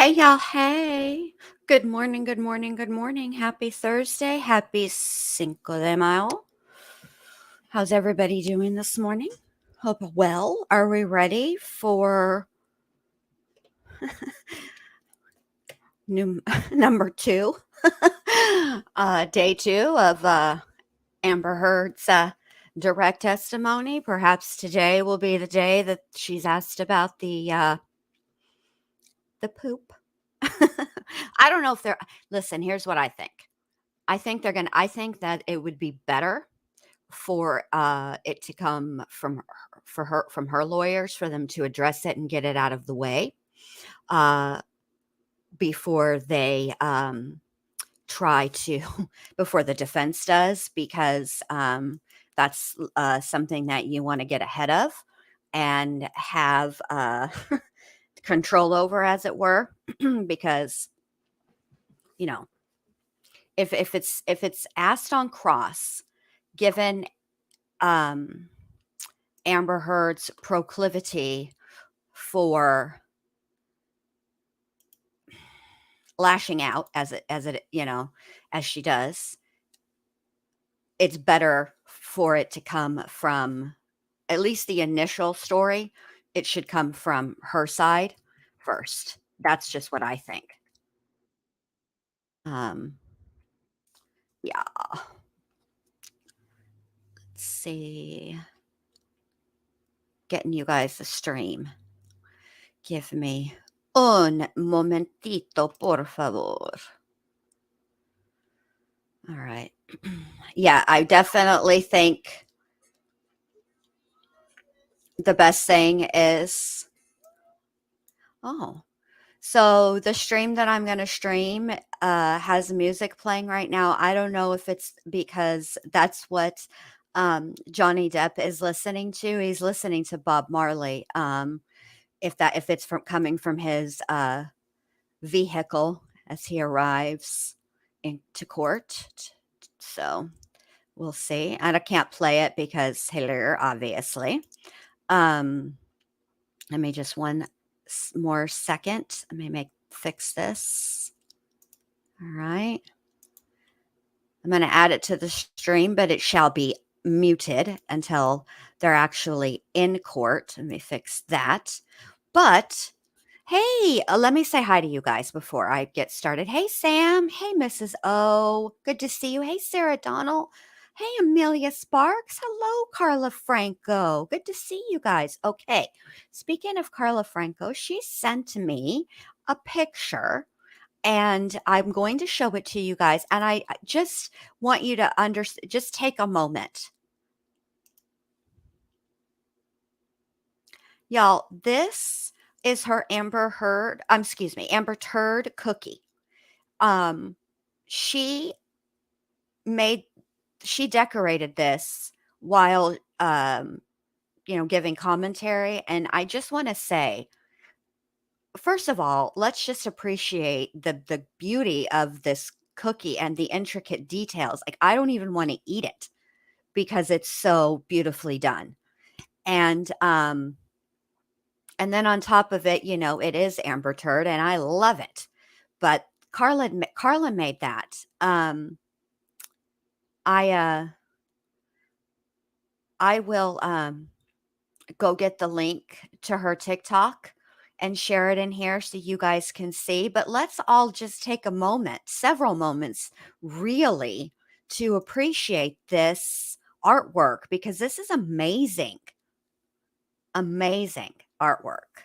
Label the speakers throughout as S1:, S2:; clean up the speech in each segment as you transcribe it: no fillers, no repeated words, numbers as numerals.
S1: Hey, y'all. Hey. Good morning. Good morning. Good morning. Happy Thursday. Happy Cinco de Mayo. How's everybody doing this morning? Hope well. Are we ready for new, number two? Day two of Amber Heard's direct testimony. Perhaps today will be the day that she's asked about the poop. I don't know if they're. Listen, here's what I think. I think that it would be better for it to come from her lawyers for them to address it and get it out of the way uh, before they try to before the defense does, because that's something that you want to get ahead of and have control over, as it were, because you know if it's asked on cross, given um, Amber Heard's proclivity for lashing out as she does, it's better for it to come from, at least the initial story, it should come from her side first. That's just what I think. Um, yeah. Let's see. Getting you guys the stream. Give me un momentito, por favor. All right. Yeah, I definitely think the best thing is, oh, so the stream that I'm going to stream has music playing right now. I don't know if it's because that's what Johnny Depp is listening to. He's listening to Bob Marley. If it's coming from his vehicle as he arrives into court. So we'll see. And I can't play it because Taylor, obviously. Um, Let me just one more second. Let me fix this. All right. I'm going to add it to the stream, but it shall be muted until they're actually in court. Let me fix that. But hey, let me say hi to you guys before I get started. Hey, Sam. Hey, Mrs. O. Good to see you. Hey, Sarah Donald. Hey, Amelia Sparks. Hello, Carla Franco. Good to see you guys. Okay. Speaking of Carla Franco, she sent me a picture and I'm going to show it to you guys. And I just want you to just take a moment. Y'all, this is her Amber Turd cookie. Um, she made she decorated this while giving commentary, and I just want to say, first of all, let's just appreciate the beauty of this cookie and the intricate details. Like, I don't even want to eat it because it's so beautifully done. And then on top of it, it is Amber Turd, and I love it. But Carla made that. I I will go get the link to her TikTok and share it in here so you guys can see. But let's all just take a moment, several moments, really, to appreciate this artwork, because this is amazing, amazing artwork.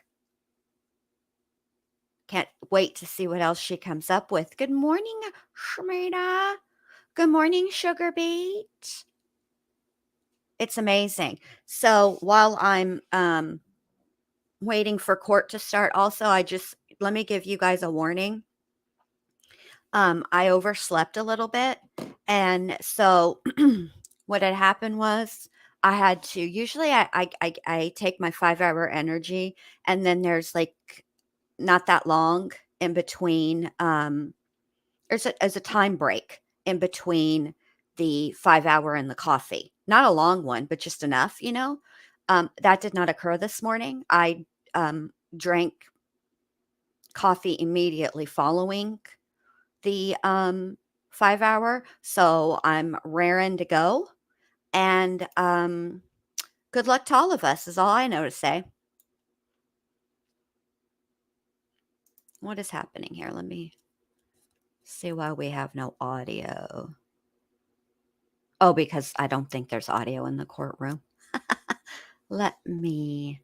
S1: Can't wait to see what else she comes up with. Good morning, Shmita. Good morning, Sugar Beet. It's amazing. So while I'm waiting for court to start, also, let me give you guys a warning. I overslept a little bit. And so what had happened was I had to, usually I take my 5 hour energy, and then there's like not that long in between. There's a time break in between the 5 hour and the coffee. Not a long one, but just enough, that did not occur this morning. I drank coffee immediately following the 5 hour. So I'm raring to go. And good luck to all of us, is all I know to say. What is happening here? Let me see why we have no audio. Oh, because I don't think there's audio in the courtroom. Let me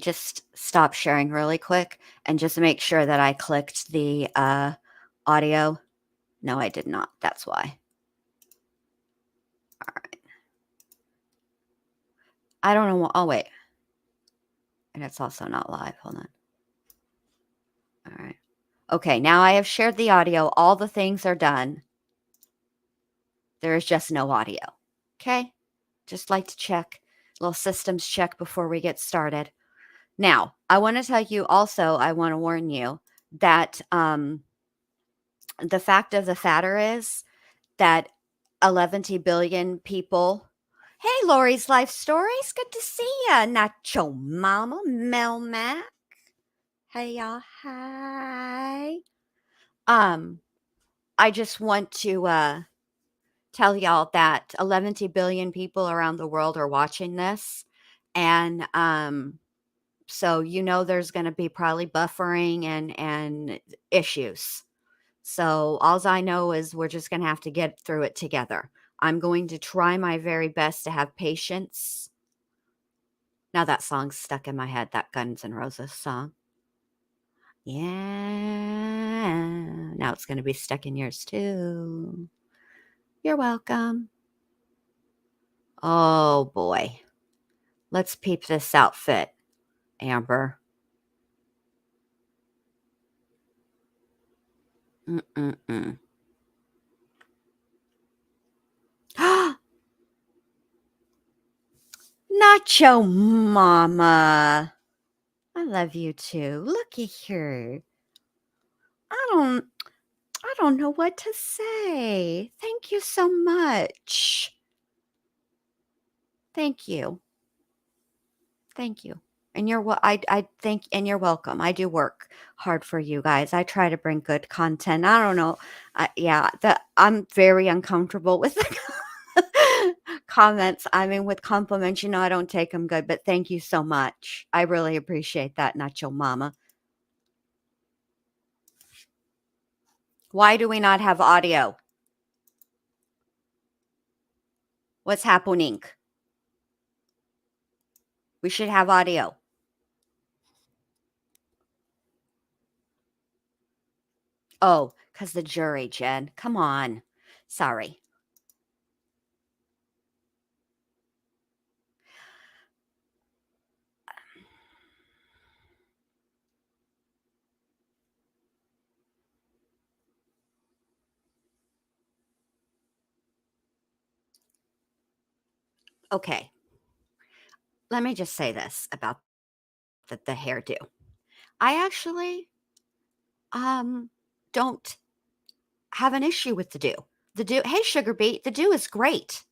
S1: just stop sharing really quick and just make sure that I clicked the audio. No, I did not. That's why. All right. I don't know. Oh, wait. And it's also not live. Hold on. All right. Okay. Now I have shared the audio. All the things are done. There is just no audio. Okay. Just like to check, little systems check before we get started. Now, I want to tell you also, I want to warn you that the fact of the matter is that 11 billion people. Hey, Lori's Life Stories. Good to see ya. Nacho Mama, Mel Mac. Hey, y'all. Hi. I just want to tell y'all that 11 billion people around the world are watching this. And so there's going to be probably buffering and issues. So all I know is we're just going to have to get through it together. I'm going to try my very best to have patience. Now that song's stuck in my head, that Guns N' Roses song. Yeah. Now it's going to be stuck in yours too. You're welcome. Oh boy. Let's peep this outfit, Amber. Mm-mm-mm. Nacho Mama. I love you too. Looky here. I don't I don't know what to say. Thank you so much. Thank you. Thank you. And I think, and you're welcome. I do work hard for you guys. I try to bring good content. I don't know. Yeah, I'm very uncomfortable with the comments. I mean, with compliments, I don't take them good, but thank you so much. I really appreciate that, Nacho Mama. Why do we not have audio? What's happening? We should have audio. Oh, because the jury, Jen. Come on. Sorry. Okay. Let me just say this about the hairdo. I actually don't have an issue with the do. The do, hey sugar beet, the do is great.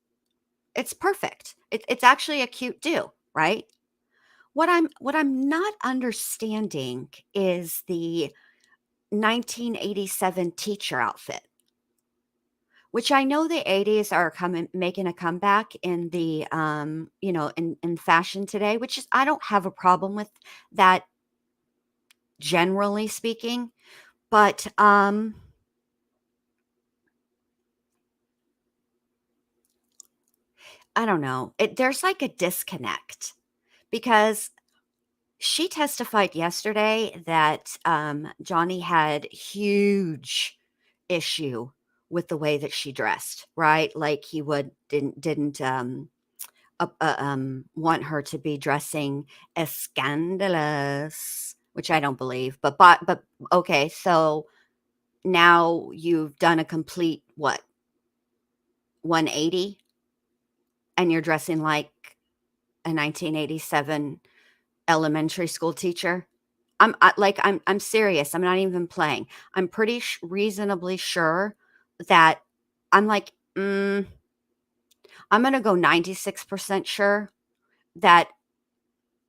S1: It's perfect. It's actually a cute do, right? What I'm not understanding is the 1987 teacher outfit, which I know the 80s are coming making a comeback in the in fashion today, which is I don't have a problem with that generally speaking, but I don't know. There's like a disconnect because she testified yesterday that Johnny had huge issue with the way that she dressed, right? Like he didn't want her to be dressing as scandalous, which I don't believe. But okay, so now you've done a complete what 180, and you're dressing like a 1987 elementary school teacher. I'm serious. I'm not even playing. I'm pretty reasonably sure that I'm like, I'm gonna go 96% sure that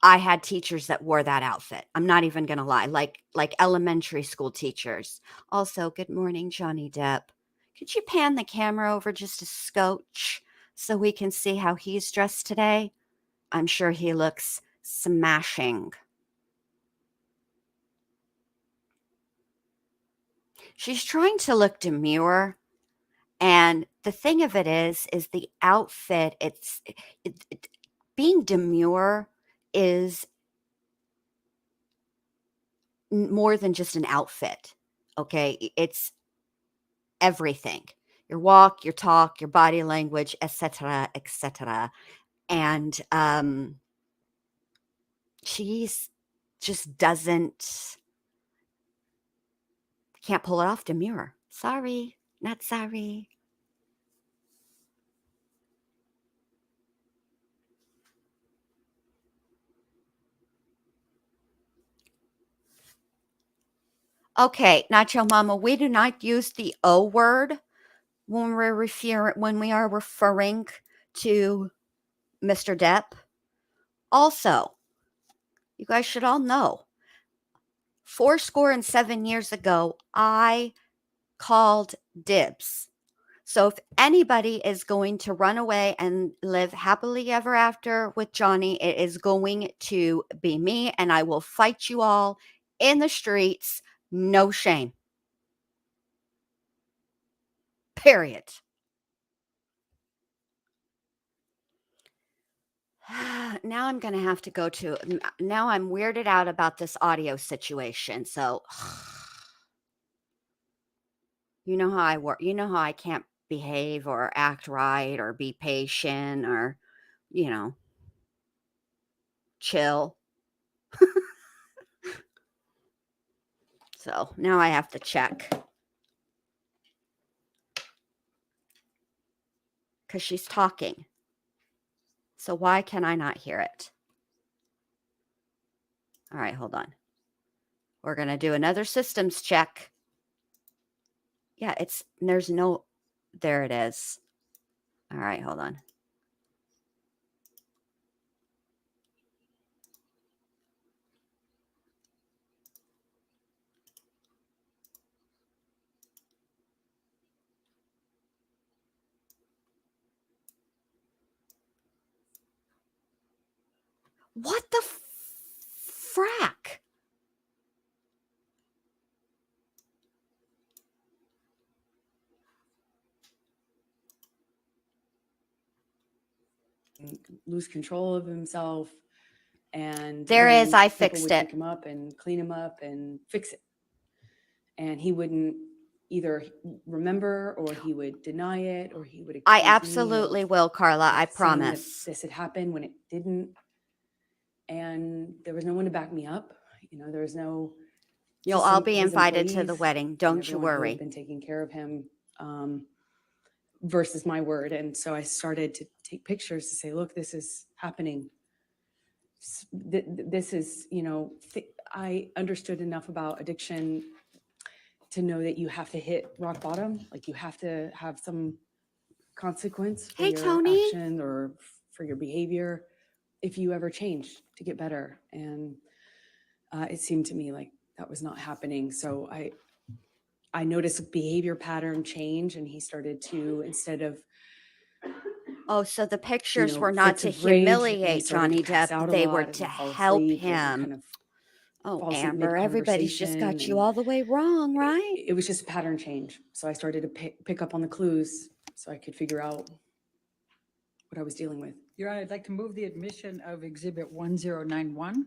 S1: I had teachers that wore that outfit. I'm not even going to lie, like elementary school teachers. Also, good morning, Johnny Depp. Could you pan the camera over just a scotch so we can see how he's dressed today? I'm sure he looks smashing. She's trying to look demure, and the thing of it is the outfit. Being demure is more than just an outfit. Okay, it's everything. Your walk, your talk, your body language, etc., etc. And she's just can't pull it off demure. Sorry, not sorry. Okay, Nacho Mama, we do not use the O word when we are referring to Mr. Depp. Also, you guys should all know, 7 years ago, I called dibs. So if anybody is going to run away and live happily ever after with Johnny, it is going to be me, and I will fight you all in the streets. No shame. Period. Now I'm going to have to go to, now I'm weirded out about this audio situation. So, you know how I work, you know how I can't behave or act right or be patient or, chill. So now I have to check because she's talking. So why can I not hear it? All right, hold on. We're going to do another systems check. Yeah, there it is. All right, hold on. What the frack?
S2: Lose control of himself, and
S1: I fixed it.
S2: Pick him up and clean him up and fix it, and he wouldn't either remember, or he would deny it, or he would accuse
S1: I absolutely will, Carla. I promise.
S2: this had happened when it didn't, and there was no one to back me up. There was no.
S1: You'll all be invited to the wedding. Don't you worry.
S2: Who had been taking care of him. Versus my word. And so I started to take pictures to say, look, this is happening. This is, I understood enough about addiction to know that you have to hit rock bottom. Like, you have to have some consequence for your
S1: Tony.
S2: action or for your behavior if you ever change to get better. And it seemed to me like that was not happening. So I noticed a behavior pattern change, and he started to, instead of.
S1: Oh, so the pictures were not to humiliate Johnny Depp. They were to help him. Oh, Amber, everybody's just got you all the way wrong, right?
S2: It was just a pattern change. So I started to pick up on the clues so I could figure out what I was dealing with.
S3: Your Honor, I'd like to move the admission of Exhibit 1091.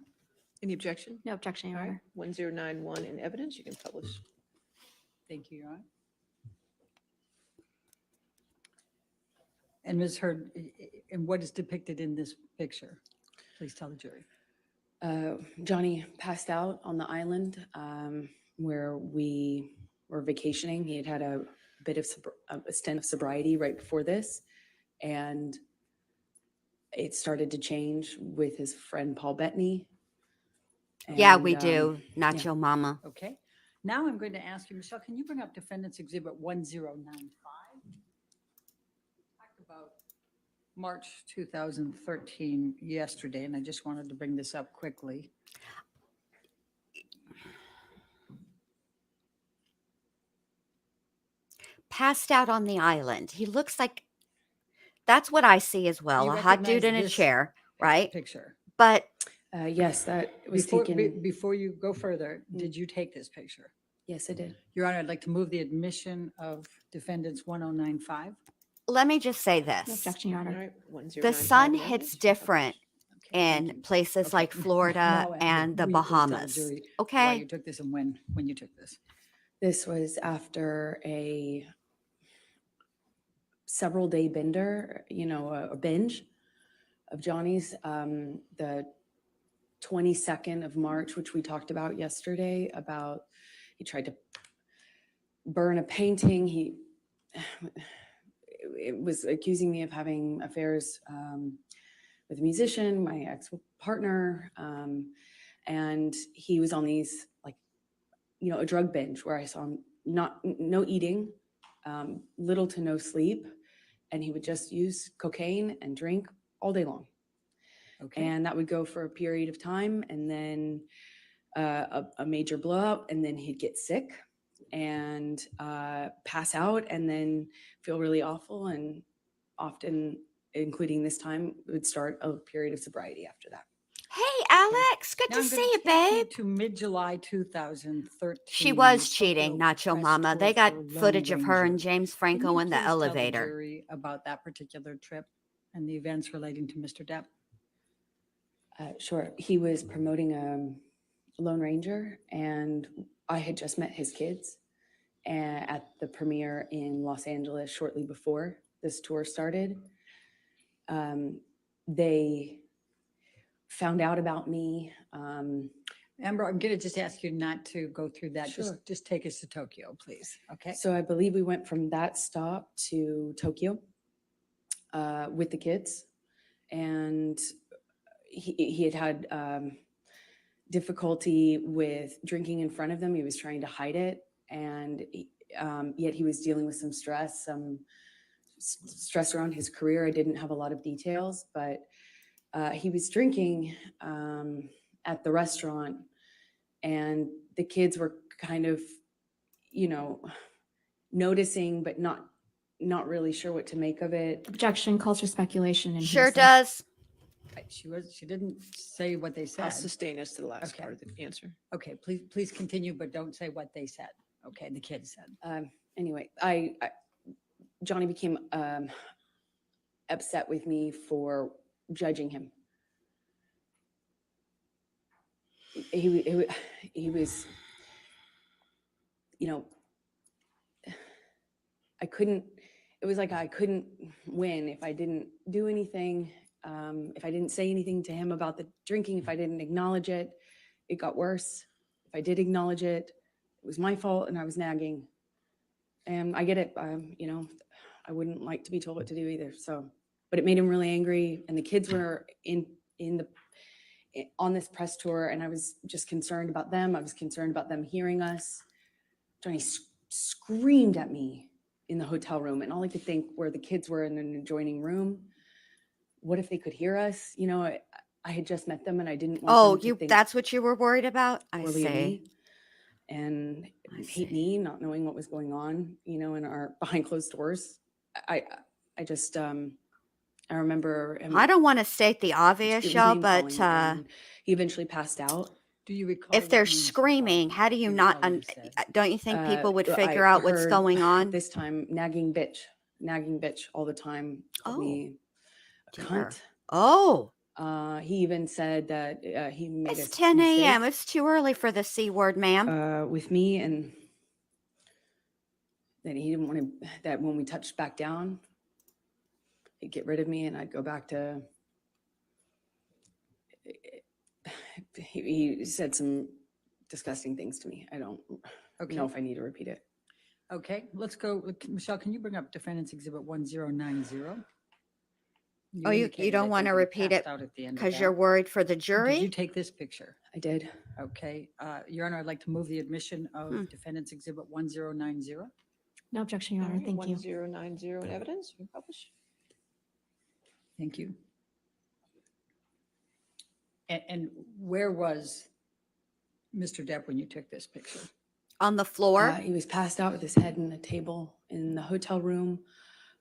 S4: Any objection?
S5: No objection, Your Honor.
S4: 1091 in evidence. You can publish.
S3: Thank you, Your Honor. And Ms. Heard, and what is depicted in this picture? Please tell the jury.
S2: Johnny passed out on the island where we were vacationing. He had a bit of a stint of sobriety right before this, and it started to change with his friend Paul Bettany.
S1: Yeah, we do. Nacho Mama.
S3: Okay. Now I'm going to ask you, Michelle, can you bring up Defendant's Exhibit 1095? Talk about March 2013, yesterday, and I just wanted to bring this up quickly.
S1: Passed out on the island. He looks like that's what I see as well.
S3: You
S1: A hot dude
S3: recognize
S1: in a
S3: this
S1: chair, right?
S3: Picture.
S1: But
S2: Yes, that was taken.
S3: Before you go further, did you take this picture?
S2: Yes, I did.
S3: Your Honor, I'd like to move the admission of defendants 1095.
S1: let me just say
S5: No
S1: this.
S5: objection, Your
S4: All
S5: Honor.
S4: right, 1095
S1: The sun
S4: in evidence,
S1: hits
S4: you can
S1: different
S4: publish.
S3: Okay, thank
S1: in
S3: you.
S1: places
S3: Okay.
S1: like Florida
S3: Now,
S1: and the
S3: will you please tell the
S1: Bahamas.
S3: jury Why
S1: Okay?
S3: you took this and when you took this?
S2: This was after a several day bender, a binge of Johnny's. The 22nd of March, which we talked about yesterday, about he tried to burn a painting. It was accusing me of having affairs with a musician, my ex-partner, and he was on these a drug binge where I saw him no eating, little to no sleep, and he would just use cocaine and drink all day long.
S3: Okay.
S2: And that would go for a period of time, and then a major blowout, and then he'd get sick and pass out, and then feel really awful, and often, including this time, would start a period of sobriety after that.
S1: Hey, Alex, good
S3: Now
S1: to
S3: I'm
S1: see
S3: gonna
S1: you,
S3: take
S1: babe.
S3: to mid-July 2013.
S1: She was
S3: Tokyo
S1: cheating, Nacho
S3: press
S1: Mama. They
S3: tour
S1: got
S3: for Lone
S1: footage of her and
S3: Ranger.
S1: James
S3: Can
S1: Franco
S3: you
S1: in the
S3: please tell
S1: elevator.
S3: jury about that particular trip and the events relating to Mr. Depp?
S2: Sure. He was promoting Lone Ranger, and I had just met his kids at the premiere in Los Angeles shortly before this tour started. They found out about me.
S3: Amber, I'm gonna just ask you not to go through that.
S2: Sure.
S3: Just take us to Tokyo, please. Okay.
S2: So I believe we went from that stop to Tokyo with the kids, and he had difficulty with drinking in front of them. He was trying to hide it, and yet he was dealing with some stress around his career. I didn't have a lot of details, but he was drinking at the restaurant, and the kids were kind of, noticing, but not really sure what to make of it.
S5: Objection calls for speculation and
S1: Sure
S5: hearsay.
S1: does.
S3: She didn't say what they
S4: I'll
S3: said.
S4: sustain us to the last
S3: Okay.
S4: part of the answer.
S3: Okay, please continue, but don't say what they said. Okay, the kids said.
S2: Anyway, Johnny became upset with me for judging him. He was, it was like I couldn't win if I didn't do anything, if I didn't say anything to him about the drinking, if I didn't acknowledge it, it got worse. If I did acknowledge it, it was my fault and I was nagging. And I get it, I wouldn't like to be told what to do either. So, but it made him really angry, and the kids were on this press tour, and I was just concerned about them. I was concerned about them hearing us. Johnny screamed at me in the hotel room, and all I could think were the kids were in an adjoining room. What if they could hear us? I had just met them, and I didn't want them to think
S1: That's what you were worried about? I
S2: poorly of
S1: see.
S2: me and
S1: I
S2: hate
S1: see.
S2: me, not knowing what was going on, in our behind closed doors. I just I remember him
S1: I don't want to state the
S2: it
S1: obvious,
S2: was
S1: y'all,
S2: name
S1: but
S2: calling, and he eventually passed out.
S3: Do you recall?
S1: if
S3: what
S1: they're
S3: you used to
S1: screaming,
S3: call-
S1: how do you
S3: do
S1: not,
S3: recall what you said?
S1: don't you think people would
S2: I
S1: figure out what's
S2: heard
S1: going on?
S2: this time nagging bitch all the time. Called me a
S1: dear.
S2: cunt.
S1: Oh,
S2: He even said that he made
S1: it's
S2: a
S1: 10 a.m.
S2: mistake,
S1: It's too early for the C word, ma'am.
S2: with me, and that he didn't want to, that when we touched back down, he'd get rid of me and I'd go back to, he said some disgusting things to me. I don't
S3: Okay.
S2: know if I need to repeat it.
S3: Okay, let's go. Michelle, can you bring up Defendant's Exhibit 1090?
S1: Oh, you
S3: indicated,
S1: don't
S3: I
S1: want to
S3: think, you
S1: repeat it
S3: passed out at the end of
S1: because you're
S3: that.
S1: worried for the
S3: Did
S1: jury?
S3: you take this picture?
S2: I did.
S3: Okay, Your Honor, I'd like to move the admission of Defendant's Exhibit 1090.
S5: No objection, Your
S4: All
S5: Honor.
S4: right,
S5: Thank you.
S4: 1090 in evidence, you can publish.
S3: Thank you. And where was Mr. Depp when you took this picture?
S1: On the floor?
S2: He was passed out with his head in a table in the hotel room,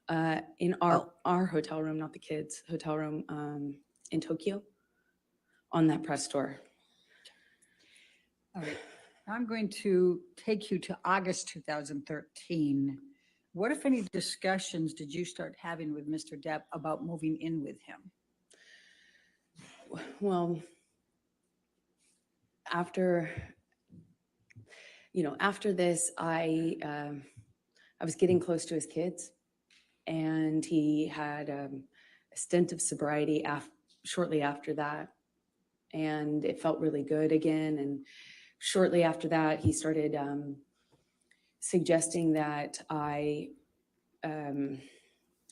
S2: in our hotel room, not the kids' hotel room, in Tokyo, on that press tour.
S3: All right. I'm going to take you to August 2013. What, if any, discussions did you start having with Mr. Depp about moving in with him?
S2: Well, after this, I was getting close to his kids, and he had a stint of sobriety shortly after that, and it felt really good again. And shortly after that, he started suggesting that I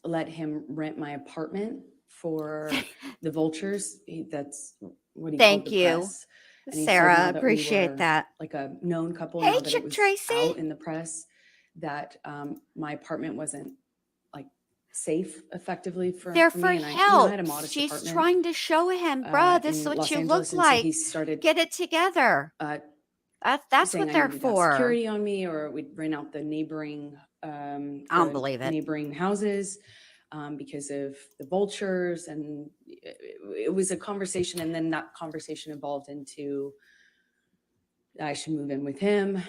S2: let him rent my apartment for the vultures. That's what he called
S1: Thank
S2: the
S1: you,
S2: press. And he said
S1: Sarah.
S2: now that we
S1: Appreciate
S2: were
S1: that.
S2: like a known couple,
S1: Hey,
S2: now that it
S1: Chick
S2: was
S1: Tracy.
S2: out in the press, that my apartment wasn't like safe effectively
S1: They're
S2: for
S1: for
S2: me. And I
S1: help.
S2: had a modest
S1: She's
S2: apartment
S1: trying to show him, bruh, this is
S2: in
S1: what
S2: Los
S1: you
S2: Angeles.
S1: look
S2: And so he
S1: like.
S2: started
S1: Get it together. That's
S2: saying
S1: what
S2: I
S1: they're
S2: needed to have
S1: for.
S2: security on me, or we'd rent out the neighboring
S1: I don't believe it.
S2: neighboring houses because of the vultures. And it was a conversation, and then that conversation evolved into I should move in with him.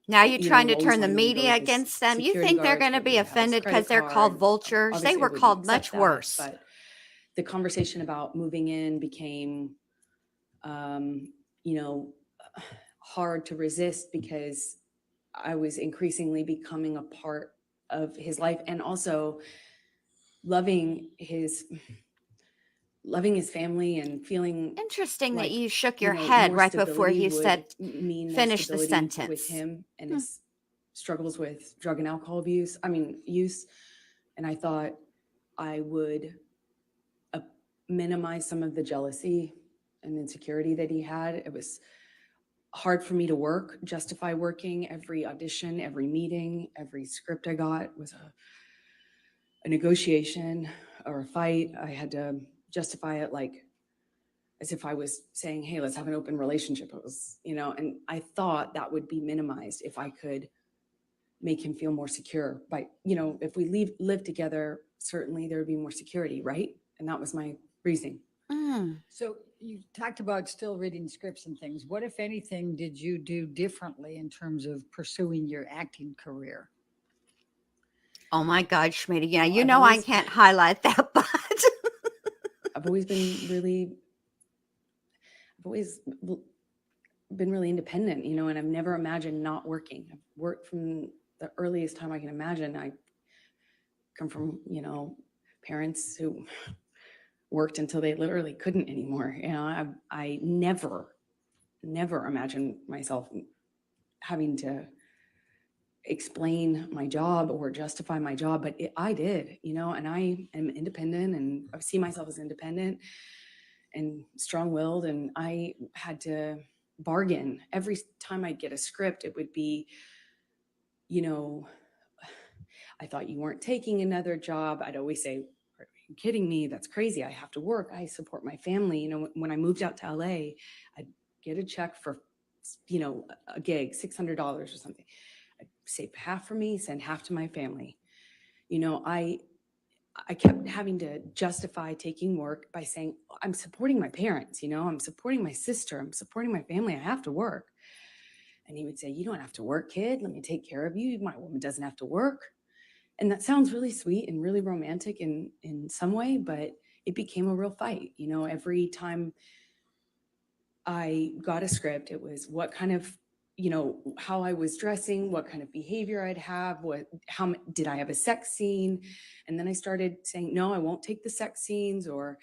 S1: Now you're trying to
S2: always
S1: turn the
S2: wanting me to go
S1: media
S2: with his
S1: against them. You
S2: security
S1: think they're
S2: guards,
S1: going to
S2: but we
S1: be
S2: would have his
S1: offended
S2: credit
S1: because they're called
S2: card.
S1: vultures?
S2: Obviously,
S1: They
S2: I
S1: were
S2: wouldn't
S1: called
S2: accept
S1: much
S2: that,
S1: worse.
S2: But the conversation about moving in became, hard to resist, because I was increasingly becoming a part of his life, and also loving his family, and feeling
S1: Interesting that
S2: like,
S1: you shook your head
S2: more
S1: right before
S2: stability
S1: you
S2: would
S1: said,
S2: mean more
S1: finish the
S2: stability with
S1: sentence.
S2: him and his struggles with drug and alcohol use. And I thought I would minimize some of the jealousy and insecurity that he had. It was hard for me to justify working. Every audition, every meeting, every script I got was a negotiation or a fight. I had to justify it like as if I was saying, hey, let's have an open relationship. It was, and I thought that would be minimized if I could make him feel more secure. By, if we live together, certainly there would be more security, right? And that was my reasoning.
S3: So you talked about still reading scripts and things. What, if anything, did you do differently in terms of pursuing your acting career?
S1: Oh my God, Schmitty. Yeah,
S2: Well,
S1: I can't highlight that, but
S2: I've always been really independent, and I've never imagined not working. I've worked from the earliest time I can imagine. I come from, parents who worked until they literally couldn't anymore. I never imagined myself having to explain my job or justify my job, but I did, and I am independent, and I see myself as independent and strong-willed, and I had to bargain. Every time I'd get a script, it would be, I thought you weren't taking another job. I'd always say, are you kidding me? That's crazy. I have to work. I support my family. When I moved out to LA, I'd get a check for, a gig, $600 or something. I'd save half for me, send half to my family. I kept having to justify taking work by saying, I'm supporting my parents, I'm supporting my sister, I'm supporting my family. I have to work. And he would say, you don't have to work, kid. Let me take care of you. My woman doesn't have to work. And that sounds really sweet and really romantic in some way, but it became a real fight. Every time I got a script, it was what kind of, how I was dressing, what kind of behavior I'd have, how did I have a sex scene? And then I started saying, no, I won't take the sex scenes, or,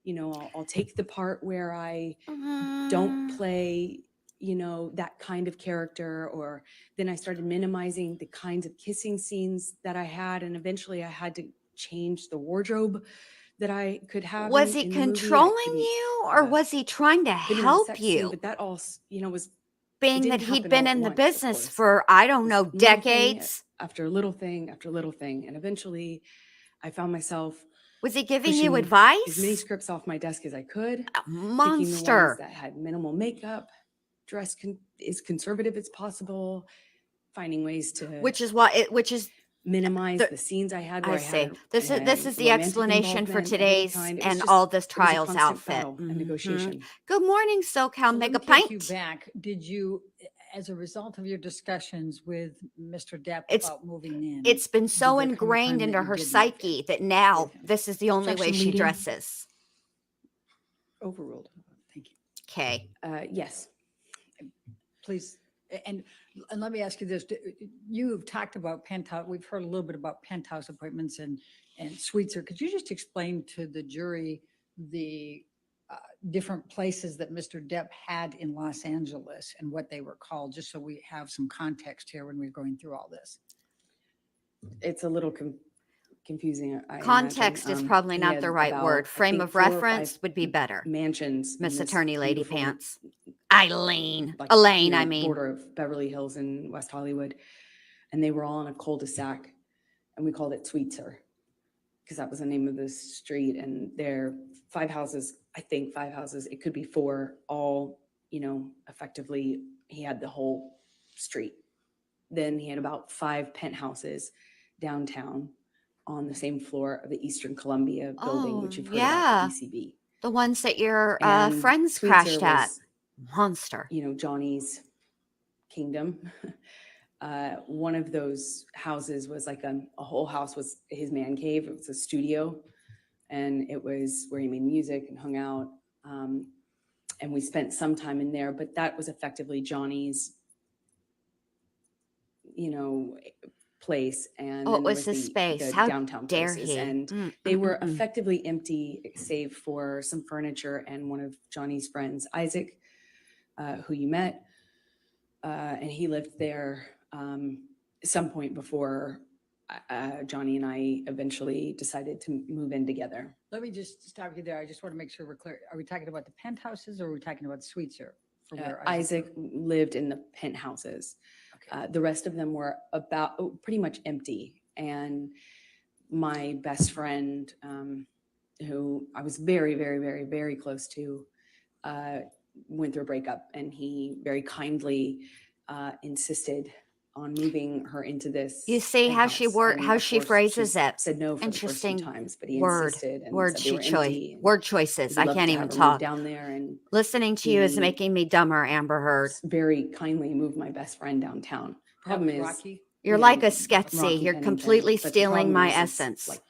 S2: I'll take the part where I don't play, that kind of character. Or then I started minimizing the kinds of kissing scenes that I had. And eventually I had to change the wardrobe that I could have.
S1: was he
S2: in the movie.
S1: controlling you, or was he trying to
S2: couldn't have a
S1: help
S2: sex scene,
S1: you?
S2: but that all, was
S1: Being
S2: didn't
S1: that he'd
S2: happen
S1: been
S2: all at
S1: in the
S2: once, of
S1: business
S2: course.
S1: for, I don't
S2: This
S1: know,
S2: little thing
S1: decades.
S2: after little thing after little thing. And eventually I found myself
S1: Was he giving you
S2: pushing as many
S1: advice?
S2: scripts off my desk as I could,
S1: A
S2: picking the ones
S1: monster.
S2: that had minimal makeup, dress as conservative as possible, finding ways to
S1: Which is why which is
S2: minimize
S1: the,
S2: the scenes I had
S1: I
S2: where I
S1: see.
S2: had
S1: This is the
S2: romantic
S1: explanation for
S2: involvement of any
S1: today's
S2: kind. It was
S1: and
S2: just,
S1: all this
S2: it was a
S1: trials
S2: constant
S1: outfit.
S2: battle and negotiation.
S1: Good morning, SoCal
S3: So let
S1: Mega
S3: me take you
S1: Pint.
S3: back. Did you, as a result of your discussions with Mr. Depp
S1: It's
S3: about moving in?
S1: It's been
S3: did
S1: so
S3: there come a
S1: ingrained
S3: time that
S1: into
S3: you
S1: her
S3: did move in
S1: psyche that now
S3: with him?
S1: this is the only way
S5: Objection
S1: she
S5: leading.
S1: dresses.
S4: Overruled.
S3: Thank you.
S1: Okay.
S2: Yes.
S3: Please, and let me ask you this. You've talked about penthouse, we've heard a little bit about penthouse appointments and suites. Could you just explain to the jury the different places that Mr. Depp had in Los Angeles and what they were called, just so we have some context here when we're going through all this?
S2: It's a little confusing. I
S1: Context
S2: imagine.
S1: is probably
S2: He
S1: not
S2: had
S1: the right
S2: about,
S1: word.
S2: I
S1: Frame
S2: think,
S1: of
S2: 4 or 5
S1: reference would be better.
S2: mansions in
S1: Miss
S2: this
S1: Attorney Lady
S2: beautiful,
S1: Pants. Eileen.
S2: like,
S1: Elaine,
S2: you know,
S1: I mean.
S2: border of Beverly Hills and West Hollywood, and they were all in a cul-de-sac, and we called it Sweetser because that was the name of the street. And there 5 houses, I think 5 houses, it could be 4, all, you know, effectively he had the whole street. Then he had about 5 penthouses downtown on the same floor of the Eastern Columbia building, which you've heard
S1: yeah.
S2: about, ECB.
S1: The ones that your
S2: And
S1: friends
S2: Sweetser
S1: crashed at.
S2: was,
S1: Monster.
S2: you know, Johnny's kingdom. One of those houses was like a whole house was his man cave. It was a studio, and it was where he made music and hung out. And we spent some time in there, but that was effectively Johnny's, you know, place. And
S1: Oh,
S2: then
S1: it
S2: there
S1: was his
S2: the
S1: space. How
S2: downtown
S1: dare
S2: places,
S1: he?
S2: and they were effectively empty save for some furniture and one of Johnny's friends, Isaac, who you met, and he lived there some point before Johnny and I eventually decided to move in together.
S3: Let me just stop you there. I just want to make sure we're clear. Are we talking about the penthouses or are we talking about suites here? For where
S2: Isaac lived in the penthouses.
S3: Okay.
S2: The rest of them were pretty much empty. And my best friend, who I was very, very, very, very close to, went through a breakup, and he very kindly insisted on moving her into this.
S1: You see how she
S2: penthouse. And
S1: how
S2: of
S1: she
S2: course,
S1: phrases
S2: she
S1: it.
S2: said no for the first few
S1: Interesting
S2: times, but he
S1: word.
S2: insisted and
S1: Word
S2: said they were
S1: choice.
S2: empty. And
S1: Word choices.
S2: he'd
S1: I
S2: love
S1: can't
S2: to
S1: even
S2: have her move
S1: talk.
S2: down there. And
S1: Listening to you is
S2: he
S1: making me dumber, Amber Heard.
S2: very kindly moved my best friend downtown. Problem is,
S3: Rocky?
S1: You're
S2: you
S1: like
S2: know,
S1: a Sketsy.
S2: Rocky
S1: You're
S2: Pennington,
S1: completely
S2: but the
S1: stealing
S2: problem
S1: my
S2: is it's
S1: essence.
S2: like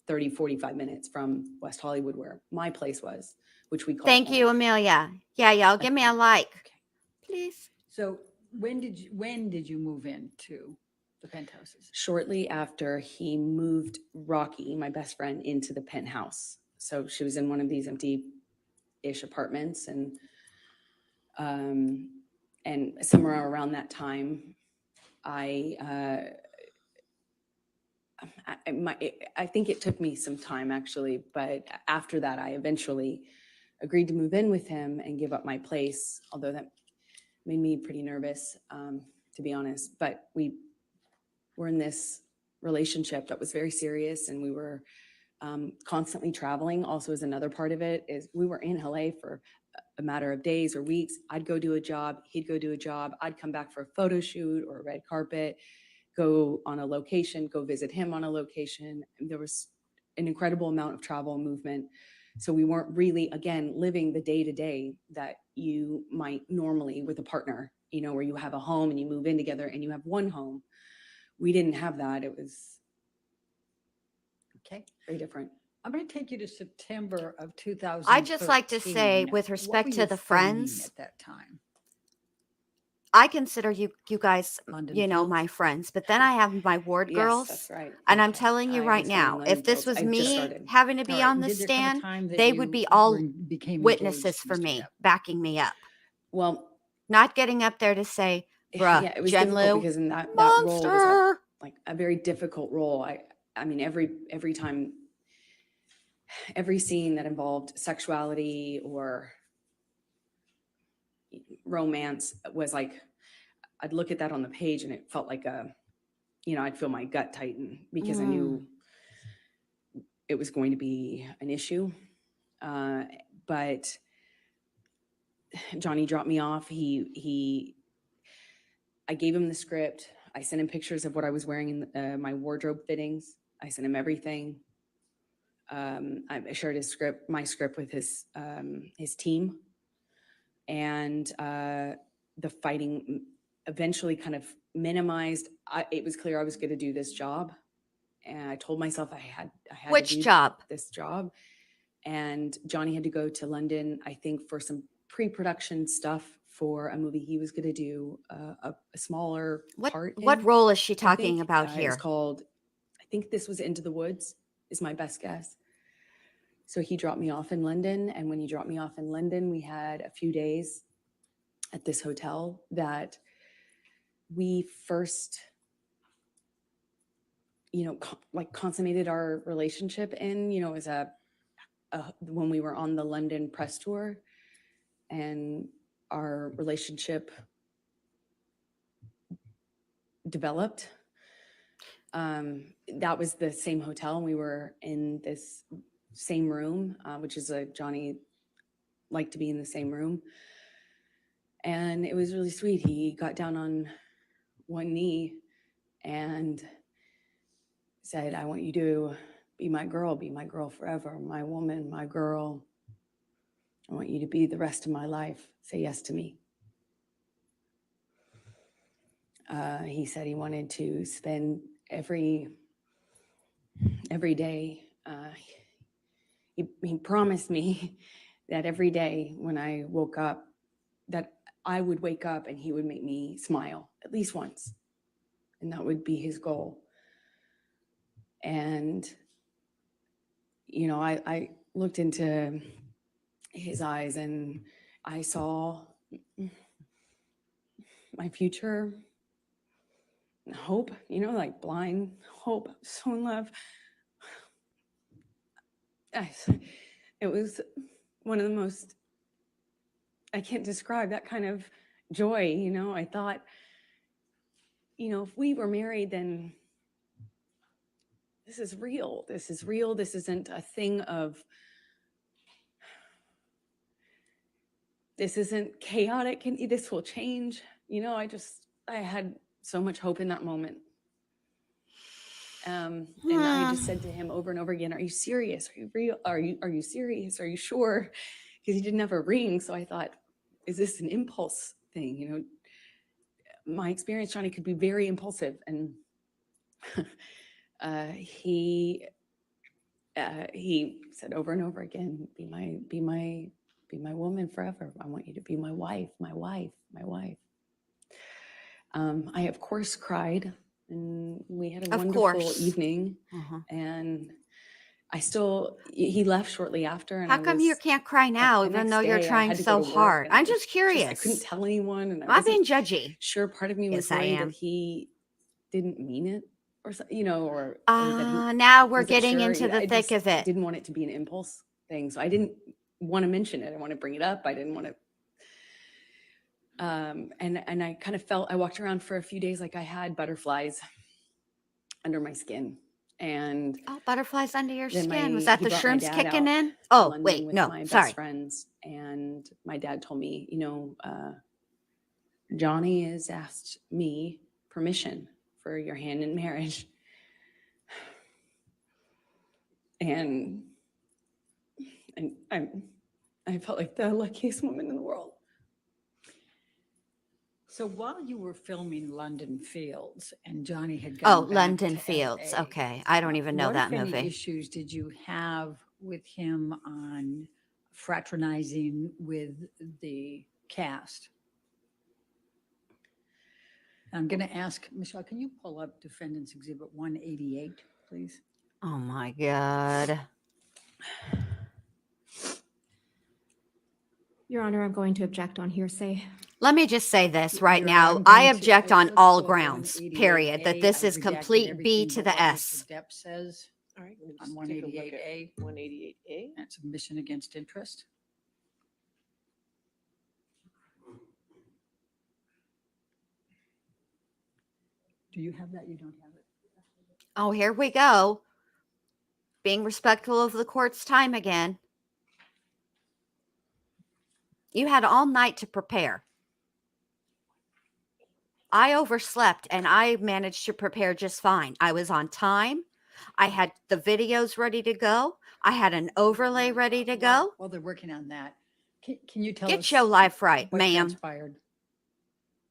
S2: 30, 45 minutes from West Hollywood, where my place was, which we call
S1: Thank you,
S2: home.
S1: Amelia. Yeah, y'all give me a like,
S3: Okay.
S1: please.
S3: So when did you move into the penthouses?
S2: Shortly after he moved Rocky, my best friend, into the penthouse. So she was in one of these empty-ish apartments, and somewhere around that time, I think it took me some time actually, but after that, I eventually agreed to move in with him and give up my place, although that made me pretty nervous, to be honest. But we were in this relationship that was very serious, and we were constantly traveling. Also, is another part of it is we were in LA for a matter of days or weeks. I'd go do a job, he'd go do a job. I'd come back for a photo shoot or a red carpet, go on a location, go visit him on a location. And there was an incredible amount of travel and movement. So we weren't really, again, living the day to day that you might normally with a partner, you know, where you have a home and you move in together and you have one home. We didn't have that. It was
S3: Okay.
S2: very different.
S3: I'm going to take you to September of 2013.
S1: I'd just like to say, with
S3: What
S1: respect
S3: were
S1: to
S3: you
S1: the
S3: filming
S1: friends,
S3: at that time?
S1: I consider you guys,
S3: London
S1: you know,
S3: Fields?
S1: my friends. But then I have my ward
S2: Yes,
S1: girls.
S2: that's right.
S1: And I'm
S3: Okay.
S1: telling you
S2: I
S1: right
S2: was filming
S1: now,
S2: London
S1: if this
S2: Fields.
S1: was
S2: I just
S1: me
S2: started.
S1: having to be
S3: All right,
S1: on
S3: and
S1: the
S3: did there come a
S1: stand,
S3: time that
S1: they
S3: you
S1: would be all
S3: became
S1: witnesses
S3: engaged,
S1: for
S3: Mr.
S1: me,
S3: Depp?
S1: backing me up.
S2: Well,
S1: Not getting up there to say, bruh,
S2: yeah, it was
S1: Jen
S2: difficult
S1: Lou,
S2: because in that role was
S1: monster.
S2: like a very difficult role. I mean, every time, every scene that involved sexuality or romance was like, I'd look at that on the page and it felt like I'd feel my gut tighten because I knew it was going to be an issue. But Johnny dropped me off. I gave him the script. I sent him pictures of what I was wearing in my wardrobe fittings. I sent him everything. I shared my script with his team, and the fighting eventually kind of minimized. It was clear I was going to do this job, and I told myself I had
S1: Which
S2: to do
S1: job?
S2: this job. And Johnny had to go to London, I think, for some pre-production stuff for a movie he was going to do, a smaller part.
S1: What role is she
S2: I
S1: talking
S2: think.
S1: about
S2: It
S1: here?
S2: was called, I think this was Into the Woods, is my best guess. So he dropped me off in London. And when he dropped me off in London, we had a few days at this hotel that we first, consummated our relationship in, as when we were on the London press tour, and our relationship developed. That was the same hotel, and we were in this same room, which is Johnny liked to be in the same room. And it was really sweet. He got down on one knee and said, "I want you to be my girl forever, my woman, my girl. I want you to be the rest of my life. Say yes to me." He said he wanted to spend every day. He promised me that every day when I woke up, that I would wake up and he would make me smile at least once. And that would be his goal. And, I looked into his eyes and I saw my future, hope, like blind hope. I'm so in love. It was one of the most, I can't describe that kind of joy. I thought, if we were married, then this is real. This is real. This isn't a thing of, this isn't chaotic, and this will change. I had so mumuch hope in that moment. And I just said to him over and over again, "Are you serious? Are you real? Are you serious? Are you sure?" Because he didn't have a ring. So I thought, is this an impulse thing? My experience, Johnny, could be very impulsive. And he said over and over again, be my woman forever. I want you to be my wife, my wife, my wife. I, of course, cried, and we had a wonderful evening. And he left shortly after. And
S1: How come you can't cry now, even though you're trying so hard? I'm just curious.
S2: I couldn't tell anyone. And
S1: I'm being judgy.
S2: Sure, part of me was worried that he didn't mean it, or or that he.
S1: Now we're getting into the thick of it.
S2: I didn't want it to be an impulse thing, so I didn't want to mention it. I want to bring it up. I didn't want to. And I kind of felt, I walked around for a few days like I had butterflies under my skin. And
S1: butterflies under your skin. Was that the shrooms kicking in?
S2: Oh,
S1: wait, no,
S2: my
S1: sorry.
S2: best friends. And my dad told me, Johnny has asked me permission for your hand in marriage. And I felt like the luckiest woman in the world.
S3: So while you were filming London Fields and Johnny had gone back
S1: London
S3: to
S1: Fields.
S3: LA,
S1: Okay. I don't even know that
S3: what, if
S1: movie.
S3: any issues did you have with him on fraternizing with the cast? I'm going to ask, Michelle, can you pull up Defendant's Exhibit 188, please?
S1: Oh my God.
S5: Your Honor, I'm going to object on hearsay.
S1: Let me just say this right
S3: Your
S1: now.
S3: Honor, I'm
S1: I
S3: going to-
S1: object
S3: let's
S1: on
S3: pull
S1: all
S3: up
S1: grounds,
S3: 188A.
S1: period, that this
S3: I've
S1: is
S3: redacted
S1: complete B
S3: everything
S1: to
S3: but
S1: the
S3: what
S1: S.
S3: Mr. Depp says
S4: All right, let me
S3: on
S4: just take a look at
S3: 188A.
S4: 188A.
S3: That's admission against interest. Do you have that? You don't have it?
S1: Oh, here we go. Being respectful of the court's time again. You had all night to prepare. I overslept and I managed to prepare just fine. I was on time. I had the videos ready to go. I had an overlay ready to go.
S3: While they're working on that, can you tell
S1: Get
S3: us
S1: your life right,
S3: what
S1: ma'am.
S3: transpired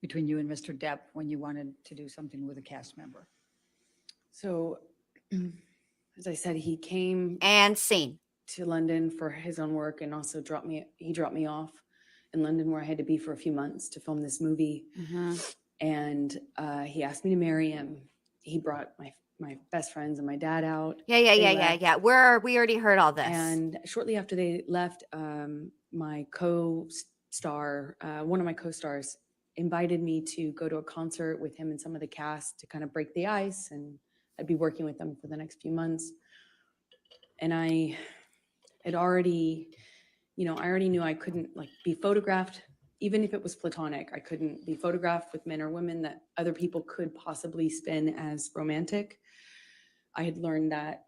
S3: between you and Mr. Depp when you wanted to do something with a cast member?
S2: So, as I said, he came
S1: And scene.
S2: to London for his own work and also dropped me off in London where I had to be for a few months to film this movie.
S1: Mm-hmm.
S2: And he asked me to marry him. He brought my best friends and my dad out.
S1: Yeah. We already heard all this.
S2: And shortly after they left, my co-star, one of my co-stars, invited me to go to a concert with him and some of the cast to kind of break the ice, and I'd be working with them for the next few months. And I had already, I already knew I couldn't be photographed, even if it was platonic. I couldn't be photographed with men or women that other people could possibly spin as romantic. I had learned that,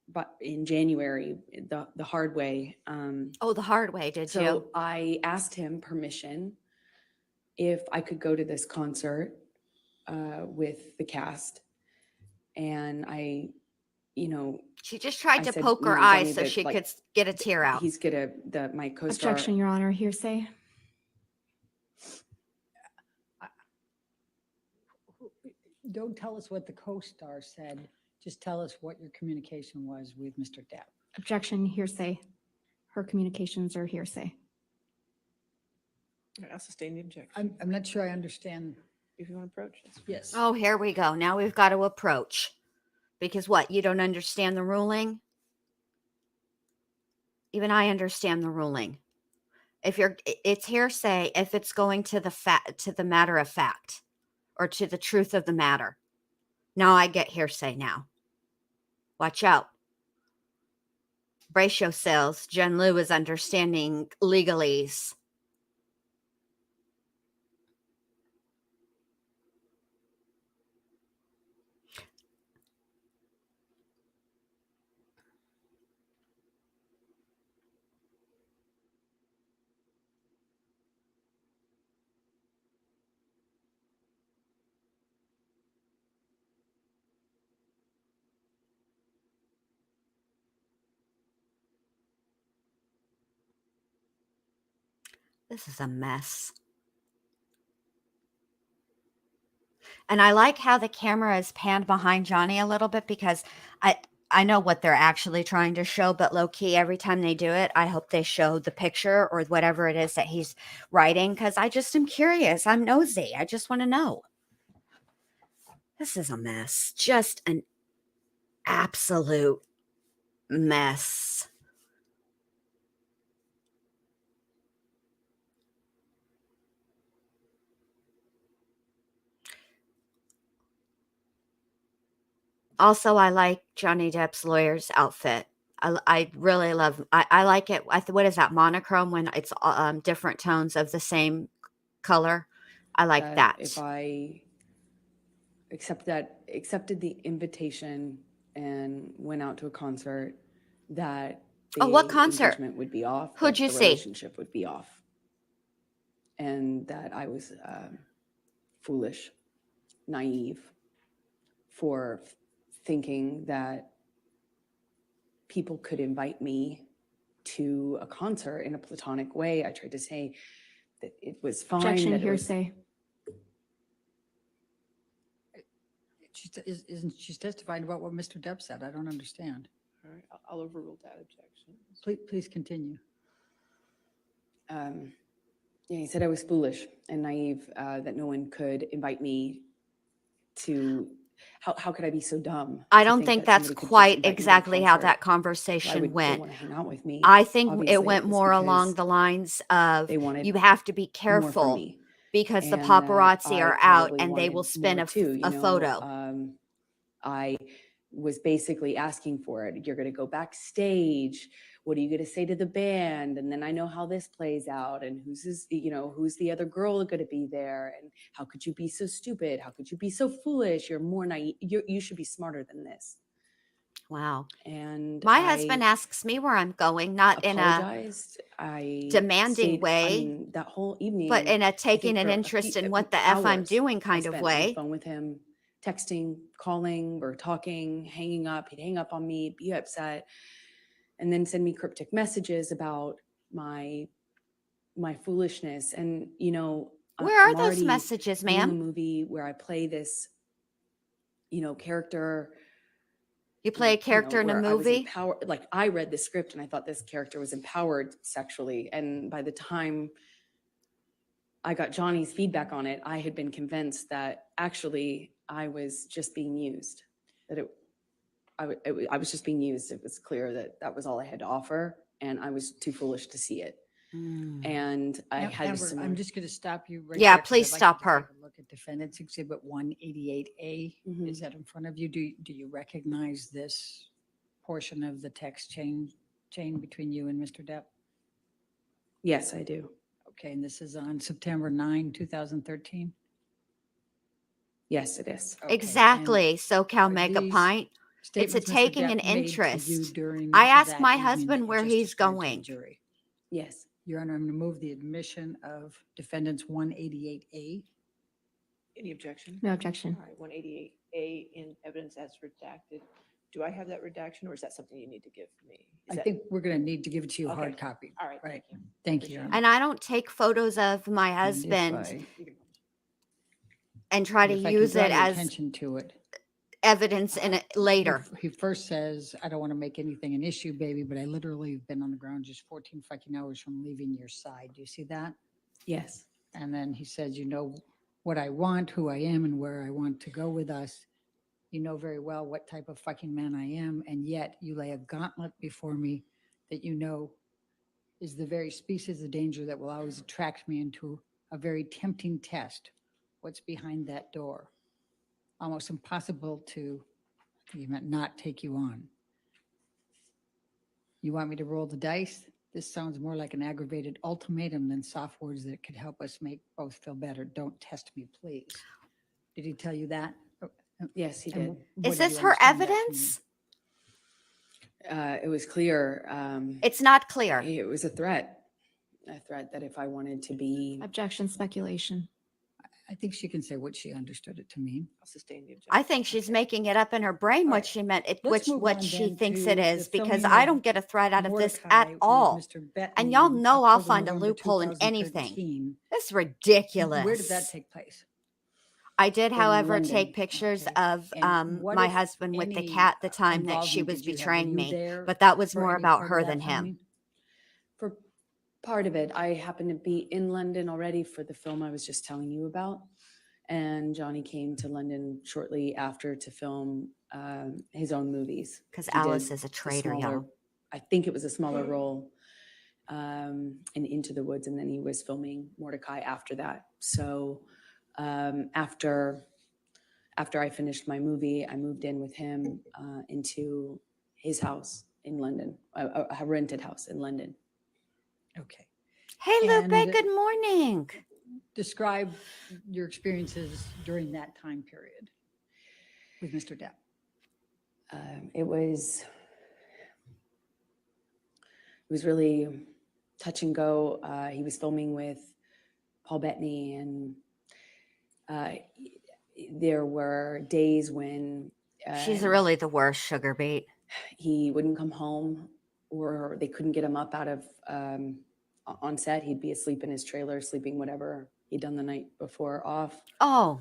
S2: but in January, the hard way.
S1: The hard way, did you?
S2: So I asked him permission if I could go to this concert with the cast, and
S1: She just tried
S2: I
S1: to
S2: said,
S1: poke her
S2: Johnny,
S1: eyes so
S2: that,
S1: she could get a tear out.
S2: He's my co-star.
S5: Objection, Your Honor. Hearsay.
S3: Don't tell us what the co-star said. Just tell us what your communication was with Mr. Depp.
S5: Objection, hearsay. Her communications are hearsay.
S4: I'll sustain the objection.
S3: I'm not sure I understand.
S4: If you want to approach,
S3: Yes.
S1: Oh, here we go. Now we've got to approach. Because what? You don't understand the ruling? Even I understand the ruling. It's hearsay if it's going to the matter of fact, or to the truth of the matter. Now I get hearsay now. Watch out. Brace yourselves. Jen Lou is understanding legalese. This is a mess. And I like how the camera is panned behind Johnny a little bit, because I know what they're actually trying to show, but low key, every time they do it, I hope they show the picture or whatever it is that he's writing, because I just am curious. I'm nosy. I just want to know. This is a mess. Just an absolute mess. Also, I like Johnny Depp's lawyer's outfit. I really love. I like it. What is that, monochrome, when it's different tones of the same color? I like that.
S2: If I accepted the invitation and went out to a concert, that the
S1: what concert?
S2: engagement would be off.
S1: Who'd
S2: that
S1: you
S2: the
S1: see?
S2: relationship would be off, and that I was foolish, naive for thinking that people could invite me to a concert in a platonic way. I tried to say that it was fine.
S5: Objection,
S2: that it was,
S5: hearsay.
S3: Isn't she testified about what Mr. Depp said? I don't understand.
S4: all right, I'll overrule that objection.
S3: Please continue.
S2: he said I was foolish and naive, that no one could invite me to. How could I be so dumb?
S1: I
S2: to
S1: don't think
S2: that
S1: that's
S2: somebody could just
S1: quite
S2: invite me to a
S1: exactly how
S2: concert?
S1: that
S2: Why
S1: conversation
S2: would they
S1: went.
S2: want to hang out with me?
S1: I think
S2: Obviously,
S1: it went
S2: was
S1: more along
S2: because
S1: the lines of,
S2: they wanted
S1: you have to be
S2: more from
S1: careful
S2: me.
S1: because the
S2: And that
S1: paparazzi
S2: I
S1: are out
S2: probably
S1: and they
S2: wanted
S1: will spin
S2: more too,
S1: a photo.
S2: I was basically asking for it. You're going to go backstage. What are you going to say to the band? And then I know how this plays out. And who's the other girl going to be there? And how could you be so stupid? How could you be so foolish? You're more naive. You should be smarter than this.
S1: Wow.
S2: And
S1: My husband asks me where I'm going, not in a
S2: apologized. I
S1: demanding
S2: stayed,
S1: way,
S2: that whole evening,
S1: but in a
S2: I think
S1: taking an
S2: for
S1: interest in what the F I'm
S2: hours,
S1: doing
S2: I
S1: kind of
S2: spent on the
S1: way.
S2: phone with him, texting, calling, or talking, hanging up. He'd hang up on me, be upset, and then send me cryptic messages about my foolishness. And
S1: Where are
S2: I'm
S1: those
S2: already
S1: messages,
S2: doing a
S1: ma'am?
S2: movie where I play this, character.
S1: You play a character in a
S2: Where I was
S1: movie?
S2: empowered. Like, I read the script and I thought this character was empowered sexually. And by the time I got Johnny's feedback on it, I had been convinced that actually I was just being used. That I was just being used. It was clear that that was all I had to offer, and I was too foolish to see it. And I had this
S3: Amber, I'm just going to stop you right
S1: Yeah,
S3: there, 'cause
S1: please
S3: I'd like you
S1: stop
S3: to
S1: her.
S3: take a look at Defendant's Exhibit 188A.
S2: Mhm.
S3: Is that in front of you? Do you recognize this portion of the text chain between you and Mr. Depp?
S2: Yes, I do.
S3: Okay, and this is on September 9, 2013?
S2: Yes, it is.
S3: Okay, and
S1: Exactly. SoCal
S3: are
S1: Mega
S3: these
S1: Pint. It's a
S3: statements Mr.
S1: taking an
S3: Depp made to you
S1: interest.
S3: during
S1: I asked
S3: that
S1: my
S3: evening that
S1: husband
S3: you
S1: where
S3: just
S1: he's
S3: described to the
S1: going.
S3: jury?
S2: Yes.
S3: Your Honor, I'm going to move the admission of Defendant's 188A.
S4: Any objection?
S5: No objection.
S4: All right, 188A in evidence as redacted. Do I have that redaction, or is that something you need to give me? Is
S3: I
S4: that-
S3: think we're going to need to give it to you hard
S4: Okay.
S3: copy.
S4: All right,
S3: Right.
S4: thank you.
S3: Thank you, Your
S4: Appreciate it.
S3: Honor.
S1: And I don't take photos of my
S3: And if
S1: husband
S3: I-
S1: and try to
S3: if I can
S1: use
S3: draw
S1: it
S3: your
S1: as
S3: attention to it.
S1: evidence in it later.
S3: He first says, I don't want to make anything an issue, baby, but I literally have been on the ground just 14 fucking hours from leaving your side. Do you see that?
S2: Yes.
S3: And then he says, you know what I want, who I am, and where I want to go with us. You know very well what type of fucking man I am, and yet you lay a gauntlet before me that you know is the very species of danger that will always attract me into a very tempting test. What's behind that door? Almost impossible to even not take you on. You want me to roll the dice? This sounds more like an aggravated ultimatum than soft words that could help us make both feel better. Don't test me, please. Did he tell you that?
S2: Yes, he
S3: And
S2: did.
S3: what
S1: Is
S3: do you
S1: this her
S3: understand that to mean?
S1: evidence?
S2: It was clear.
S1: It's not clear.
S2: It was a threat that if I wanted to be,
S5: Objection, speculation.
S3: I think she can say what she understood it to mean.
S4: I'll sustain the objection.
S1: I think she's making it up in her brain
S3: All
S1: what
S3: right.
S1: she meant,
S3: Let's move
S1: what
S3: on
S1: she
S3: then
S1: thinks
S3: to
S1: it
S3: the
S1: is, because
S3: filming
S1: I
S3: of
S1: don't get a threat out of this
S3: Mordecai
S1: at
S3: with
S1: all.
S3: Mr.
S1: And
S3: Bettany
S1: y'all
S3: in
S1: know I'll
S3: October,
S1: find a
S3: November
S1: loophole in anything.
S3: 2013.
S1: That's
S3: Where did
S1: ridiculous.
S3: that take place?
S1: I did,
S2: in
S1: however,
S2: London.
S1: take pictures
S3: Okay.
S1: of
S3: And what,
S1: my
S3: if
S1: husband with the
S3: any,
S1: cat the time that she
S3: involvement
S1: was
S3: did you have? Were
S1: betraying
S3: you
S1: me,
S3: there
S1: but that was
S3: for
S1: more
S3: any
S1: about
S3: part of
S1: her
S3: that
S1: than him.
S3: filming?
S2: For part of it, I happened to be in London already for the film I was just telling you about. And Johnny came to London shortly after to film his own movies.
S1: Because
S2: He did
S1: Alice is a
S2: the
S1: traitor,
S2: smaller-
S1: y'all.
S2: I think it was a smaller role in Into the Woods, and then he was filming Mordecai after that. So after I finished my movie, I moved in with him into his house in London, a rented house in London.
S3: Okay.
S1: Hey, Lupe,
S3: And-
S1: good morning.
S3: Describe your experiences during that time period with Mr. Depp.
S2: It was really touch and go. He was filming with Paul Bettany, and there were days when
S1: She's really the worst sugar bait.
S2: he wouldn't come home, or they couldn't get him up out of on set. He'd be asleep in his trailer, sleeping whatever he'd done the night before off.
S1: Oh,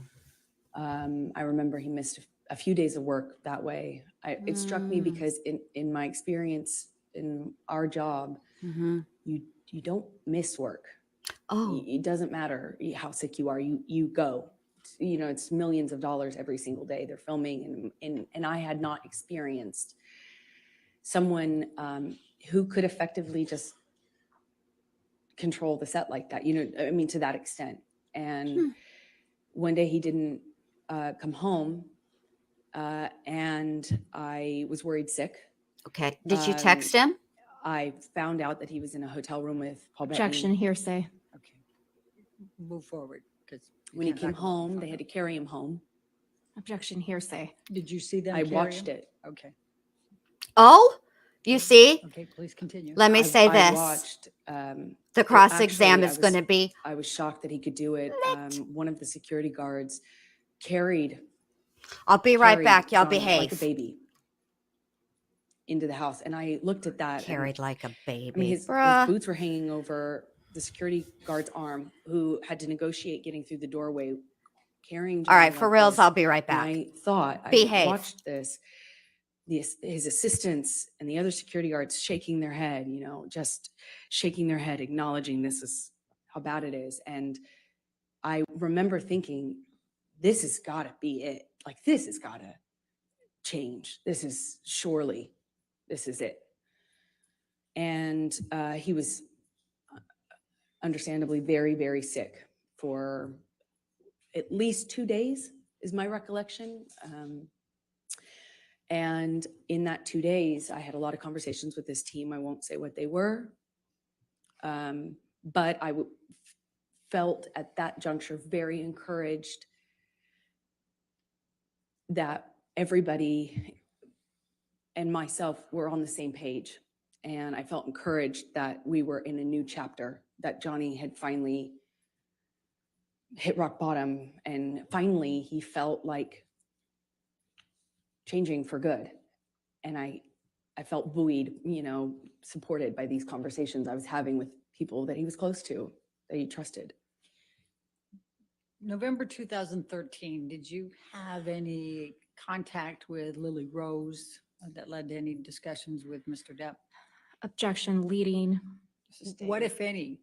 S2: I remember he missed a few days of work that way. It struck me because in my experience in our job,
S1: mm-hmm.
S2: you don't miss work.
S1: Oh,
S2: It doesn't matter how sick you are. You go. It's millions of dollars every single day they're filming, and I had not experienced someone who could effectively just control the set like that. To that extent. And one day he didn't come home, and I was worried sick.
S1: okay. Did you text him?
S2: I found out that he was in a hotel room with Paul
S5: Objection,
S2: Bettany.
S5: hearsay.
S3: Okay. Move forward. 'Cause you
S2: When he
S3: can't
S2: came
S3: talk about the
S2: home, they
S3: photo.
S2: had to carry him home.
S5: Objection, hearsay.
S3: Did you see them?
S2: I
S3: carry
S2: watched
S3: him?
S2: it.
S3: Okay.
S1: Oh, you see?
S3: Okay, please continue.
S1: Let me say
S2: I
S1: this.
S2: watched.
S1: The cross exam
S2: actually,
S1: is going to be
S2: I was shocked that he could do it. One of the security guards carried
S1: I'll be right back. Y'all
S2: Johnny like a
S1: behave.
S2: baby into the house, and I looked at that.
S1: Carried like a baby.
S2: I mean, his
S1: Bruh.
S2: boots were hanging over the security guard's arm, who had to negotiate getting through the doorway, carrying Johnny.
S1: All right, for
S2: like
S1: reals,
S2: this.
S1: I'll be right
S2: And
S1: back.
S2: I thought,
S1: Behave.
S2: I watched this. His assistants and the other security guards shaking their head, just shaking their head, acknowledging this is how bad it is. And I remember thinking, this has got to be it. Like, this has got to change. This is it. And he was understandably very, very sick for at least 2 days, is my recollection. And in that 2 days, I had a lot of conversations with this team. I won't say what they were, but I felt at that juncture very encouraged that everybody and myself were on the same page. And I felt encouraged that we were in a new chapter, that Johnny had finally hit rock bottom, and finally he felt like changing for good. And I felt buoyed, supported by these conversations I was having with people that he was close to, that he trusted.
S3: November 2013, did you have any contact with Lily Rose that led to any discussions with Mr. Depp?
S5: Objection leading.
S3: What, if any,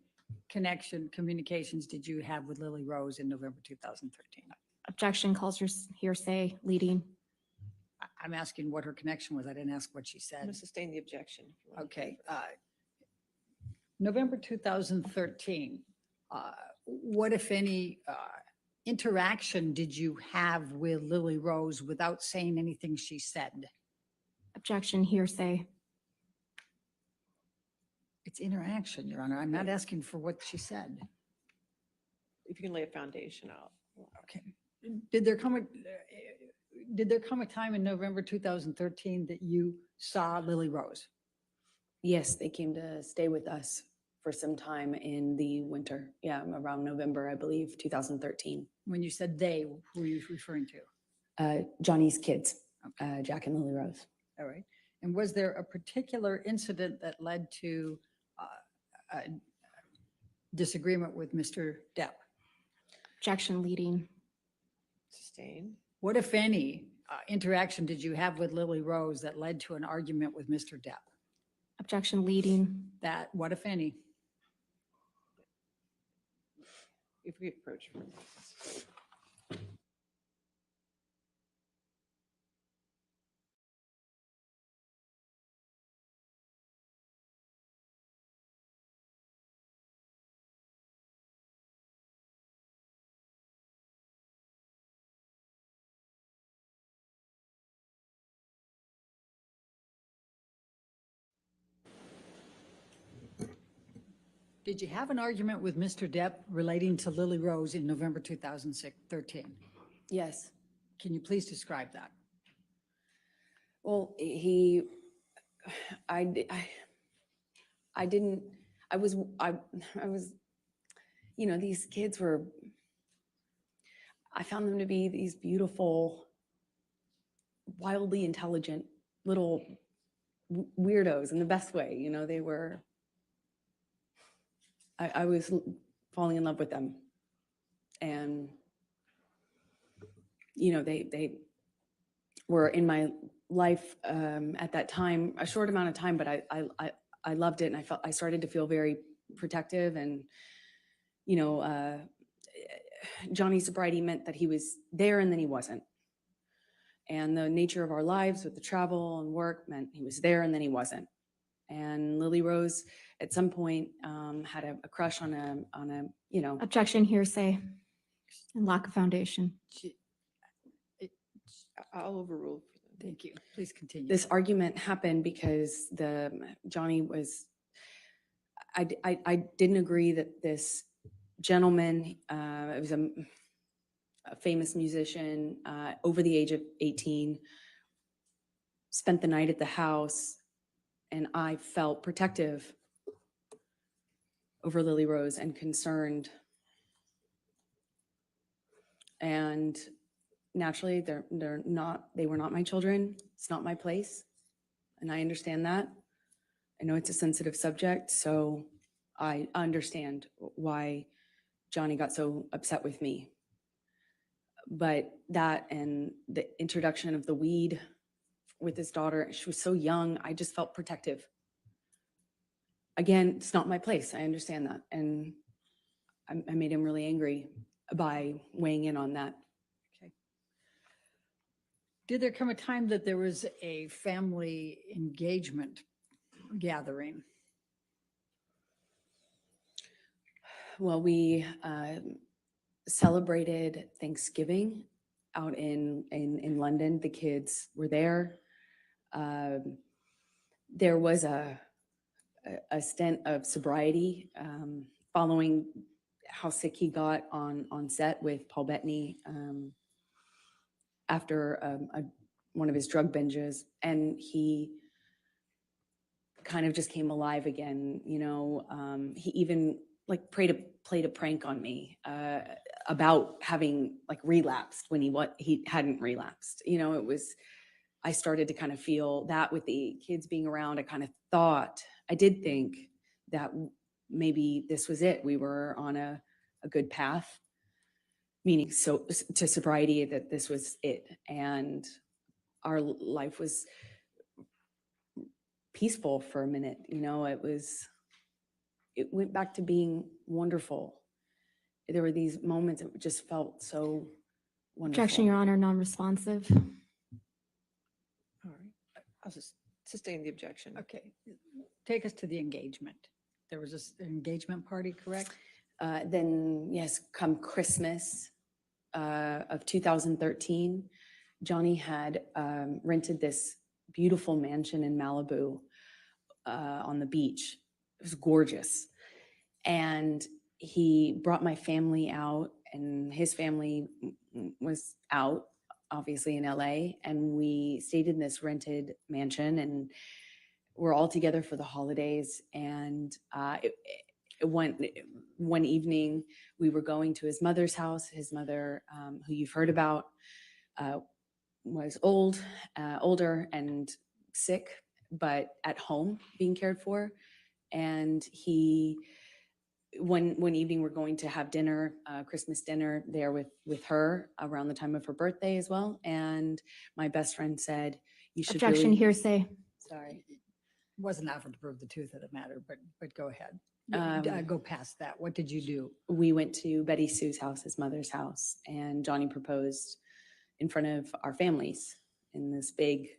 S3: communications did you have with Lily Rose in November 2013?
S5: Objection calls for hearsay leading.
S3: I'm asking what her connection was. I didn't ask what she
S4: I'm going
S3: said.
S4: to sustain the objection.
S3: Okay. November 2013, what, if any, interaction did you have with Lily Rose without saying anything she said?
S5: Objection hearsay.
S3: It's interaction, Your Honor. I'm not asking for what she said.
S4: If you can lay a foundation out.
S3: Okay. Did there come a time in November 2013 that you saw Lily Rose?
S2: Yes, they came to stay with us for some time in the winter. Yeah, around November, I believe, 2013.
S3: When you said they, who were you referring to?
S2: Johnny's kids, Jack and Lily Rose.
S3: All right. And was there a particular incident that led to a disagreement with Mr. Depp?
S5: Objection leading.
S4: Sustain.
S3: What, if any, interaction did you have with Lily Rose that led to an argument with Mr. Depp?
S5: Objection leading.
S3: That, what, if any?
S4: If we approach from
S3: Did you have an argument with Mr. Depp relating to Lily Rose in November 2013?
S2: Yes.
S3: Can you please describe that?
S2: Well, these kids were, I found them to be these beautiful, wildly intelligent little weirdos in the best way. They were, I was falling in love with them. And, they were in my life at that time, a short amount of time, but I loved it. And I started to feel very protective. And, Johnny's sobriety meant that he was there and then he wasn't. And the nature of our lives with the travel and work meant he was there and then he wasn't. And Lily Rose at some point had a crush on a.
S5: Objection hearsay and lack of foundation.
S4: I'll overrule.
S3: Thank you. Please continue.
S2: This argument happened because Johnny was, I didn't agree that this gentleman, it was a famous musician over the age of 18, spent the night at the house, and I felt protective over Lily Rose and concerned. And naturally, they were not my children. It's not my place. And I understand that. I know it's a sensitive subject, so I understand why Johnny got so upset with me. But that and the introduction of the weed with his daughter, she was so young, I just felt protective. Again, it's not my place. I understand that. And I made him really angry by weighing in on that.
S3: Okay. Did there come a time that there was a family engagement gathering?
S2: Well, we celebrated Thanksgiving out in London. The kids were there. There was a stint of sobriety following how sick he got on set with Paul Bettany after one of his drug binges, and he kind of just came alive again. You know, he even like played a prank on me about having like relapsed when he hadn't relapsed. You know, I started to kind of feel that with the kids being around. I did think that maybe this was it. We were on a good path, meaning to sobriety, that this was it. And our life was peaceful for a minute. You know, it went back to being wonderful. There were these moments that just felt so wonderful.
S5: Objection, Your Honor, non-responsive.
S4: All right. I'll just sustain the objection.
S3: Okay. Take us to the engagement. There was this engagement party, correct?
S2: Then, yes, come Christmas of 2013, Johnny had rented this beautiful mansion in Malibu on the beach. It was gorgeous. And he brought my family out, and his family was out, obviously in LA. And we stayed in this rented mansion, and we're all together for the holidays. And one evening we were going to his mother's house. His mother, who you've heard about, was older and sick, but at home being cared for. And one evening we're going to have dinner, Christmas dinner there with her around the time of her birthday as well. And my best friend said, "You should."
S5: Objection,
S2: really...
S5: hearsay.
S2: Sorry.
S3: Wasn't offered to prove the truth of the matter, but go ahead. Go past that. What did you do?
S2: We went to Betty Sue's house, his mother's house, and Johnny proposed in front of our families in this big,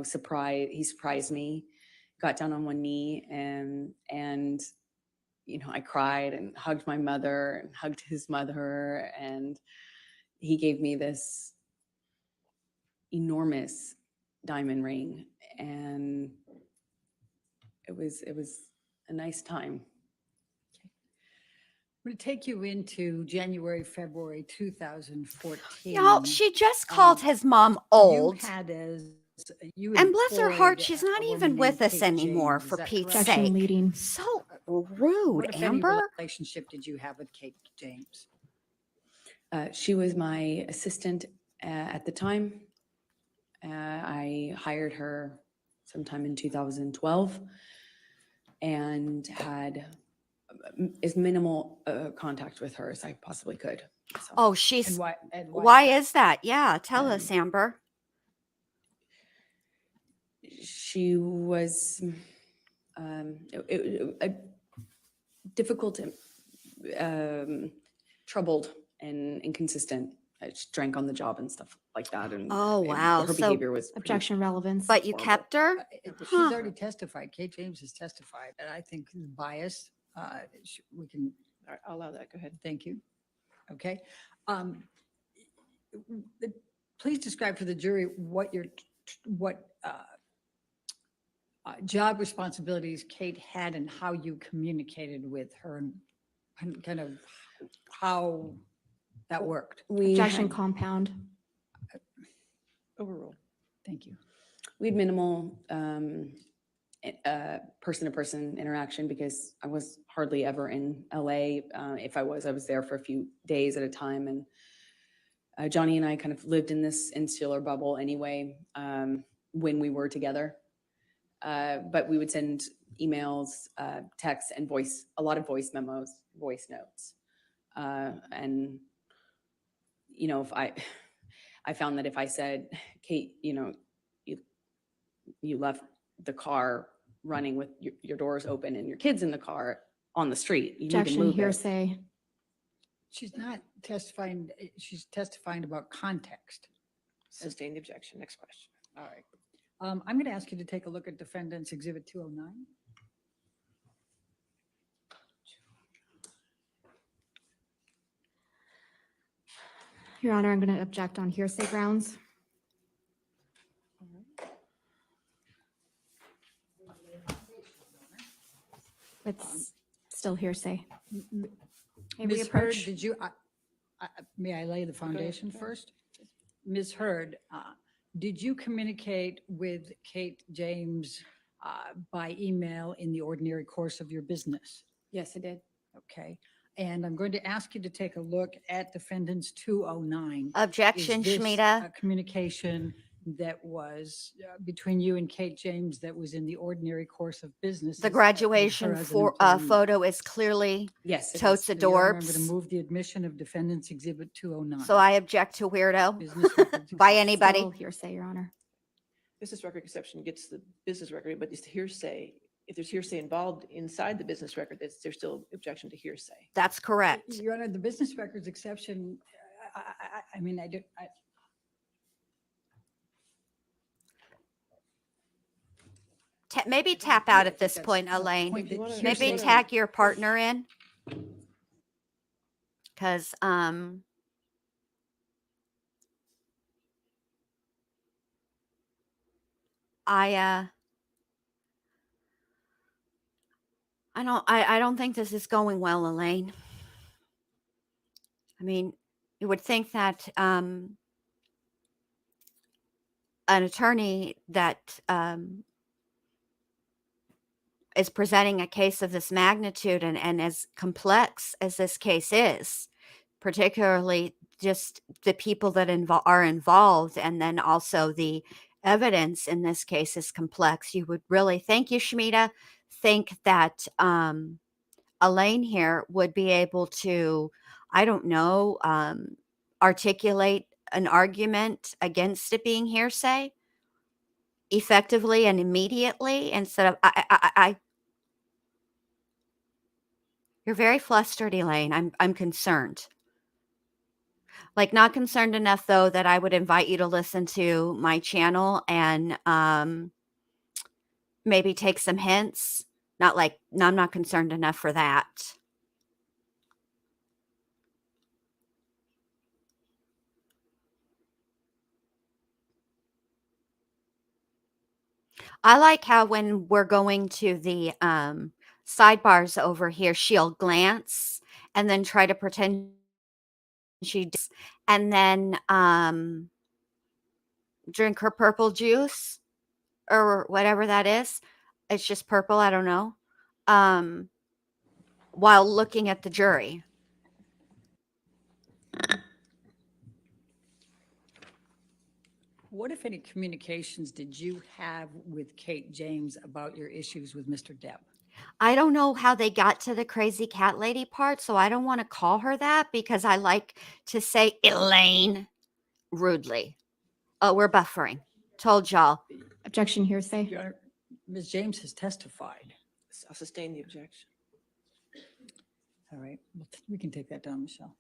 S2: surprise. He surprised me, got down on one knee, and I cried and hugged my mother and hugged his mother, and he gave me this enormous diamond ring, and it was a nice time.
S3: I'm going to take you into January, February 2014.
S1: No, she just called his mom old.
S3: You had
S1: And bless her heart,
S3: employed
S1: she's
S3: a
S1: not
S3: woman
S1: even with
S3: named
S1: us
S3: Kate
S1: anymore,
S3: James. Is
S1: for
S3: that
S1: Pete's
S3: correct?
S5: Objection,
S1: sake.
S5: leading.
S1: So rude,
S3: What, if any,
S1: Amber.
S3: relationship did you have with Kate James?
S2: She was my assistant at the time. I hired her sometime in 2012 and had as minimal contact with her as I possibly could. So,
S1: Oh,
S3: And why?
S1: why is that? Yeah, tell us, Amber.
S2: she was difficult, troubled, and inconsistent. She drank on the job and stuff like that. And
S1: Oh, wow.
S2: her
S1: So-
S2: behavior was pretty
S5: Objection, relevance.
S1: But you
S2: horrible.
S1: kept her?
S3: She's
S1: Huh.
S3: already testified. Kate James has testified, and I think bias. We can.
S4: All right, I'll allow that. Go ahead.
S3: Thank you. Okay. Please describe for the jury what job responsibilities Kate had and how you communicated with her and kind of how that worked.
S2: We
S5: Objection,
S2: had-
S5: compound.
S4: Overruled.
S3: Thank you.
S2: We had minimal person-to-person interaction because I was hardly ever in LA. If I was there for a few days at a time. And Johnny and I kind of lived in this insular bubble anyway when we were together. But we would send emails, texts, and a lot of voice memos, voice notes. And, you know, if I found that if I said, Kate, you know, you left the car running with your doors open and your kids in the car on the street, you need to
S5: Objection,
S2: move it.
S5: hearsay.
S3: She's not testifying, she's testifying about context.
S4: Sustain the objection. Next question.
S3: All right. I'm going to ask you to take a look at Defendant's Exhibit 209.
S5: Your Honor, I'm going to object on hearsay grounds. It's still hearsay. May we
S3: Ms. Hurd,
S5: approach?
S3: did you, may I lay the foundation first? Ms. Hurd, did you communicate with Kate James by email in the ordinary course of your business?
S2: Yes, I did.
S3: Okay. And I'm going to ask you to take a look at Defendant's 209.
S1: Objection,
S3: Is this
S1: Shmita.
S3: a communication that was between you and Kate James that was in the ordinary course of business?
S1: The
S3: with
S1: graduation
S3: her as an employee?
S1: photo is clearly
S2: Yes, it
S1: totes
S2: is.
S3: So, Your Honor, I'm going to
S1: adorbs.
S3: move the admission of Defendant's Exhibit 209.
S1: So I object to weirdo
S3: Business records
S1: by
S3: exception.
S1: anybody.
S5: Still hearsay, Your Honor.
S4: Business record exception gets the business record, but it's hearsay. If there's hearsay involved inside the business record, there's still objection to hearsay.
S1: That's correct.
S3: Your Honor, the business records exception, I mean,
S1: Maybe tap out at
S3: I
S1: this
S3: think
S1: point,
S3: that's the
S1: Elaine.
S3: point that
S1: Maybe
S3: hearsay-
S1: tag your partner in. Because I don't think this is going well, Elaine. I mean, you would think that an attorney that is presenting a case of this magnitude and as complex as this case is, particularly just the people that are involved, and then also the evidence in this case is complex. You would really, thank you, Shmita, think that Elaine here would be able to, I don't know, articulate an argument against it being hearsay effectively and immediately instead of you're very flustered, Elaine. I'm concerned. Like, not concerned enough though that I would invite you to listen to my channel and maybe take some hints. Not like, no, I'm not concerned enough for that. I like how when we're going to the sidebars over here, she'll glance and then try to pretend she does, and then drink her purple juice or whatever that is. It's just purple, I don't know. While looking at the jury.
S3: What, if any, communications did you have with Kate James about your issues with Mr. Depp?
S1: I don't know how they got to the crazy cat lady part, so I don't want to call her that because I like to say Elaine rudely. Oh, we're buffering. Told y'all.
S5: Objection, hearsay.
S3: Your Honor, Ms. James has testified.
S4: I'll sustain the objection.
S3: All right, well, we can take that down, Michelle.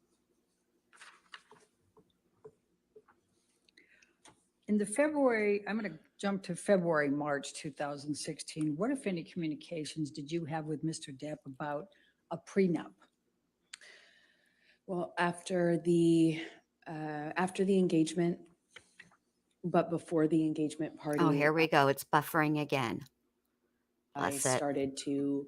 S3: In the February, I'm going to jump to February, March 2016. What, if any, communications did you have with Mr. Depp about a prenup?
S2: Well, after the engagement, but before the engagement party.
S1: Oh, here we go. It's buffering again.
S2: I
S1: Bless it.
S2: started to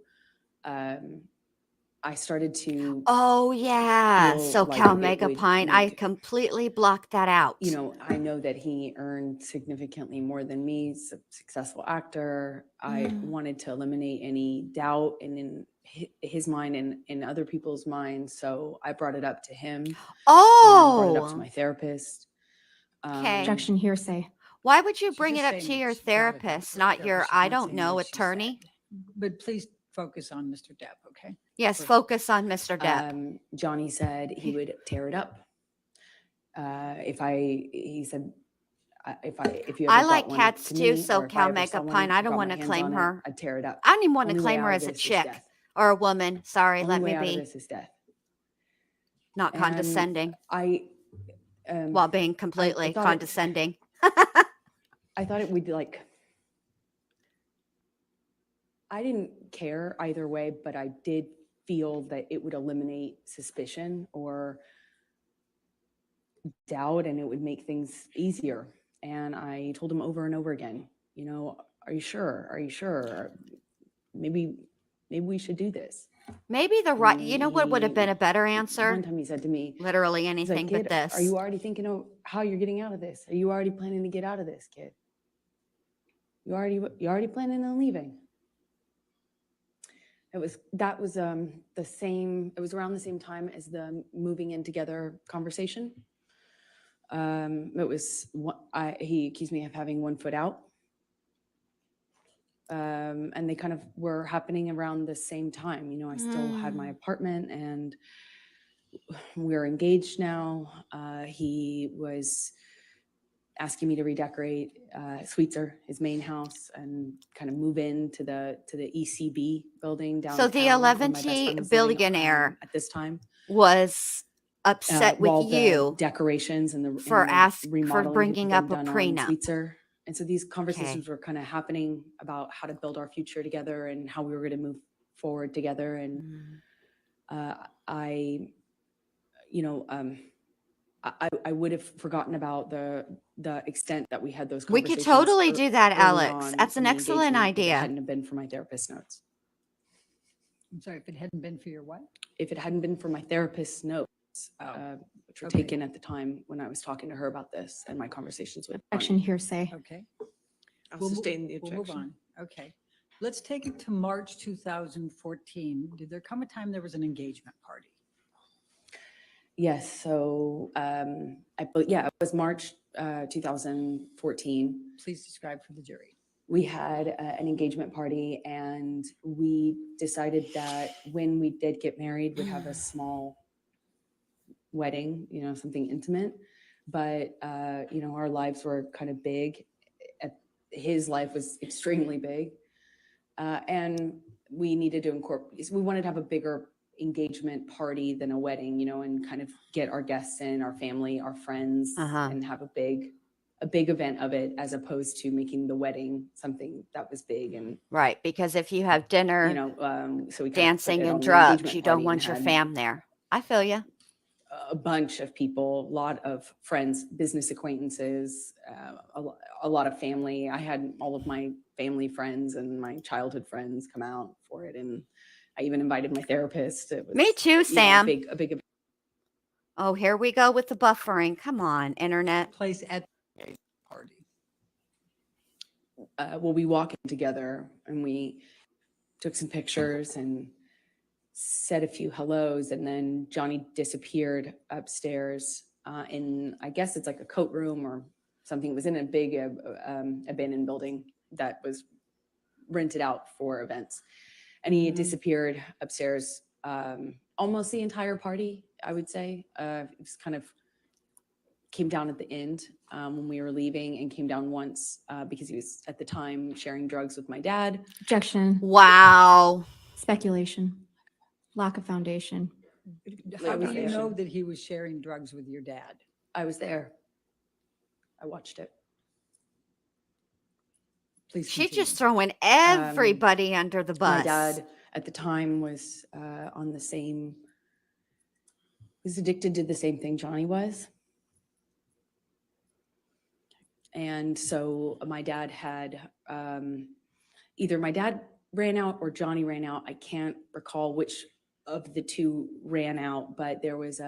S2: I started to
S1: Oh, yeah.
S2: feel
S1: So
S2: like
S1: Cal
S2: it
S1: Mega
S2: would
S1: Pine, I
S2: make,
S1: completely blocked that out.
S2: you know, I know that he earned significantly more than me, successful actor. I wanted to eliminate any doubt in his mind and in other people's minds. So I brought it up to him and brought it up to
S1: Oh,
S2: my therapist.
S1: okay.
S5: Objection, hearsay.
S1: Why would you
S3: She's
S1: bring
S3: just
S1: it up
S3: saying
S1: to
S3: that
S1: your
S3: she brought it up
S1: therapist,
S3: to her
S1: not your,
S3: therapist. She's
S1: I
S3: not
S1: don't
S3: saying
S1: know,
S3: what she
S1: attorney?
S3: said. But please focus on Mr. Depp, okay?
S1: Yes,
S3: First.
S1: focus on Mr. Depp.
S2: Johnny said he would tear it up. He said, if you ever
S1: I
S2: brought
S1: like
S2: one
S1: cats
S2: to
S1: too,
S2: me,
S1: so
S2: or if I
S1: Cal
S2: ever
S1: Mega
S2: saw
S1: Pine,
S2: one
S1: I
S2: or
S1: don't
S2: got
S1: want
S2: my
S1: to
S2: hands
S1: claim
S2: on it,
S1: her.
S2: I'd tear it up.
S1: I don't even want to
S2: Only way
S1: claim her
S2: out of
S1: as a
S2: this is
S1: chick
S2: death.
S1: or a woman. Sorry,
S2: Only
S1: let
S2: way
S1: me
S2: out of
S1: be.
S2: this is death.
S1: Not
S2: And
S1: condescending
S2: I,
S1: while being completely
S2: thought
S1: condescending.
S2: I thought it would I didn't care either way, but I did feel that it would eliminate suspicion or doubt, and it would make things easier. And I told him over and over again, you know, are you sure? Are you sure? Maybe we should do this.
S1: Maybe you know what would have been a better answer?
S2: One time he said to me,
S1: Literally
S2: he's
S1: anything
S2: like,
S1: but
S2: "Kid,
S1: this.
S2: are you already thinking of how you're getting out of this? Are you already planning to get out of this, kid? You already planning on leaving?" That was the same. It was around the same time as the moving in together conversation. It was he accused me of having 1 foot out. And they kind of were happening around the same time. You know, I still had my apartment and we're engaged now. He was asking me to redecorate Sweetser, his main house, and kind of move into the ECB building downtown.
S1: So the
S2: where my best
S1: 11
S2: friend was living,
S1: billionaire
S2: at this time
S1: was upset with
S2: while the
S1: you
S2: decorations and the
S1: for
S2: remodeling
S1: bringing
S2: had
S1: up
S2: been
S1: a
S2: done on
S1: prenup.
S2: Sweetser. And so these conversations were kind of happening about how to build our future together and how we were going to move forward together. And I would have forgotten about the extent that we had those
S1: We
S2: conversations.
S1: could totally do that,
S2: early
S1: Alex.
S2: on
S1: That's
S2: in
S1: an
S2: the
S1: excellent
S2: engagement If it
S1: idea.
S2: hadn't have been for my therapist notes.
S3: I'm sorry, if it hadn't been for your what?
S2: If it hadn't been for my therapist's notes, which were
S3: Okay.
S2: taken at the time when I was talking to her about this and my conversations with
S5: Objection,
S2: Bonnie.
S5: hearsay.
S3: Okay.
S4: I'll
S3: We'll mo-
S4: sustain the
S3: We'll move
S4: objection.
S3: on. Okay. Let's take it to March 2014. Did there come a time there was an engagement party?
S2: Yes, so it was March 2014.
S3: Please describe for the jury.
S2: We had an engagement party and we decided that when we did get married, we'd have a small wedding, you know, something intimate. But, you know, our lives were kind of big. His life was extremely big. And we needed to incorporate, we wanted to have a bigger engagement party than a wedding, you know, and kind of get our guests in, our family, our friends, and have a big event of it, as opposed to making the wedding something that was big. And
S1: Right, because if you have dinner,
S2: you know, so we kind of put
S1: dancing
S2: it
S1: and
S2: on the
S1: drugs,
S2: engagement
S1: you don't
S2: party and
S1: want your
S2: had
S1: fam there. I feel you.
S2: a bunch of people, a lot of friends, business acquaintances, a lot of family. I had all of my family friends and my childhood friends come out for it, and I even invited my therapist. It was,
S1: Me too,
S2: you know,
S1: Sam.
S2: a big event.
S1: Oh, here we go with the buffering. Come on, internet.
S3: Place at the engagement party.
S2: Well, we walked in together and we took some pictures and said a few hellos, and then Johnny disappeared upstairs in, I guess it's like a coat room or something. It was in a big abandoned building that was rented out for events, and he disappeared upstairs almost the entire party, I would say. It was kind of came down at the end when we were leaving, and came down once because he was at the time sharing drugs with my dad.
S5: Objection.
S1: Wow.
S5: Speculation. Lack of foundation.
S3: How do you
S2: Foundation.
S3: know that he was sharing drugs with your dad?
S2: I was there. I watched it.
S3: Please
S1: She's
S3: continue.
S1: just throwing everybody under the bus.
S2: My dad at the time was on the same, was addicted to the same thing Johnny was. And so my dad had, either my dad ran out or Johnny ran out. I can't recall which of the two ran out, but there was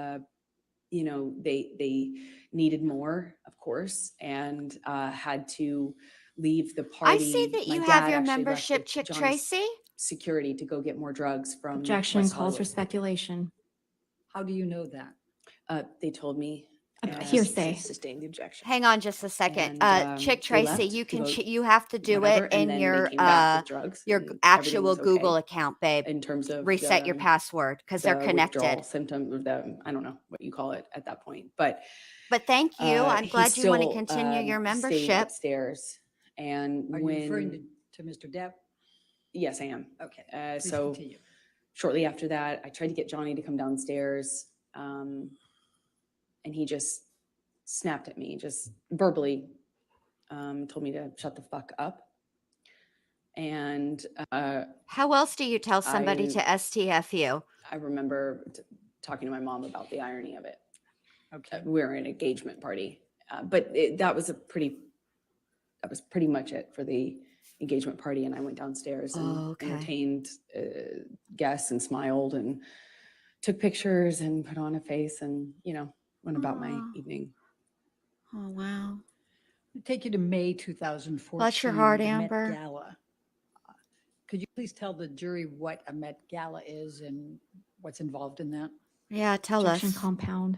S2: they needed more, of course, and had to leave the
S1: I
S2: party.
S1: see that
S2: My
S1: you have
S2: dad
S1: your
S2: actually left
S1: membership,
S2: with
S1: Chick
S2: Johnny's
S1: Tracy.
S2: security to go get more drugs from
S5: Objection
S2: West
S5: calls for
S2: Hollywood.
S5: speculation.
S3: How do you know that?
S2: They told me.
S5: Hearsay.
S4: Sustain the objection.
S1: Hang on just a second.
S2: And,
S1: Chick
S2: they
S1: Tracy,
S2: left
S1: you
S2: to
S1: can
S2: go
S1: you have to do
S2: whatever,
S1: it
S2: and
S1: in
S2: then they came back with drugs,
S1: your
S2: and everything
S1: actual
S2: was okay
S1: Google account, babe.
S2: in terms of
S1: Reset your password because they're
S2: the withdrawal
S1: connected.
S2: symptom, or the, I don't know what you call it at that point, but
S1: But thank you. I'm
S2: he
S1: glad you want to
S2: still,
S1: continue your
S2: stayed
S1: membership.
S2: upstairs. And
S3: Are you referring
S2: when,
S3: to Mr. Depp?
S2: yes, I am.
S3: Okay, please
S2: So
S3: continue.
S2: shortly after that, I tried to get Johnny to come downstairs, and he just snapped at me, just verbally, told me to shut the fuck up. And
S1: How else do you tell somebody to STFU?
S2: I remember talking to my mom about the irony of it.
S3: Okay.
S2: We were in an engagement party, but that was pretty much it for the engagement party. And I went downstairs and
S1: Okay.
S2: entertained guests and smiled and took pictures and put on a face and, went about my
S1: Aw.
S2: evening.
S1: Oh, wow.
S3: I'll take you to May 2014.
S1: Bless your heart,
S3: the
S1: Amber.
S3: Met Gala. Could you please tell the jury what a Met Gala is and what's involved in that?
S1: Yeah, tell
S5: Objection
S1: us.
S5: compound.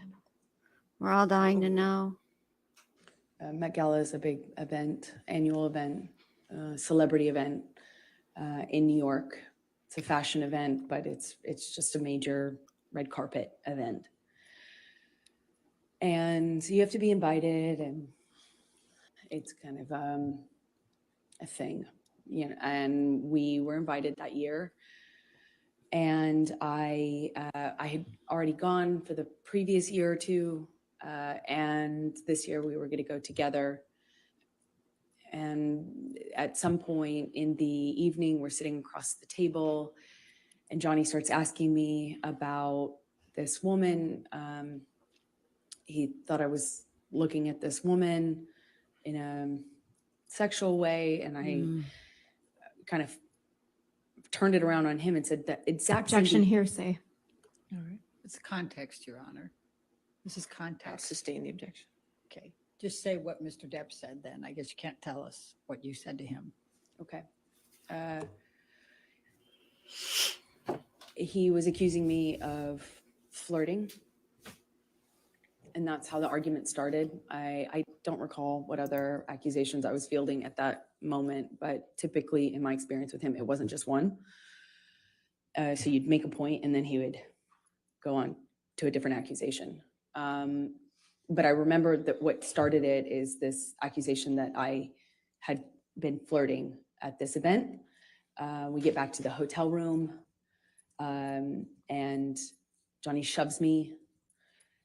S1: We're all dying to know.
S2: Met Gala is a big event, annual event, celebrity event in New York. It's a fashion event, but it's just a major red carpet event. And you have to be invited, and it's kind of a thing, and we were invited that year. And I had already gone for the previous year or two, and this year we were going to go together. And at some point in the evening, we're sitting across the table, and Johnny starts asking me about this woman. He thought I was looking at this woman in a sexual way, and I kind of turned it around on him and said that exact same
S5: Objection hearsay.
S3: All right. It's context, Your Honor. This is
S4: I'll
S3: context.
S4: sustain the objection.
S3: Okay. Just say what Mr. Depp said then. I guess you can't tell us what you said to him.
S2: Okay. He was accusing me of flirting, and that's how the argument started. I don't recall what other accusations I was fielding at that moment, but typically in my experience with him, it wasn't just one. So you'd make a point and then he would go on to a different accusation. But I remember that what started it is this accusation that I had been flirting at this event. We get back to the hotel room, and Johnny shoves me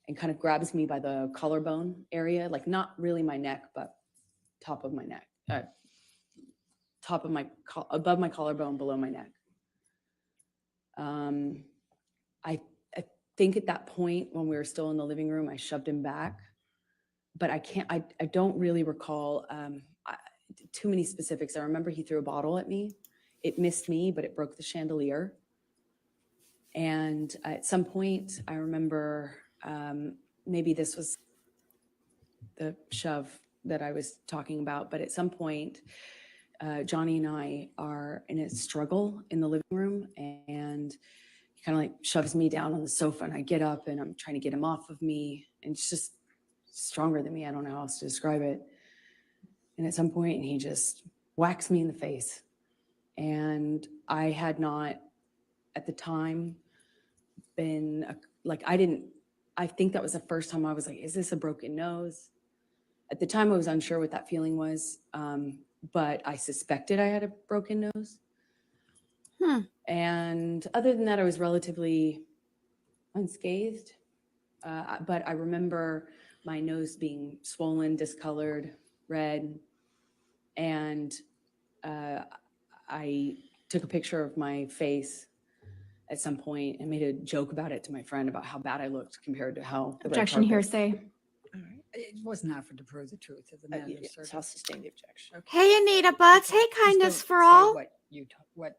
S2: and kind of grabs me by the collarbone area, like not really my neck, but top of my neck, above my collarbone, below my neck. I think at that point when we were still in the living room, I shoved him back, but I don't really recall too many specifics. I remember he threw a bottle at me. It missed me, but it broke the chandelier. And at some point, I remember maybe this was the shove that I was talking about, but at some point, Johnny and I are in a struggle in the living room, and he kind of like shoves me down on the sofa, and I get up and I'm trying to get him off of me, and it's just stronger than me. I don't know how else to describe it. And at some point, he just whacks me in the face. And I had not, at the time, been I think that was the first time I was like, is this a broken nose? At the time, I was unsure what that feeling was, but I suspected I had a broken nose. And other than that, I was relatively unscathed. But I remember my nose being swollen, discolored, red. And I took a picture of my face at some point and made a joke about it to my friend about how bad I looked compared to how the red
S5: Objection
S2: carpet.
S5: hearsay.
S3: All right. It wasn't offered to prove the truth of the matter.
S4: Yes, I'll sustain the objection.
S3: Okay.
S1: Hey, Anita Butts. Hey,
S3: Just
S1: kindness
S3: don't
S1: for
S3: say
S1: all.
S3: What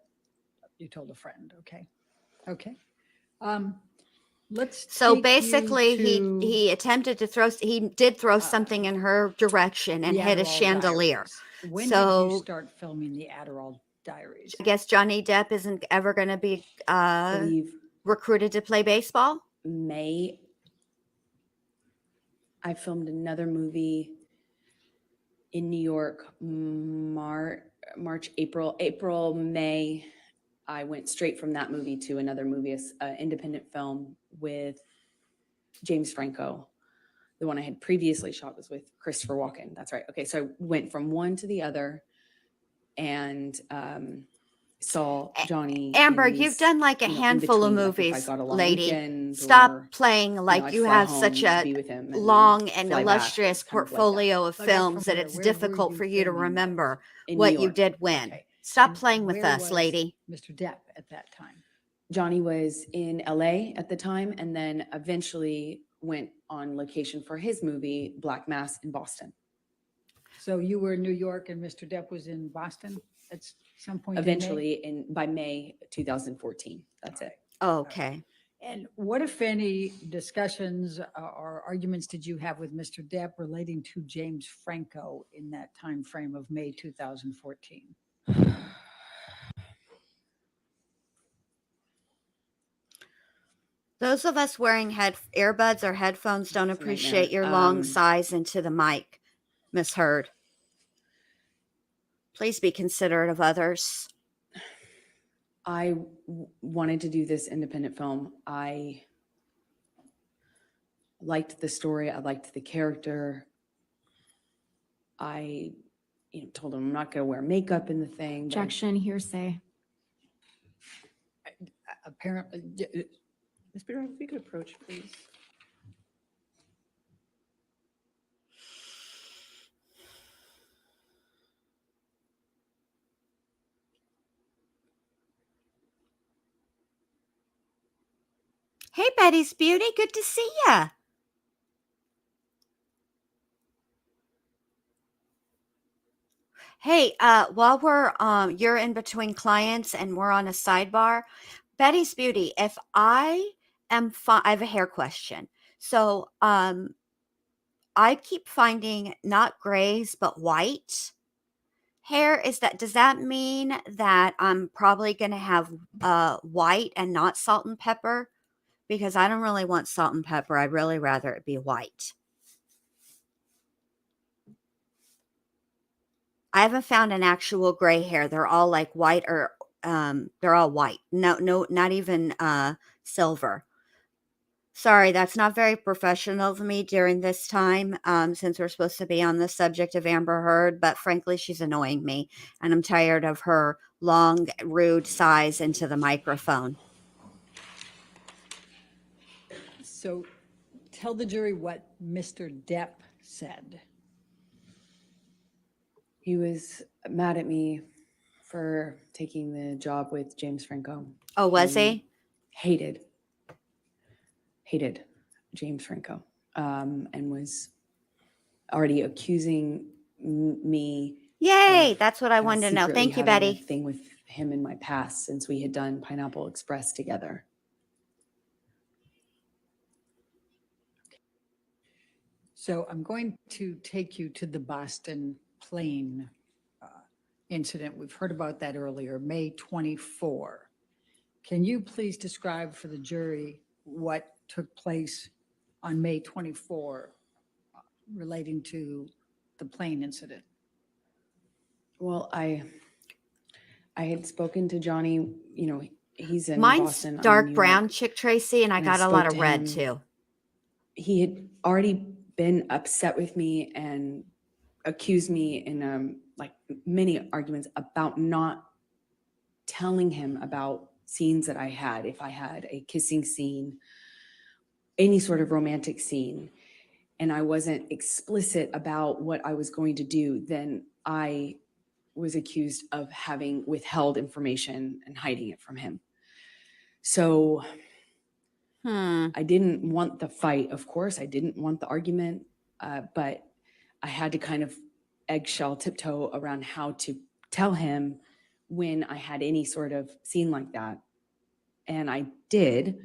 S3: you told a friend. Okay. Okay. Let's
S1: So
S3: take you
S1: basically,
S3: to
S1: he attempted to he did throw something in her direction and
S3: the
S1: hit a
S3: Adderall
S1: chandelier.
S3: Diaries. When did you
S1: So
S3: start filming the Adderall Diaries?
S1: I guess Johnny Depp isn't ever going to be
S2: I believe
S1: recruited to play baseball.
S2: May. I filmed another movie in New York, March, April, May. I went straight from that movie to another movie, an independent film with James Franco. The one I had previously shot was with Christopher Walken. That's right. Okay, so I went from one to the other and saw Johnny.
S1: Amber,
S2: in
S1: you've
S2: these,
S1: done like a
S2: in
S1: handful of
S2: between, like if I
S1: movies,
S2: got a long
S1: lady.
S2: weekend
S1: Stop
S2: or,
S1: playing like
S2: I'd
S1: you
S2: fly
S1: have
S2: home
S1: such
S2: to
S1: a
S2: be with him and then
S1: long and
S2: fly back.
S1: illustrious
S2: It's kind of like that.
S1: portfolio of
S3: But from
S1: films that
S3: where?
S1: it's
S3: Where were
S1: difficult
S3: you
S1: for you to
S3: filming those?
S1: remember
S2: In
S1: what
S2: New
S1: you
S2: York.
S1: did when.
S3: Okay.
S1: Stop
S3: And
S1: playing with
S3: where
S1: us,
S3: was
S1: lady.
S3: Mr. Depp at that time?
S2: Johnny was in LA at the time and then eventually went on location for his movie Black Mass in Boston.
S3: So you were in New York and Mr. Depp was in Boston at some point in May?
S2: Eventually by May 2014. That's it.
S1: Okay.
S3: And what, if any, discussions or arguments did you have with Mr. Depp relating to James Franco in that time frame of May 2014?
S1: Those of us wearing earbuds or headphones don't
S2: It's a
S1: appreciate
S2: nightmare.
S1: your long sighs into the mic, Miss Heard. Please be considerate of others.
S2: I wanted to do this independent film. I liked the story. I liked the character. I told him I'm not going to wear makeup in the thing. but
S5: Objection, hearsay.
S3: Apparently,
S4: Ms. Bureau, if you could approach, please.
S1: Hey, Betty's Beauty. Good to see ya. Hey, while you're in between clients and we're on a sidebar, Betty's Beauty, if I I have a hair question. So, I keep finding not grays, but white hair. Does that mean that I'm probably going to have white and not salt and pepper? Because I don't really want salt and pepper. I'd really rather it be white. I haven't found an actual gray hair. They're all like white or they're all white. No, not even silver. Sorry, that's not very professional of me during this time, since we're supposed to be on the subject of Amber Heard, but frankly, she's annoying me, and I'm tired of her long, rude sighs into the microphone.
S3: so tell the jury what Mr. Depp said.
S2: He was mad at me for taking the job with James Franco.
S1: Oh, was he?
S2: Hated James Franco, and was already accusing me.
S1: Yay, that's what I
S2: kinda
S1: wanted to know.
S2: secretly
S1: Thank you,
S2: having a
S1: Betty.
S2: thing with him in my past since we had done Pineapple Express together.
S3: So I'm going to take you to the Boston plane incident. We've heard about that earlier, May 24. Can you please describe for the jury what took place on May 24 relating to the plane incident?
S2: Well, I had spoken to Johnny, he's in
S1: Mine's
S2: Boston. I'm in
S1: dark
S2: New
S1: brown,
S2: York.
S1: Chick Tracy, and I
S2: And I
S1: got a lot
S2: spoke
S1: of
S2: to
S1: red
S2: him.
S1: too.
S2: He had already been upset with me and accused me in like many arguments about not telling him about scenes that I had. If I had a kissing scene, any sort of romantic scene, and I wasn't explicit about what I was going to do, then I was accused of having withheld information and hiding it from him. So I didn't want the fight, of course. I didn't want the argument, but I had to kind of eggshell tiptoe around how to tell him when I had any sort of scene like that. And I did.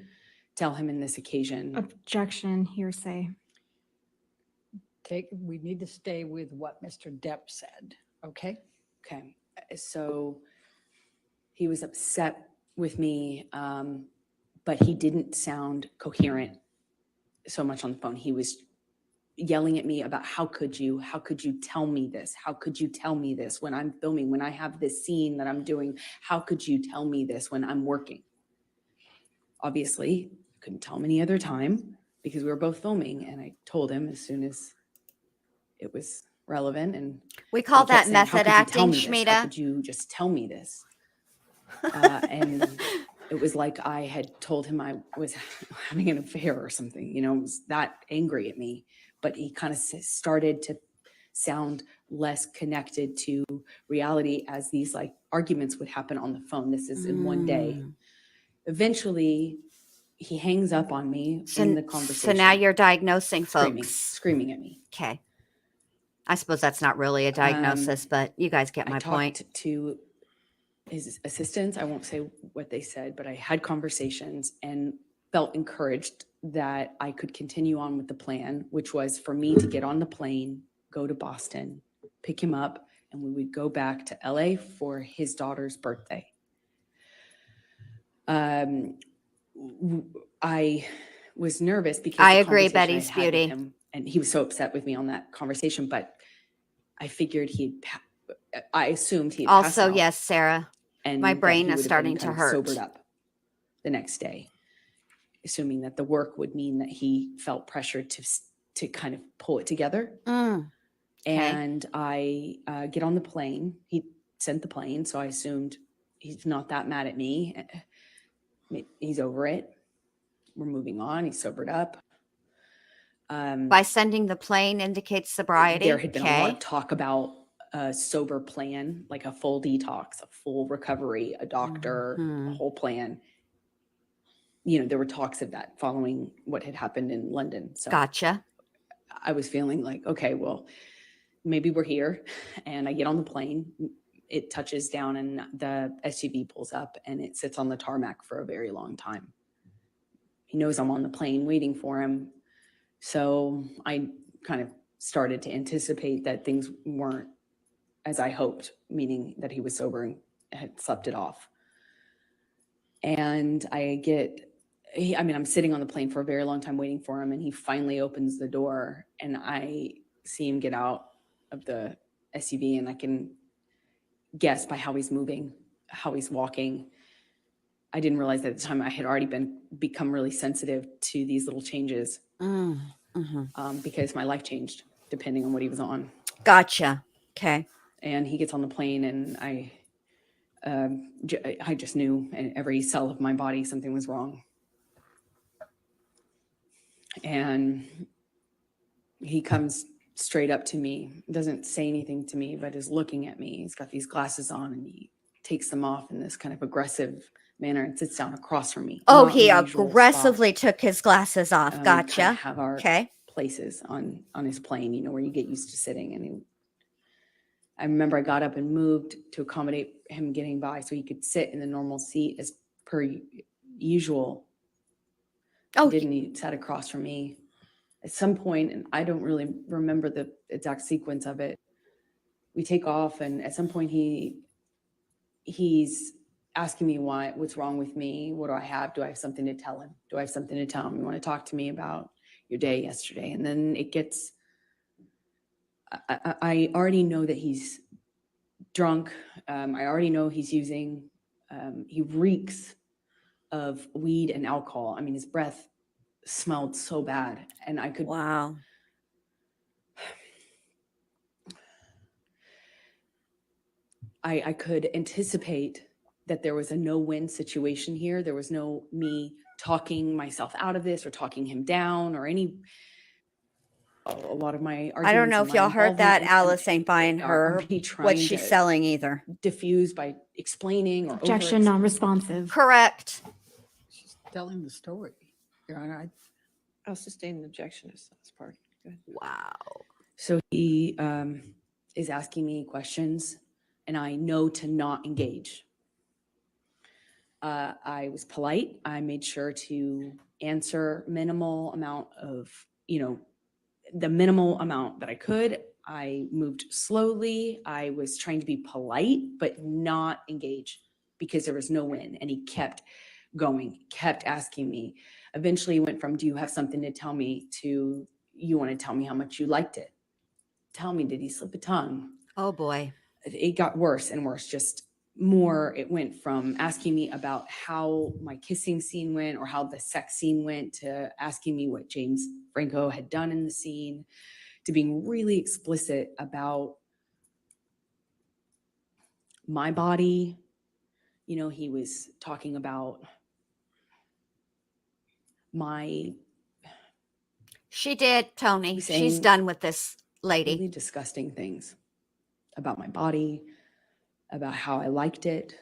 S2: tell him in this occasion.
S5: Objection, hearsay.
S3: We need to stay with what Mr. Depp said, okay?
S2: Okay, so he was upset with me, but he didn't sound coherent so much on the phone. He was yelling at me about how could you tell me this? How could you tell me this when I'm filming, when I have this scene that I'm doing? How could you tell me this when I'm working? Obviously, I couldn't tell him any other time because we were both filming, and I told him as soon as it was relevant. And
S1: We call
S2: he kept
S1: that
S2: saying,
S1: method
S2: how could you tell
S1: acting,
S2: me this? How
S1: Schmida.
S2: could you just tell me this? And it was like I had told him I was having an affair or something, you know, it was that angry at me. But he kind of started to sound less connected to reality as these like arguments would happen on the phone. This is in one day. Eventually, he hangs up on me in the conversation.
S1: So now you're diagnosing
S2: screaming,
S1: folks.
S2: screaming at me.
S1: Okay. I suppose that's not really a diagnosis, but you guys get my
S2: I
S1: point.
S2: talked to his assistants. I won't say what they said, but I had conversations and felt encouraged that I could continue on with the plan, which was for me to get on the plane, go to Boston, pick him up, and we would go back to LA for his daughter's birthday. I was nervous because
S1: I
S2: the
S1: agree,
S2: conversation
S1: Betty's
S2: I had with
S1: beauty.
S2: him, and he was so upset with me on that conversation, but I figured I assumed he'd passed
S1: Also,
S2: out,
S1: yes, Sarah,
S2: and
S1: my
S2: that
S1: brain
S2: he
S1: is
S2: would have been
S1: starting
S2: kind
S1: to
S2: of
S1: hurt.
S2: sobered up the next day, assuming that the work would mean that he felt pressured to kind of pull it together.
S1: Okay.
S2: And I get on the plane. He sent the plane, so I assumed he's not that mad at me. He's over it. We're moving on. He's sobered up.
S1: By sending the plane indicates sobriety.
S2: There had been a lot of talk about a sober plan, like a full detox, a full recovery, a doctor, a whole plan. You know, there were talks of that following what had happened in London. So
S1: Gotcha.
S2: I was feeling like, okay, well, maybe we're here. And I get on the plane. It touches down and the SUV pulls up and it sits on the tarmac for a very long time. He knows I'm on the plane waiting for him. So I kind of started to anticipate that things weren't as I hoped, meaning that he was sober and had slept it off. And I'm sitting on the plane for a very long time waiting for him, and he finally opens the door, and I see him get out of the SUV, and I can guess by how he's moving, how he's walking. I didn't realize at the time I had already become really sensitive to these little changes because my life changed depending on what he was on.
S1: Gotcha. Okay.
S2: And he gets on the plane, and I just knew in every cell of my body something was wrong. And he comes straight up to me, doesn't say anything to me, but is looking at me. He's got these glasses on, and he takes them off in this kind of aggressive manner and sits down across from me.
S1: Oh,
S2: Not
S1: he
S2: in the usual
S1: aggressively
S2: spot.
S1: took his glasses off.
S2: We
S1: Gotcha.
S2: kind of have our
S1: Okay.
S2: places on his plane, you know, where you get used to sitting. And I remember I got up and moved to accommodate him getting by so he could sit in the normal seat as per usual.
S1: Oh,
S2: He sat across from me at some point, and I don't really remember the exact sequence of it. We take off, and at some point he's asking me what's wrong with me. What do I have? Do I have something to tell him? Do I have something to tell him? You want to talk to me about your day yesterday? And then it gets, I already know that he's drunk. I already know he's using, he reeks of weed and alcohol. I mean, his breath smelled so bad, and I could,
S1: wow.
S2: I could anticipate that there was a no-win situation here. There was no me talking myself out of this or talking him down or a lot of my arguments.
S1: I don't know if y'all heard that. Alice ain't buying her
S2: me
S1: what
S2: trying
S1: she's
S2: to
S1: selling either.
S2: diffuse by explaining or
S5: Objection, non-responsive.
S1: Correct.
S3: She's telling the story. Your Honor,
S4: I'll sustain the objection as part. Go ahead.
S1: Wow.
S2: So he is asking me questions, and I know to not engage. I was polite. I made sure to answer minimal amount of, the minimal amount that I could. I moved slowly. I was trying to be polite, but not engage because there was no win. And he kept going, kept asking me. Eventually he went from, do you have something to tell me, to, you want to tell me how much you liked it? Tell me, did he slip a tongue?
S1: Oh boy.
S2: It got worse and worse, just more. It went from asking me about how my kissing scene went or how the sex scene went, to asking me what James Franco had done in the scene, to being really explicit about my body. He was talking about my
S1: She did, Tony.
S2: was
S1: She's
S2: saying
S1: done with this lady.
S2: really disgusting things about my body, about how I liked it,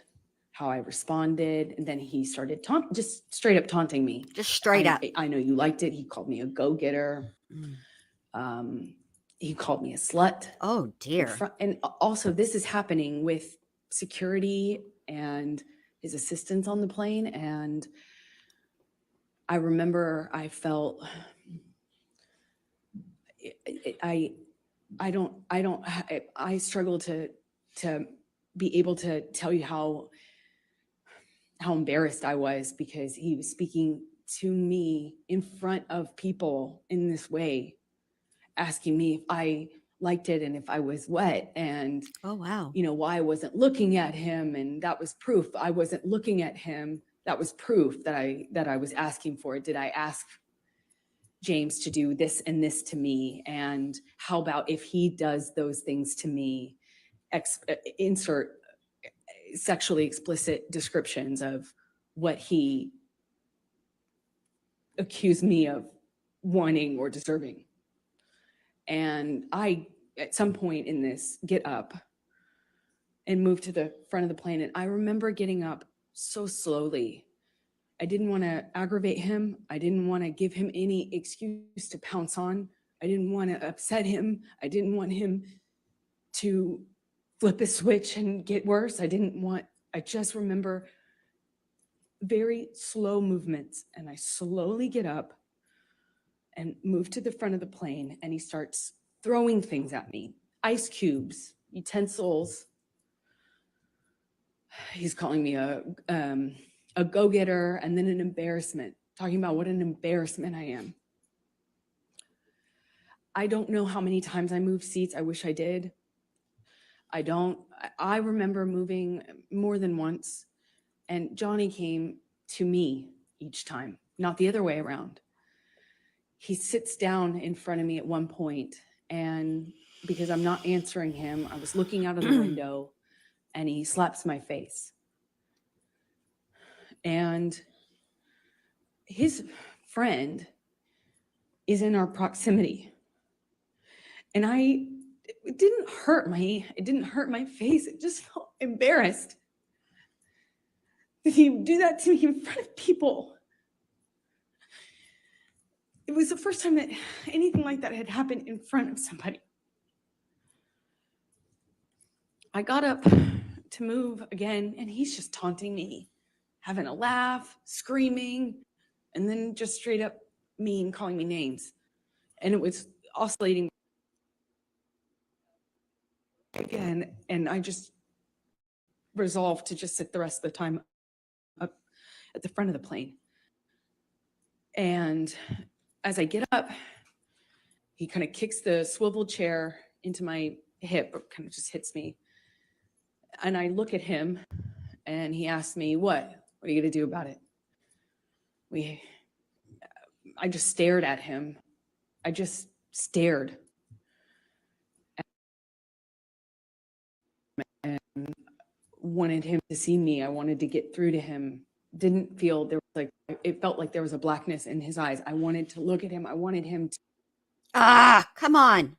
S2: how I responded. And then he started just straight up taunting me.
S1: Just straight up.
S2: I know you liked it. He called me a go-getter. He called me a slut.
S1: Oh dear.
S2: And also, this is happening with security and his assistants on the plane. And I remember I felt, I struggle to be able to tell you how embarrassed I was, because he was speaking to me in front of people in this way, asking me if I liked it and if I was wet, and
S1: Oh wow.
S2: why I wasn't looking at him. And that was proof I wasn't looking at him. That was proof that I was asking for it. Did I ask James to do this and this to me? And how about if he does those things to me? Insert sexually explicit descriptions of what he accused me of wanting or deserving. And I, at some point in this, get up and move to the front of the plane. And I remember getting up so slowly. I didn't want to aggravate him. I didn't want to give him any excuse to pounce on. I didn't want to upset him. I didn't want him to flip a switch and get worse. I just remember very slow movements. And I slowly get up and move to the front of the plane. And he starts throwing things at me. Ice cubes, utensils. He's calling me a go-getter, and then an embarrassment, talking about what an embarrassment I am. I don't know how many times I moved seats. I wish I did. I don't. I remember moving more than once, and Johnny came to me each time, not the other way around. He sits down in front of me at one point, and because I'm not answering him, I was looking out of the window, and he slaps my face. And his friend is in our proximity. And it didn't hurt my face. It just felt embarrassed. Did he do that to me in front of people? It was the first time that anything like that had happened in front of somebody. I got up to move again, and he's just taunting me, having a laugh, screaming, and then just straight up mean, calling me names. And it was oscillating again, and I just resolved to just sit the rest of the time up at the front of the plane. And as I get up, he kind of kicks the swivel chair into my hip, or kind of just hits me. And I look at him, and he asks me, what are you going to do about it? I just stared at him. I just stared. And wanted him to see me. I wanted to get through to him. Didn't feel there was it felt like there was a blackness in his eyes. I wanted to look at him. I wanted him to.
S1: Come on.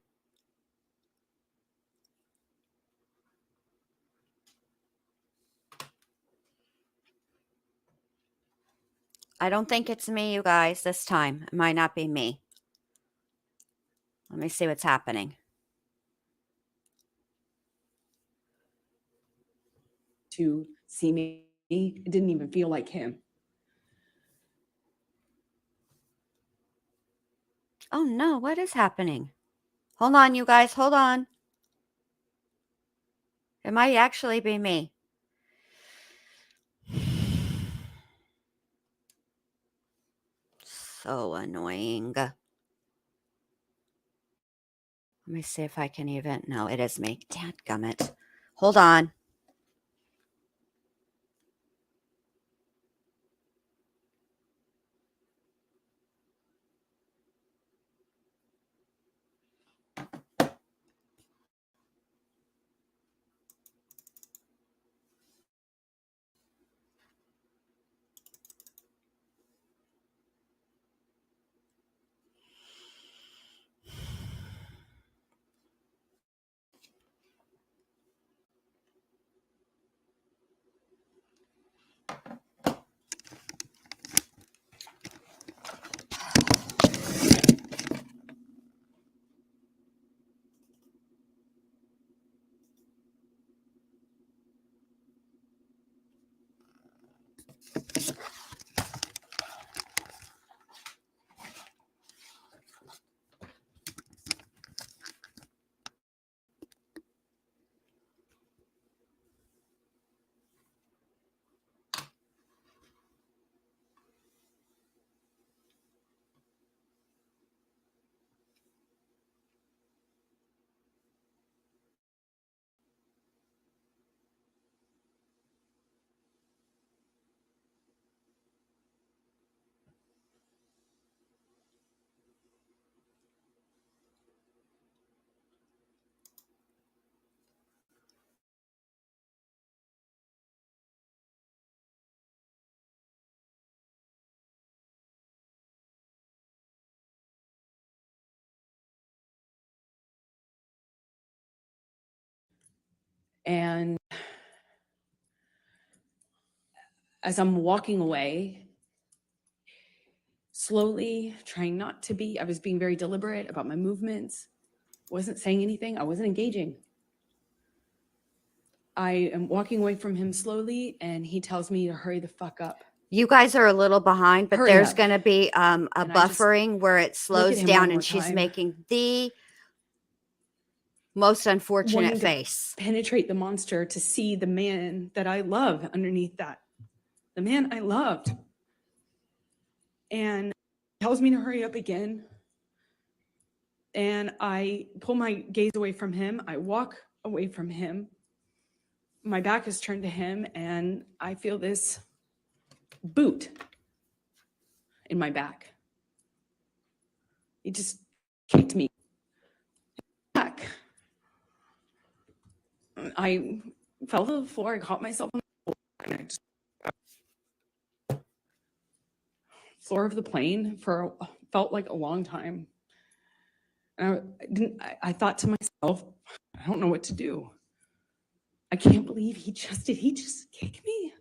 S1: I don't think it's me, you guys, this time. It might not be me. Let me see what's happening.
S2: To see me. It didn't even feel like him.
S1: Oh no, what is happening? Hold on, you guys, hold on. It might actually be me. So annoying. Let me see if I can even. No, it is me. Dadgummit. Hold on.
S2: And as I'm walking away, slowly trying not to be, I was being very deliberate about my movements, wasn't saying anything, I wasn't engaging. I am walking away from him slowly, and he tells me to hurry the fuck up.
S1: You guys are a little behind, but
S2: Hurry
S1: there's
S2: up.
S1: going to be a
S2: And I just
S1: buffering where it
S2: look at
S1: slows
S2: him
S1: down
S2: one more
S1: and she's
S2: time,
S1: making the most unfortunate
S2: wanting to
S1: face.
S2: penetrate the monster to see the man that I love underneath that. The man I loved. And he tells me to hurry up again. And I pull my gaze away from him. I walk away from him. My back is turned to him, and I feel this boot in my back. He just kicked me back. I fell to the floor. I caught myself on the floor, and I just floor of the plane for felt like a long time. And I thought to myself, I don't know what to do. I can't believe he just kick me?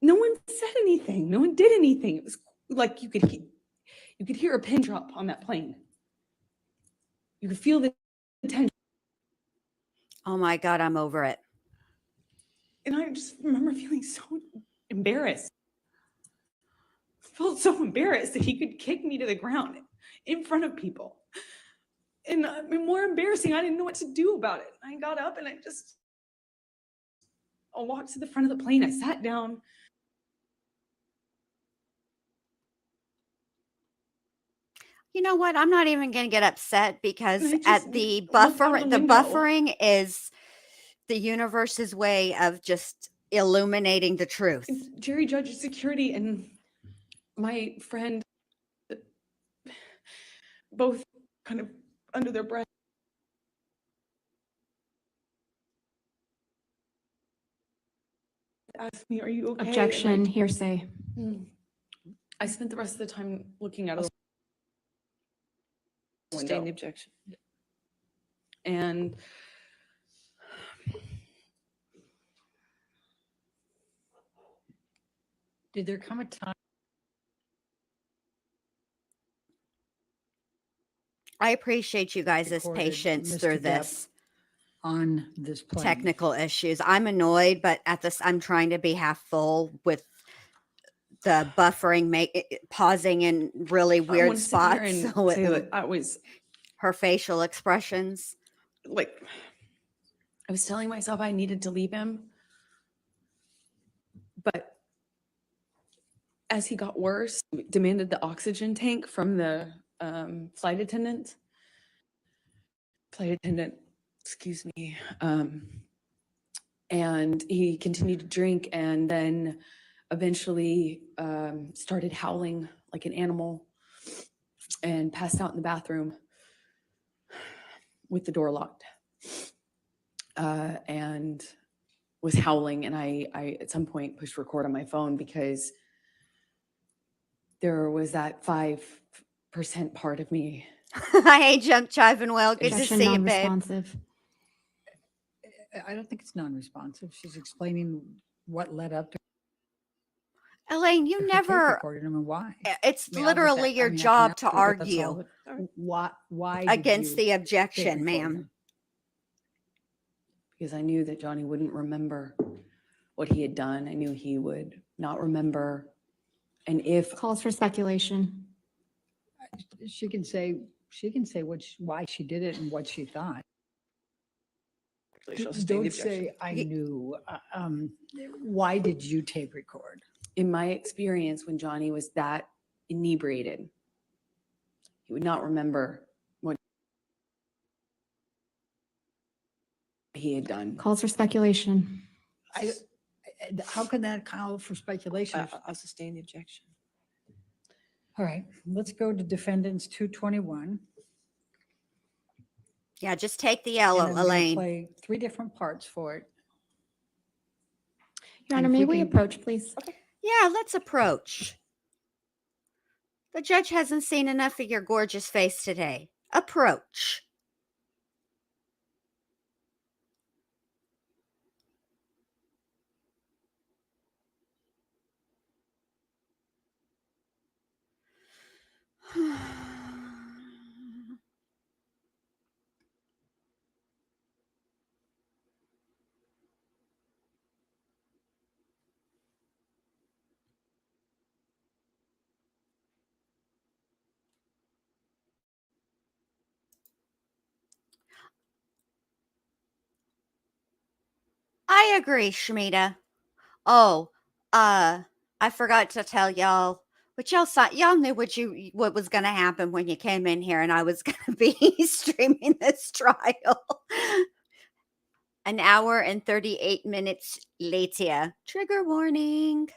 S2: No one said anything. No one did anything. It was like you could hear a pin drop on that plane. You could feel the tension.
S1: Oh my God, I'm over it.
S2: And I just remember feeling so embarrassed. I felt so embarrassed that he could kick me to the ground in front of people. And I mean, more embarrassing, I didn't know what to do about it. I got up and I walked to the front of the plane. I sat down.
S1: You know what? I'm not even going to get upset because
S2: And I just
S1: at the
S2: looked out the
S1: the
S2: window.
S1: buffering is the universe's way of just illuminating the truth.
S2: Jerry Judge's security and my friend both kind of under their breath asked me, "Are you okay?"
S5: Objection, hearsay.
S2: I spent the rest of the time looking out of the
S4: Sustain the
S2: window.
S4: objection.
S2: And
S3: Did there come a time?
S1: I appreciate you guys'
S3: Recorded
S1: patience
S3: Mr.
S1: through
S3: Depp
S1: this
S3: On this plane?
S1: technical issues. I'm annoyed, but at this, I'm trying to be half full with the buffering, pausing in really
S2: I
S1: weird
S2: want to sit here
S1: spots.
S2: and
S1: So
S2: say
S1: it,
S2: that I was
S1: her facial expressions.
S2: like, I was telling myself I needed to leave him, but as he got worse, demanded the oxygen tank from the flight attendant. Flight attendant, excuse me. And he continued to drink, and then eventually started howling like an animal and passed out in the bathroom with the door locked. And was howling, and I at some point pushed record on my phone because there was that 5% part of me.
S1: Hey, Jump Chive and Will. Good to
S5: Objection,
S1: see you, babe.
S5: non-responsive.
S3: I don't think it's non-responsive. She's explaining what led up to
S1: Elaine, you
S3: her tape
S1: never,
S3: recording. I mean, why?
S1: it's
S3: I mean, I'll get that-
S1: literally your
S3: I mean, I can
S1: job
S3: ask
S1: to
S3: her, but that's
S1: argue
S3: all. Why
S1: against
S3: did
S1: the
S3: you tape
S1: objection,
S3: record
S1: ma'am.
S3: them?
S2: Because I knew that Johnny wouldn't remember what he had done. I knew he would not remember. And if
S5: Calls for speculation.
S3: She can say why she did it and what she thought.
S4: Actually, she'll sustain the
S3: Don't
S4: objection.
S3: say I knew. Why did you tape record?
S2: in my experience, when Johnny was that inebriated, he would not remember what he had done.
S5: Calls for speculation.
S3: How can that call for speculation?
S4: I'll sustain the objection.
S3: All right, let's go to defendants 221.
S1: Yeah, just take the
S3: And
S1: yellow,
S3: I'm gonna
S1: Elaine.
S3: play 3 different parts for it.
S5: Your
S3: And
S5: Honor,
S3: if
S5: may
S3: we
S5: we
S3: can-
S5: approach, please?
S1: Yeah, let's approach. The judge hasn't seen enough of your gorgeous face today. Approach. I agree, Shmita. Oh, I forgot to tell y'all, but y'all knew what was going to happen when you came in here, and I was going to be streaming this trial. An hour and 38 minutes later. Trigger warning.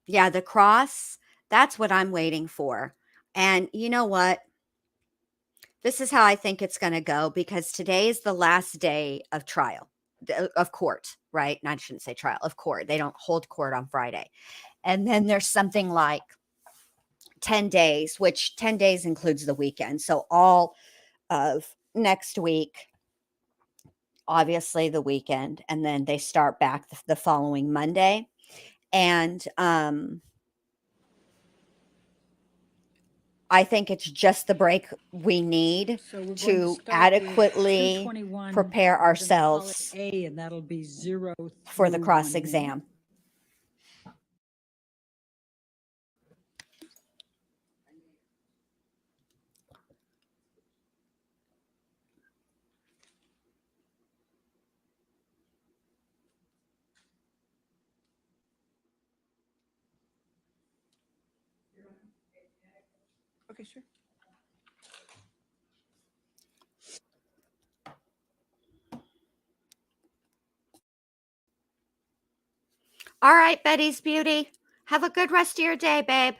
S1: Yeah, the cross, that's what I'm waiting for. And you know what? This is how I think it's going to go, because today is the last day of trial, of court, right? And I shouldn't say trial, of court. They don't hold court on Friday. And then there's something like 10 days, which 10 days includes the weekend. So all of next week, obviously the weekend, and then they start back the following Monday. And I think it's just the break we need
S3: So we're going
S1: to
S3: start with
S1: adequately
S3: 221.
S1: prepare
S3: We're gonna call it
S1: ourselves
S3: A, and that'll be 0
S1: for the
S3: through
S1: cross
S3: 1.
S1: exam.
S4: Okay, sure.
S1: All right, Betty's beauty. Have a good rest of your day, babe.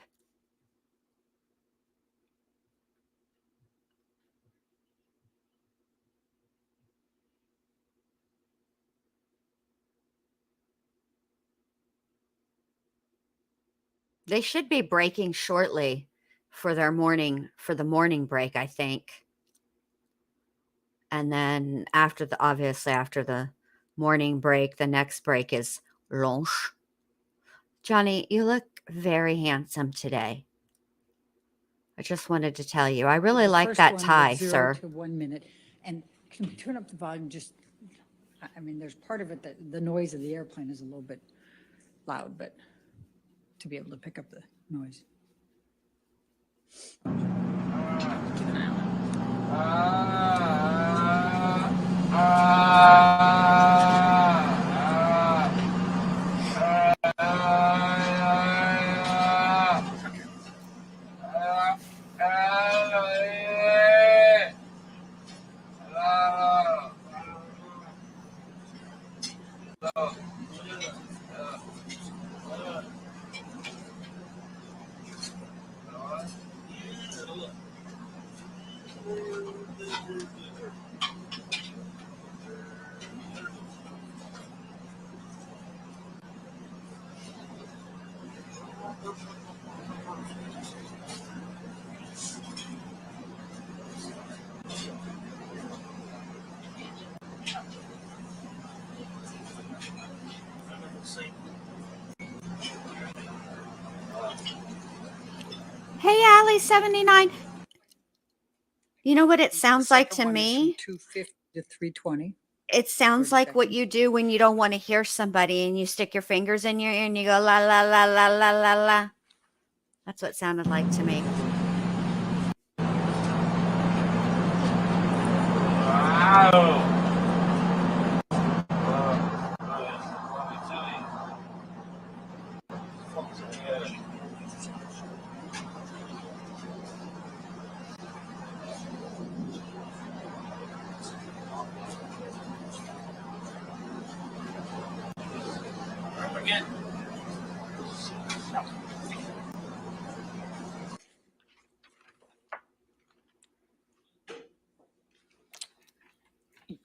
S1: They should be breaking shortly for the morning break, I think. And then obviously after the morning break, the next break is lunch. Johnny, you look very handsome today. I just wanted to tell you, I really
S3: The
S1: like
S3: first
S1: that
S3: one with
S1: tie,
S3: 0
S1: sir.
S3: to 1 minute. And can we turn up the volume just I mean, there's part of it that the noise of the airplane is a little bit loud, but to be able to pick up the noise. Keep an eye
S1: Hey, Allie 79. You know what it
S3: The
S1: sounds like
S3: second
S1: to
S3: one is from
S1: me?
S3: 250 to 320.
S1: It sounds
S3: 30
S1: like what
S3: seconds.
S1: you do when you don't want to hear somebody and you stick your fingers in your ear and you go la la la la la la la. That's what it sounded like to me.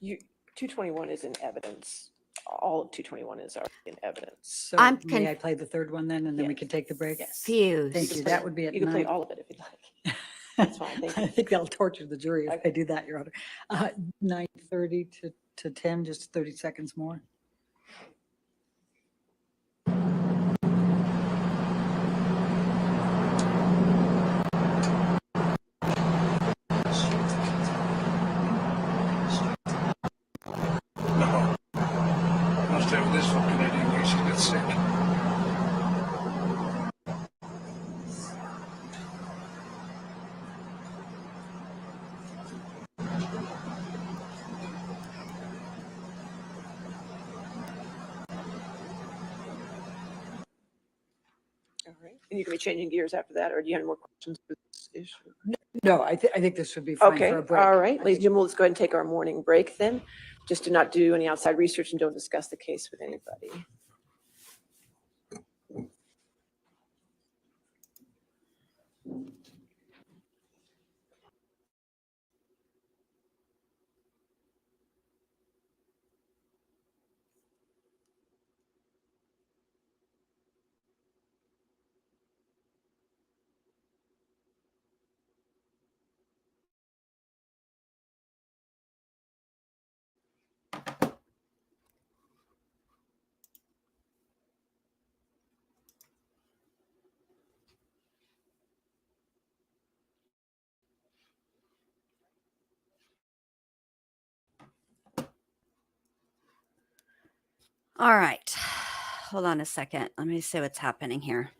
S4: You, 221 is in evidence. All of 221 is already in evidence.
S3: So
S1: I'm
S3: may I play the third one then, and then we
S4: Yes.
S3: can take the break?
S4: Yes.
S1: confused.
S3: Thank you. That would be at
S4: You can play
S3: 9.
S4: all of it if you'd like. That's fine, thank
S3: I
S4: you.
S3: think that'll torture the jury if I
S4: Okay.
S3: do that, Your Honor. 9:30 to 10, just 30 seconds more.
S6: Must have this fucking lady in case she gets sick.
S4: All right, and you can be changing gears after that, or do you have any more questions for this issue?
S3: No, I think this would be fine
S4: Okay,
S3: for a break.
S4: all right, ladies and gentlemen, let's go ahead and take our morning break then. Just do not do any outside research and don't discuss the case with anybody.
S1: All right. Hold on a second. Let me see what's happening here.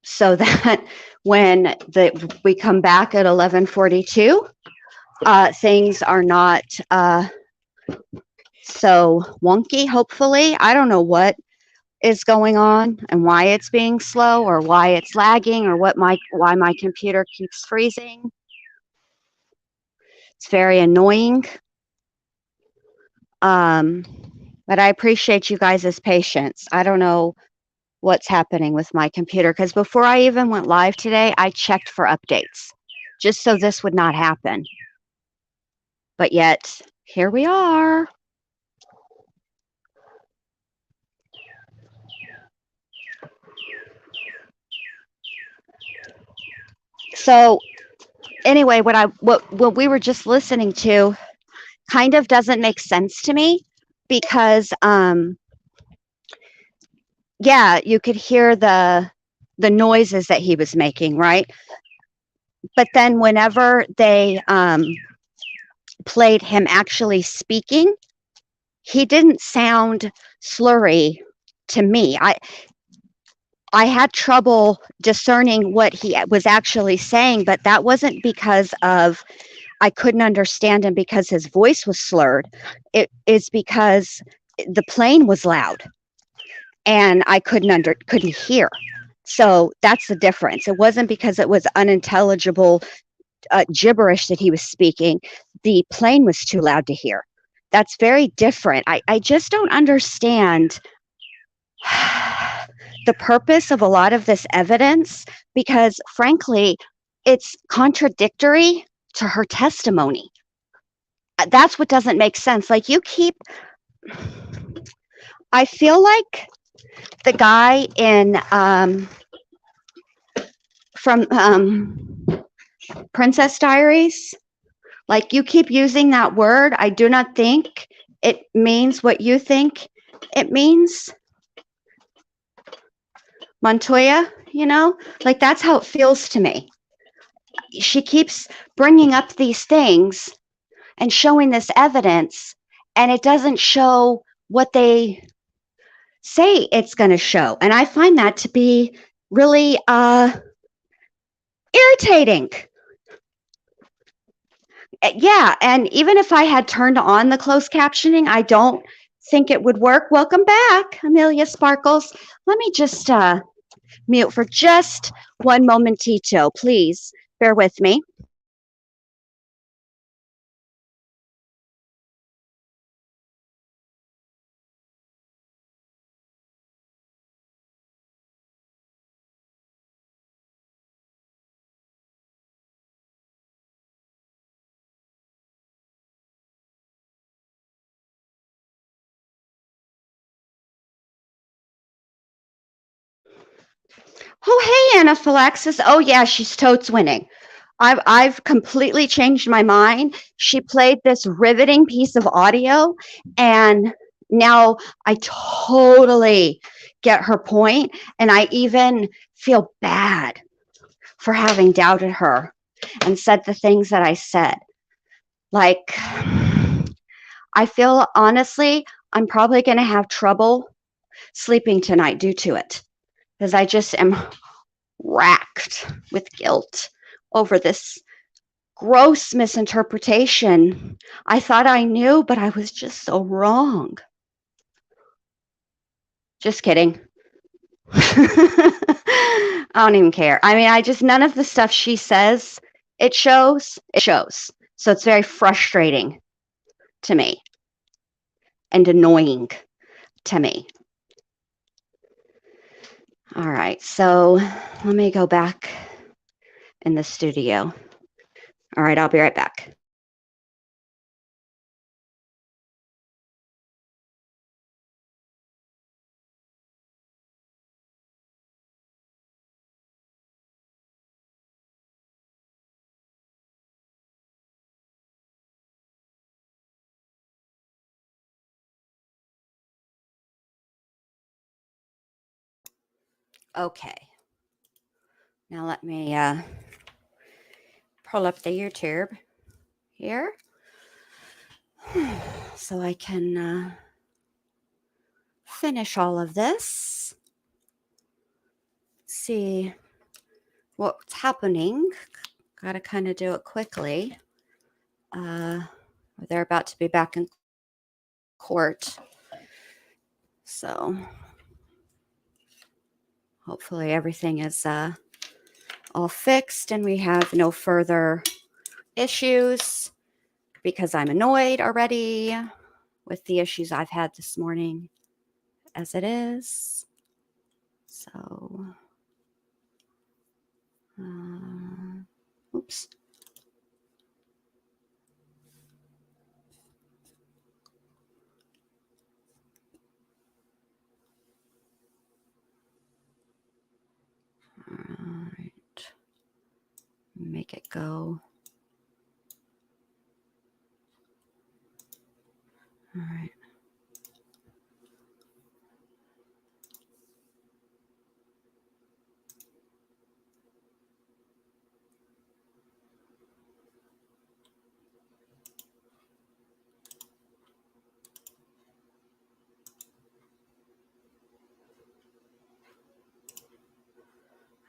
S1: so that when we come back at 11:42, things are not so wonky, hopefully. I don't know what is going on and why it's being slow or why it's lagging or why my computer keeps freezing. It's very annoying. But I appreciate you guys' patience. I don't know what's happening with my computer because before I even went live today, I checked for updates just so this would not happen. But yet, here we are. So anyway, what we were just listening to kind of doesn't make sense to me because yeah, you could hear the noises that he was making, right? But then whenever they played him actually speaking, he didn't sound slurry to me. I had trouble discerning what he was actually saying, but that wasn't because of I couldn't understand him because his voice was slurred. It is because the plane was loud and I couldn't hear. So that's the difference. It wasn't because it was unintelligible gibberish that he was speaking. The plane was too loud to hear. That's very different. I just don't understand the purpose of a lot of this evidence because, frankly, it's contradictory to her testimony. That's what doesn't make sense. Like I feel like the guy in from Princess Diaries, like you keep using that word. I do not think it means what you think it means. Montoya, like that's how it feels to me. She keeps bringing up these things and showing this evidence, and it doesn't show what they say it's going to show. And I find that to be really irritating. Yeah, and even if I had turned on the closed captioning, I don't think it would work. Welcome back, Amelia Sparkles. Let me just mute for just one momentito, please. Bear with me. Oh, hey, Anaphylaxis. Oh, yeah, she's totes winning. I've completely changed my mind. She played this riveting piece of audio, and now I totally get her point, and I even feel bad for having doubted her and said the things that I said. Like, I feel honestly, I'm probably going to have trouble sleeping tonight due to it because I just am racked with guilt over this gross misinterpretation. I thought I knew, but I was just so wrong. Just kidding. I don't even care. I mean, none of the stuff she says, it shows. So it's very frustrating to me and annoying to me. All right, so let me go back in the studio. All right, I'll be right back. Okay. Now let me pull up the YouTube here so I can finish all of this. see what's happening. Got to kind of do it quickly. They're about to be back in court. So hopefully everything is all fixed and we have no further issues, because I'm annoyed already with the issues I've had this morning as it is. So, oops. All right. Make it go. All right.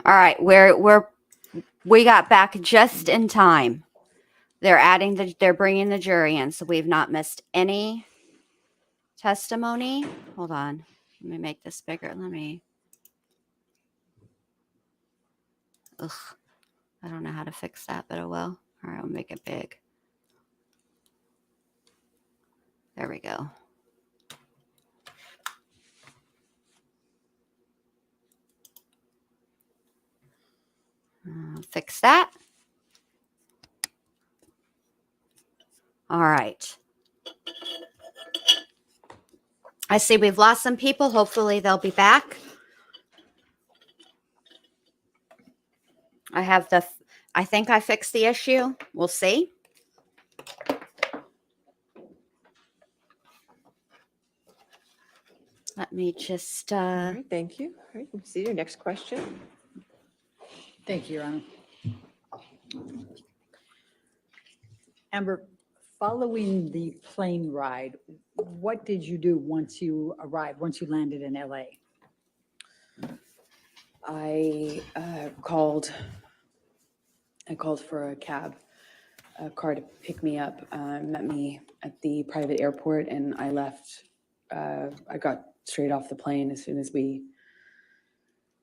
S1: All right, we got back just in time. They're bringing the jury in, so we've not missed any testimony. Hold on, let me make this bigger. Ugh, I don't know how to fix that, but oh well. All right, I'll make it big. There we go. Fix that. All right. I see we've lost some people. Hopefully they'll be back. I think I fixed the issue. We'll see. Let me just,
S4: All right, thank you. All right, you can see your next question.
S3: Thank you, Your Honor. Amber, following the plane ride, what did you do once you arrived, once you landed in LA?
S2: I called for a car to pick me up, met me at the private airport, and I left. I got straight off the plane as soon as we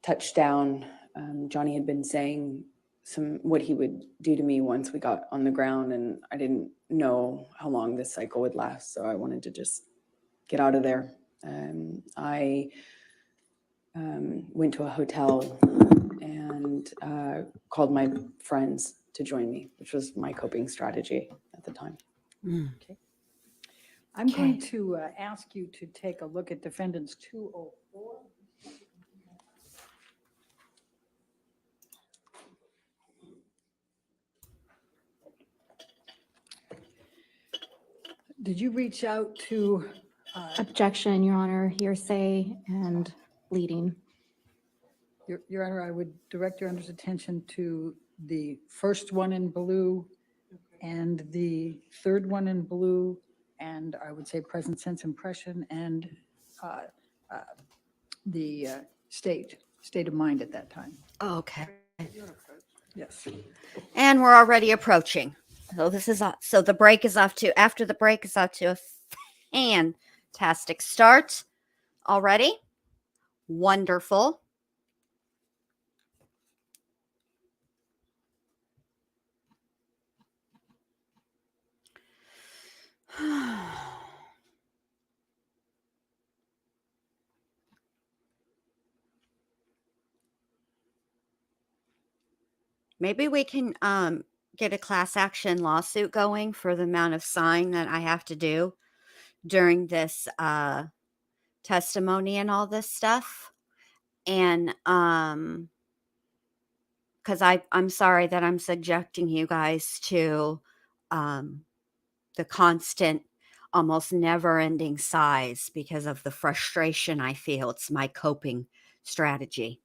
S2: touched down. Johnny had been saying what he would do to me once we got on the ground, and I didn't know how long this cycle would last, so I wanted to just get out of there. I went to a hotel and called my friends to join me, which was my coping strategy at the time.
S3: Okay. I'm going to ask you to take a look at defendants 204. Did you reach out to?
S5: Objection, Your Honor, hearsay and leading.
S3: Your Honor, I would direct Your Honor's attention to the first one in blue and the third one in blue, and I would say present sense impression and the state of mind at that time.
S1: okay.
S3: Yes.
S1: And we're already approaching. So the break is off to, after the break is off to a fantastic start already. Wonderful. Maybe we can get a class action lawsuit going for the amount of sign that I have to do during this testimony and all this stuff. And because I'm sorry that I'm subjecting you guys to the constant, almost never-ending sighs because of the frustration I feel. It's my coping strategy.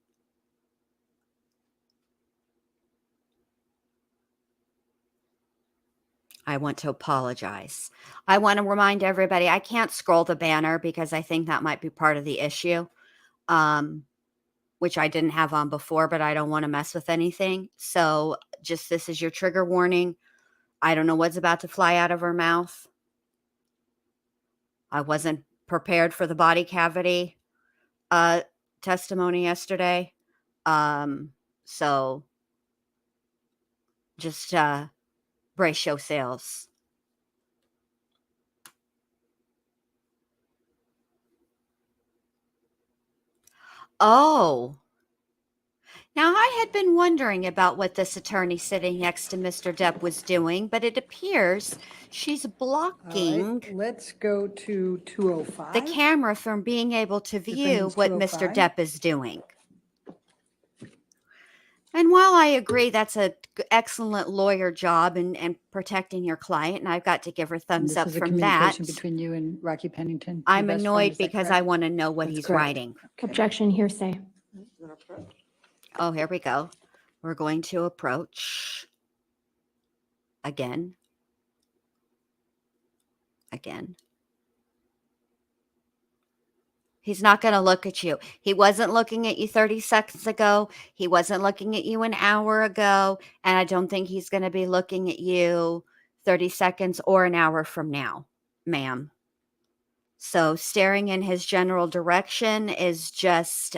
S1: I want to apologize. I want to remind everybody, I can't scroll the banner because I think that might be part of the issue. which I didn't have on before, but I don't want to mess with anything. So just this is your trigger warning. I don't know what's about to fly out of her mouth. I wasn't prepared for the body cavity testimony yesterday. So just brace yourselves. Oh, now I had been wondering about what this attorney sitting next to Mr. Depp was doing, but it appears she's
S3: All
S1: blocking
S3: right, let's go to 205.
S1: the camera from being able to view
S3: Defendants
S1: what Mr.
S3: 205.
S1: Depp is doing. And while I agree that's an excellent lawyer job and protecting your client, and I've got to give her
S3: And
S1: thumbs
S3: this
S1: up
S3: is a
S1: from that,
S3: communication between you and Rocky Pennington. your
S1: I'm
S3: best friend,
S1: annoyed
S3: is that
S1: because I
S3: correct?
S1: want to know what
S2: That's
S1: he's
S2: correct.
S1: writing.
S5: Objection, hearsay.
S1: Oh, here we go. We're going to approach again. Again. He's not going to look at you. He wasn't looking at you 30 seconds ago. He wasn't looking at you an hour ago. And I don't think he's going to be looking at you 30 seconds or an hour from now, ma'am. So staring in his general direction is just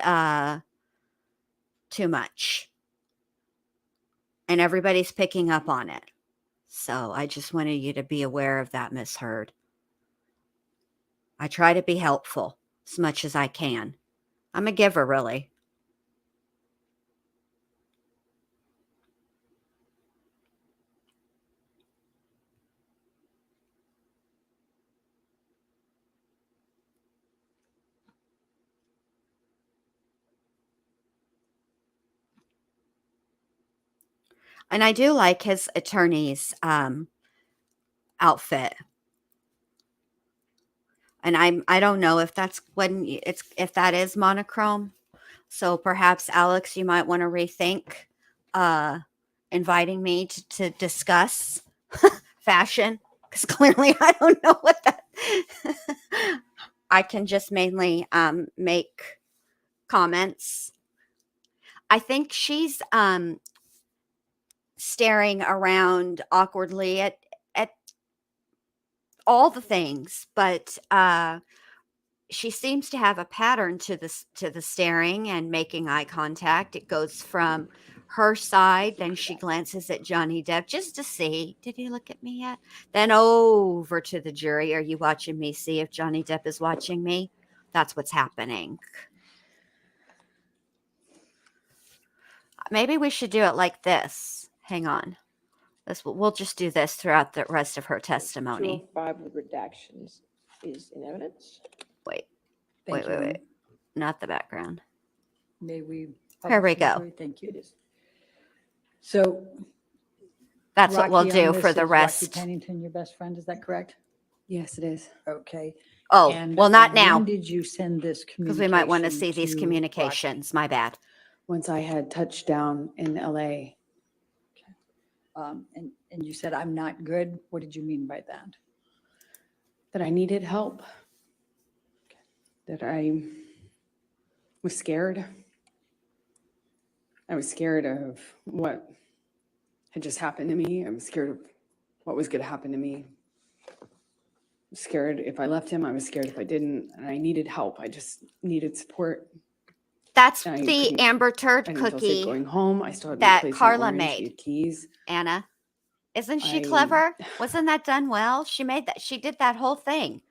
S1: too much. And everybody's picking up on it. So I just wanted you to be aware of that, Miss Heard. I try to be helpful as much as I can. I'm a giver, really. And I do like his attorney's outfit. And I don't know if that's if that is monochrome. So perhaps Alex, you might want to rethink inviting me to discuss fashion, because clearly I don't know what that. I can just mainly make comments. I think she's staring around awkwardly at all the things, but she seems to have a pattern to the staring and making eye contact. It goes from her side, then she glances at Johnny Depp just to see, did he look at me yet? Then over to the jury. Are you watching me? See if Johnny Depp is watching me. That's what's happening. Maybe we should do it like this. Hang on. We'll just do this throughout the rest of her testimony.
S4: 205 with redactions is in evidence.
S1: Wait,
S3: Thank you.
S1: wait. Not the background.
S3: May we?
S1: Here we
S3: publish
S1: go.
S3: the jury? Thank you.
S4: It is.
S3: So.
S1: That's what we'll
S3: Rocky, on
S1: do
S3: this
S1: for the
S3: is
S1: rest.
S3: Rocky Pennington, your best friend, is that correct?
S2: Yes, it is.
S3: Okay.
S1: Oh,
S3: And
S1: well, not now,
S3: When did you send this communication?
S1: because we might want to see these
S3: to
S1: communications. My bad.
S2: Once I had touched down in LA,
S3: Rocky? And you said, I'm not good. What did you mean by that?
S2: that I needed help, that I was scared. I was scared of what had just happened to me. I was scared of what was going to happen to me. I was scared if I left him. I was scared if I didn't. And I needed help. I just needed support.
S1: That's
S2: I
S1: the
S2: couldn't-
S1: Amber Turd
S2: I didn't feel safe
S1: cookie
S2: going home. I still had my
S1: that
S2: place in
S1: Carla
S2: Orange.
S1: made.
S2: We had keys.
S1: Anna. Isn't she
S2: I-
S1: clever? Wasn't that done well? She made that. She did that whole thing.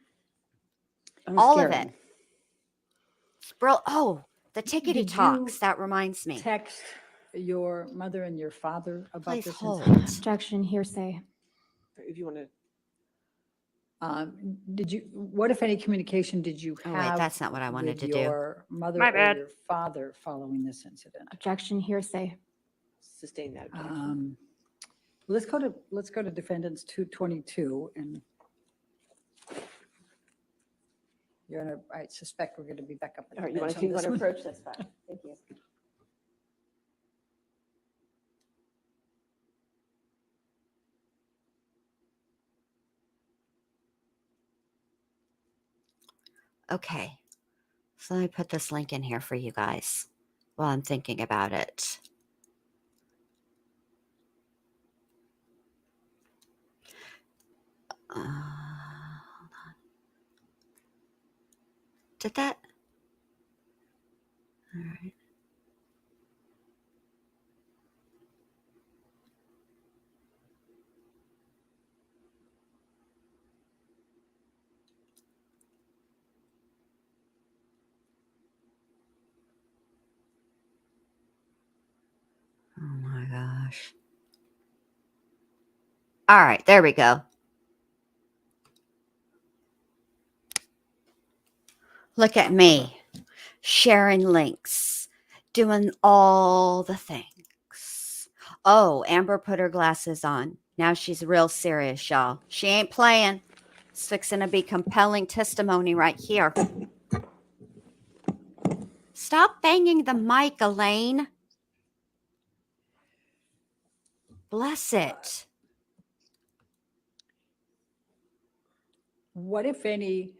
S2: I was
S1: All of
S2: scared.
S1: it. Oh, the tickety
S3: Did
S1: talks.
S3: you
S1: That reminds me.
S3: Text your mother and your father about
S1: Please
S3: this
S1: hold.
S3: incident?
S5: Objection, hearsay.
S4: If you want to,
S3: What, if any, communication did you
S1: Oh,
S3: have?
S1: wait, that's not what I wanted
S3: with
S1: to do.
S3: your mother
S1: My
S3: or
S1: bad.
S3: your father following this incident?
S5: Objection, hearsay.
S4: sustain that objection.
S3: Let's go to defendants 222 and I suspect we're going to be back up. at
S4: All right,
S3: the
S4: you want
S3: bench on this
S4: to
S3: one.
S4: approach? That's fine. Thank you.
S1: Okay. So let me put this link in here for you guys. while I'm thinking about it. Hold on. Did that? All right. Oh my gosh. All right, there we go. Look at me, sharing links, doing all the things. Oh, Amber put her glasses on. Now she's real serious, y'all. She ain't playing. It's fixing to be compelling testimony right here. Stop banging the mic, Elaine. Bless it.
S3: What, if any,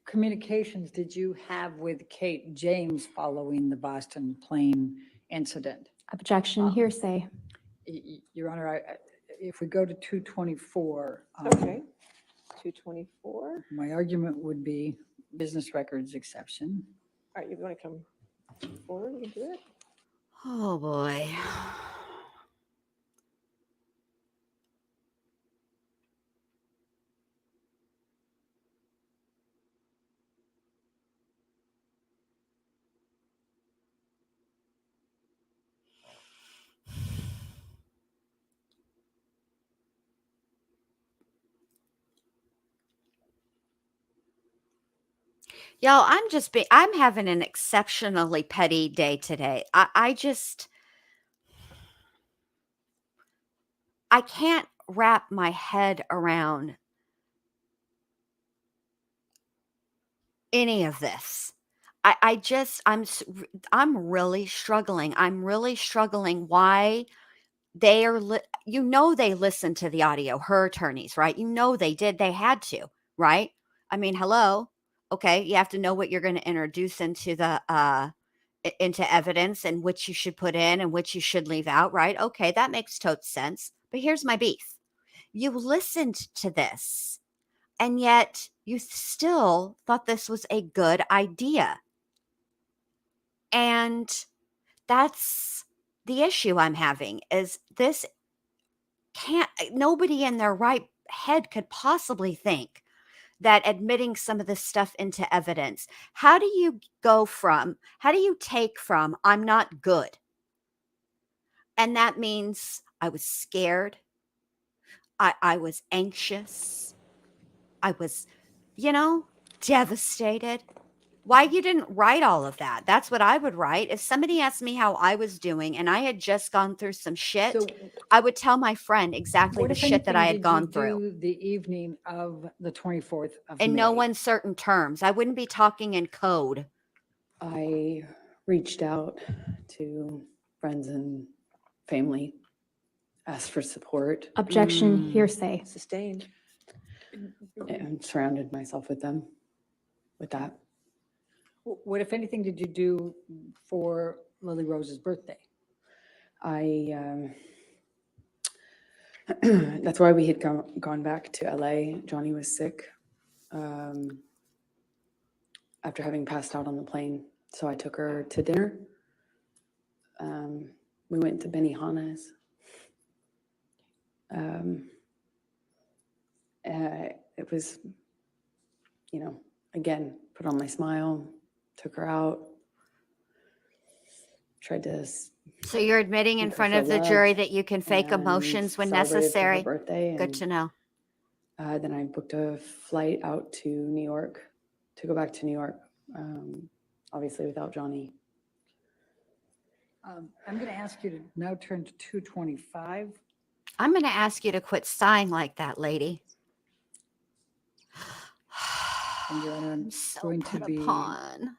S3: communications did you have with Kate James following the Boston plane incident?
S5: Objection, hearsay.
S3: Your Honor, if we go to 224.
S4: Okay. 224.
S3: My argument would be business records exception.
S4: All right, you want to come forward? We can do it.
S1: Oh boy. Y'all, I'm having an exceptionally petty day today. I can't wrap my head around any of this. I'm really struggling. I'm really struggling why they are, they listened to the audio, her attorneys, right? They did, they had to, right? I mean, hello. Okay. You have to know what you're going to introduce into into evidence and which you should put in and which you should leave out, right? Okay. That makes total sense. But here's my beef. You listened to this and yet you still thought this was a good idea. And that's the issue I'm having is this nobody in their right head could possibly think that admitting some of this stuff into evidence. How do you take from I'm not good? And that means I was scared. I was anxious. I was, devastated. Why you didn't write all of that? That's what I would write. If somebody asked me how I was doing and I had just gone through some shit,
S3: So
S1: I would tell my friend exactly
S3: what,
S1: the
S3: if
S1: shit that
S3: anything,
S1: I had
S3: did
S1: gone
S3: you
S1: through
S3: do the evening of the 24th of
S1: in
S3: May?
S1: no uncertain terms. I wouldn't be talking in code.
S2: I reached out to friends and family, asked for support,
S5: Objection, hearsay.
S4: Sustained.
S2: and surrounded myself with them with that.
S3: What, if anything, did you do for Lily Rose's birthday?
S2: That's why we had gone back to LA. Johnny was sick after having passed out on the plane. So I took her to dinner. We went to Benihana's. It was, again, put on my smile, took her out, tried to.
S1: So you're admitting in
S2: make her
S1: front
S2: feel
S1: of the jury
S2: loved
S1: that you can fake
S2: and
S1: emotions when
S2: celebrated for her
S1: necessary?
S2: birthday.
S1: Good to know.
S2: Then I booked a flight out to New York to go back to New York, obviously without Johnny.
S3: I'm going to ask you to now turn to 225.
S1: I'm going to ask you to quit sighing like that, lady.
S3: And Your Honor, I'm
S1: I'm so
S3: going to
S1: put
S3: be
S1: upon.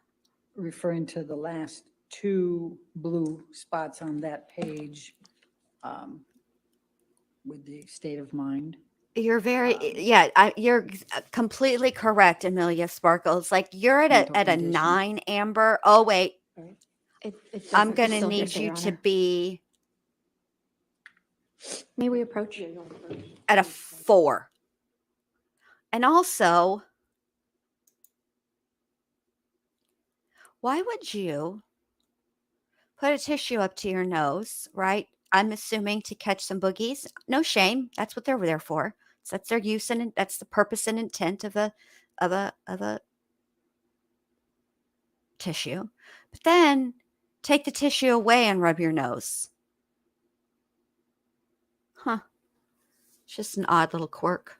S3: referring to the last two blue spots on that page with the state of mind.
S1: You're you're completely correct, Amelia Sparkle. It's like you're at
S3: Mental
S1: a
S3: condition.
S1: 9, Amber. Oh, wait.
S4: All right.
S1: I'm
S5: doesn't- it's
S1: going to
S5: still
S1: need
S5: hearsay,
S1: you
S5: Your
S1: to
S5: Honor.
S1: be
S5: May we approach?
S1: at a 4. And also, why would you put a tissue up to your nose, right? I'm assuming to catch some boogies. No shame. That's what they're there for. So that's their use and that's the purpose and intent of a tissue. But then take the tissue away and rub your nose. Huh. It's just an odd little quirk.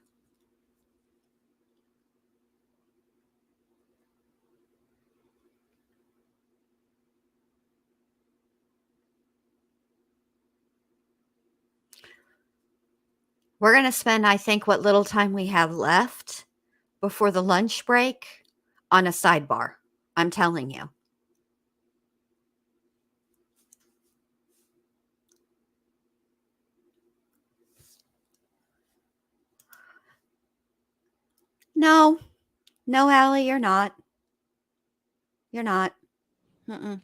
S1: We're going to spend, I think, what little time we have left before the lunch break on a sidebar. I'm telling you. No, Allie, you're not. You're not. Mm-mm.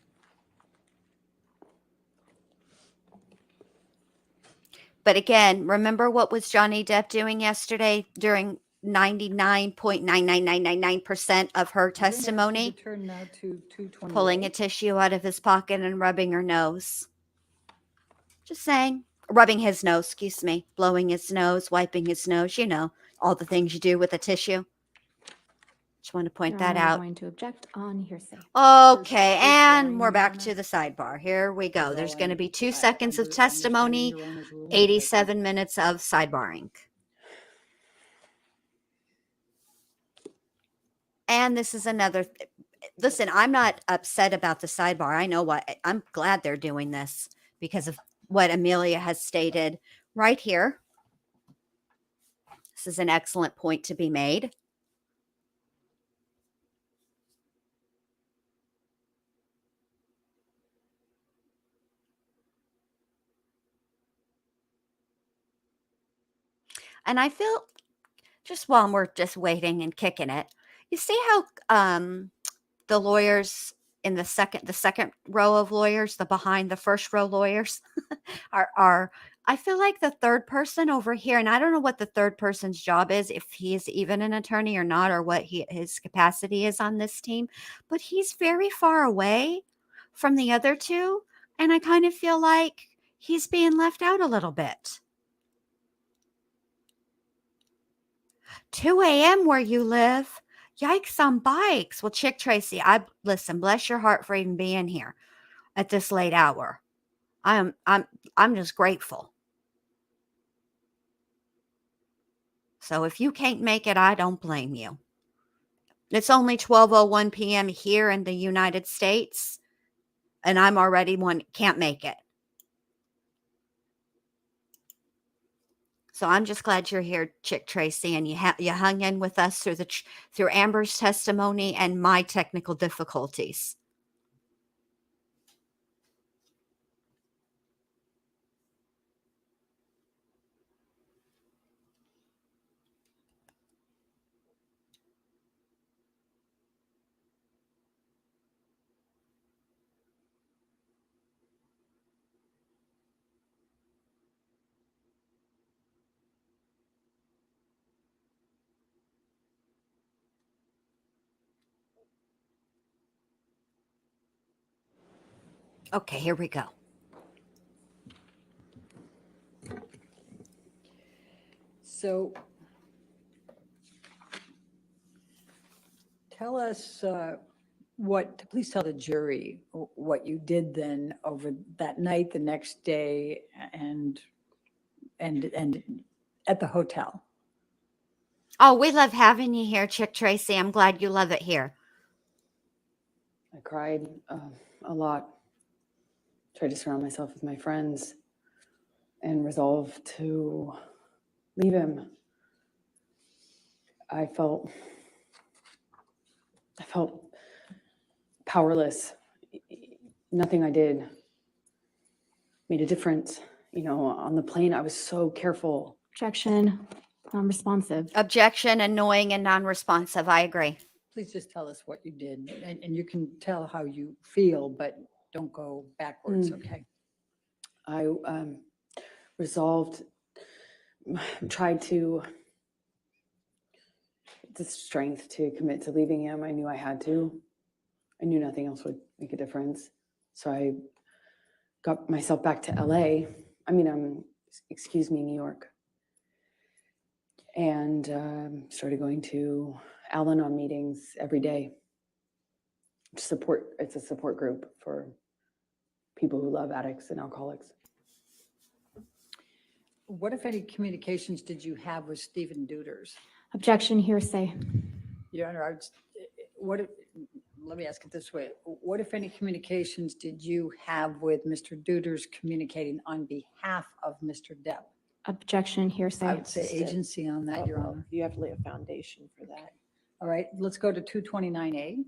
S1: But again, remember what was Johnny Depp doing yesterday during 99.99999% of her
S3: We're gonna ask you
S1: testimony?
S3: to turn now to 228.
S1: Pulling a tissue out of his pocket and rubbing her nose. Just saying. Rubbing his nose, excuse me. Blowing his nose, wiping his nose. You know, all the things you do with a tissue. Just want to point
S5: Your
S1: that
S5: Honor, we're
S1: out.
S5: going to object on hearsay.
S1: Okay,
S3: First
S1: and
S3: warning,
S1: we're
S3: Your
S1: back
S3: Honor.
S1: to the sidebar. Here we go.
S3: That's
S1: There's
S3: all
S1: going to
S3: I-
S1: be 2
S3: I-
S1: seconds of
S3: understanding
S1: testimony,
S3: Your Honor's ruling, but
S1: 87 minutes of sidebarring. And this is another. Listen, I'm not upset about the sidebar. I know what. I'm glad they're doing this because of what Amelia has stated right here. This is an excellent point to be made. And I feel just while we're just waiting and kicking it, you see how the lawyers in the second row of lawyers, the behind the first row lawyers are I feel like the third person over here, and I don't know what the third person's job is, if he is even an attorney or not, or what his capacity is on this team, but he's very far away from the other two, and I kind of feel like he's being left out a little bit. 2 a.m. where you live. Yikes on bikes. Well, Chick Tracy, listen, bless your heart for even being here at this late hour. I'm just grateful. So if you can't make it, I don't blame you. It's only 12:01 p.m. here in the United States, and I'm already can't make it. So I'm just glad you're here, Chick Tracy, and you hung in with us through Amber's testimony and my technical difficulties. Okay, here we go.
S3: So tell us please tell the jury what you did then over that night, the next day, and at the hotel.
S1: Oh, we love having you here, Chick Tracy. I'm glad you love it here.
S2: I cried a lot, tried to surround myself with my friends, and resolved to leave him. I felt powerless. Nothing I did made a difference. You know, on the plane, I was so careful.
S5: Objection, non-responsive.
S1: Objection, annoying and non-responsive. I agree.
S3: Please just tell us what you did, and you can tell how you feel, but don't go backwards,
S2: Mm.
S3: okay?
S2: I tried to, the strength to commit to leaving him. I knew I had to. I knew nothing else would make a difference. So I got myself back to LA. Excuse me, New York. And started going to Al-Anon meetings every day. It's a support group for people who love addicts and alcoholics.
S3: What, if any, communications did you have with Stephen Deuters?
S5: Objection, hearsay.
S3: Your Honor, let me ask it this way. What, if any, communications did you have with Mr. Deuters communicating on behalf of Mr. Depp?
S5: Objection,
S3: I
S5: hearsay.
S3: would say agency on that, Your
S4: Well,
S3: Honor.
S4: you have to lay a foundation for that.
S3: All right, let's go to 229A.
S1: Wow.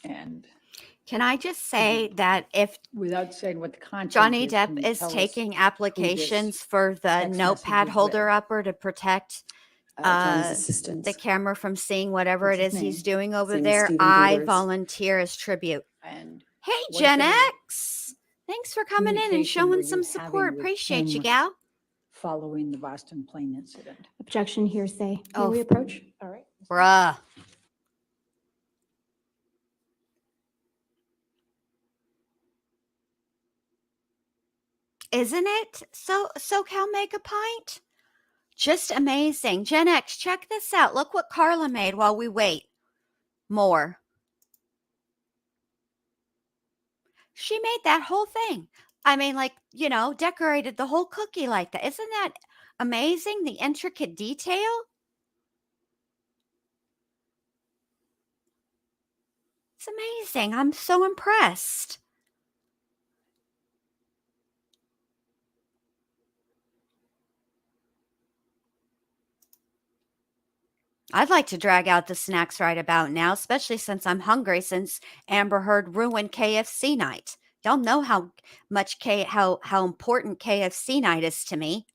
S3: And
S1: Can I just say that if
S3: without saying what the content
S1: Johnny
S3: is, can
S1: Depp
S3: you
S1: is
S3: tell us
S1: taking applications for the
S3: text
S1: notepad
S3: message is
S1: holder
S3: with?
S1: upper to protect
S2: Johnny's
S1: the
S2: assistants.
S1: camera from seeing whatever
S3: What's
S1: it
S3: his
S1: is he's
S3: name?
S1: doing over
S2: His name is
S1: there,
S2: Stephen
S1: I
S2: Deuters.
S1: volunteer as tribute.
S3: And
S1: Hey,
S3: What,
S1: Gen
S3: if any,
S1: X. Thanks for coming in and
S3: communication were
S1: showing some
S3: you
S1: support.
S3: having with
S1: Appreciate you,
S3: him
S1: gal.
S3: following the Boston Plain incident?
S5: Objection, hearsay. May
S1: Oh,
S5: we approach?
S4: All right.
S1: Bruh. Isn't it? SoCal make a pint? Just amazing. Gen X, check this out. Look what Carla made while we wait. More. She made that whole thing. I mean, like, decorated the whole cookie like that. Isn't that amazing? The intricate detail? It's amazing. I'm so impressed. I'd like to drag out the snacks right about now, especially since I'm hungry since Amber Heard ruined KFC night. Y'all know how much how important KFC night is to me.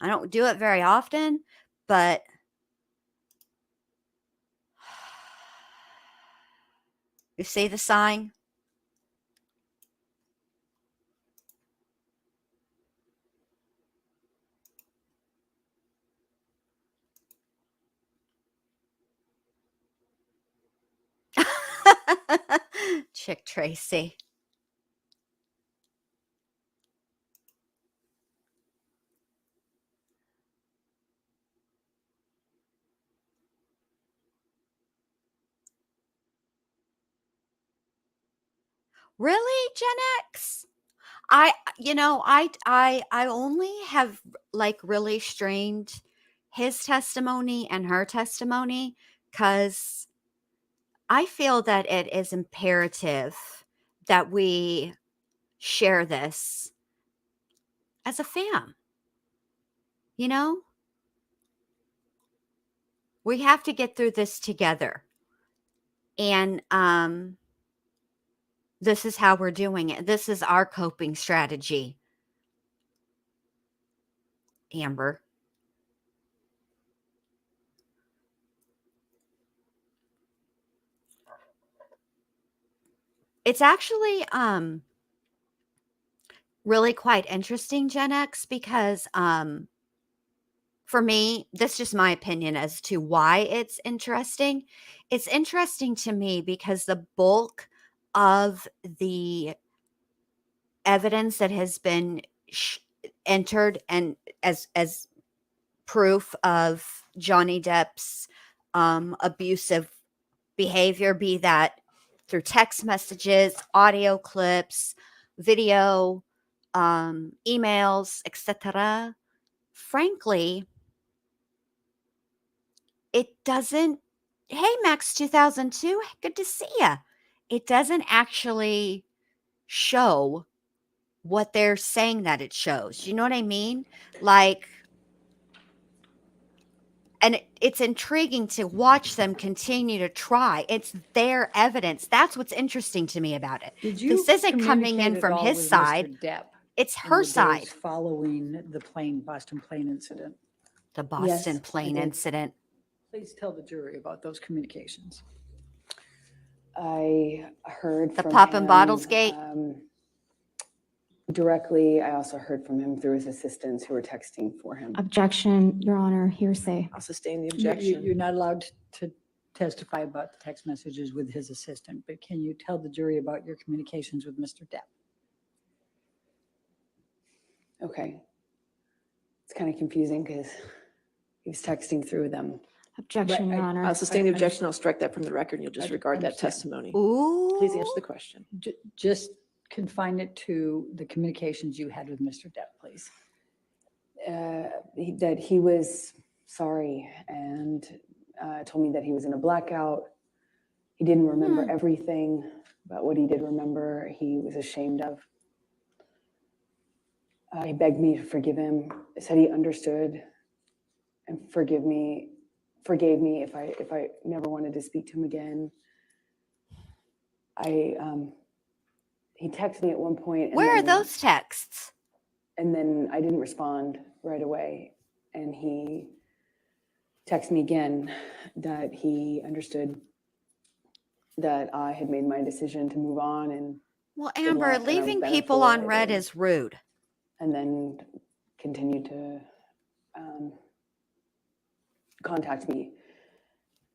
S1: I don't do it very often, but you see the sign? Chick Tracy. Really, Gen X? I only have like really strained his testimony and her testimony because I feel that it is imperative that we share this as a fam. You know, we have to get through this together. And this is how we're doing it. This is our coping strategy. Amber. It's actually really quite interesting, Gen X, because for me, this is just my opinion as to why it's interesting. It's interesting to me because the bulk of the evidence that has been entered and as proof of Johnny Depp's abusive behavior, be that through text messages, audio clips, video, emails, etc. Frankly, it doesn't. Hey, Max 2002, good to see ya. It doesn't actually show what they're saying that it shows. You know what I mean? Like, And it's intriguing to watch them continue to try. It's their evidence. That's what's interesting to me about it.
S3: Did you
S1: This isn't coming in
S3: communicate at
S1: from
S3: all
S1: his
S3: with
S1: side.
S3: Mr. Depp
S1: It's
S3: in
S1: her
S3: the
S1: side.
S3: days following the Boston plane incident?
S1: The Boston
S2: Yes, I
S1: plane
S2: did.
S1: incident.
S3: Please tell the jury about those communications.
S2: I heard
S1: The
S2: from
S1: Pop and
S2: him,
S1: Bottles gate.
S2: directly. I also heard from him through his assistants who were texting for him.
S5: Objection, Your Honor, hearsay.
S4: I'll sustain the
S3: You-
S4: objection.
S3: You're not allowed to testify about the text messages with his assistant, but can you tell the jury about your communications with Mr. Depp?
S2: Okay. It's kind of confusing because he was texting through them.
S5: Objection,
S3: Right,
S5: Your
S3: I-
S5: Honor.
S4: I'll sustain the
S3: I
S4: objection. I'll strike that from the record and you'll disregard that
S3: understand.
S4: testimony.
S1: Ooh.
S4: Please answer the question.
S3: Just confine it to the communications you had with Mr. Depp, please.
S2: That he was sorry and told me that he was in a blackout. He didn't remember everything, but what he did remember, he was ashamed of. He begged me to forgive him. Said he understood and forgave me if I never wanted to speak to him again. He texted me at one point. And
S1: Where are
S2: then-
S1: those texts?
S2: And then I didn't respond right away. And he texted me again that he understood that I had made my decision to move on and
S1: Well,
S2: Good
S1: Amber,
S2: luck, and I'm
S1: leaving
S2: better
S1: people
S2: for
S1: on
S2: it,
S1: red
S2: and-
S1: is rude.
S2: then continued to contact me.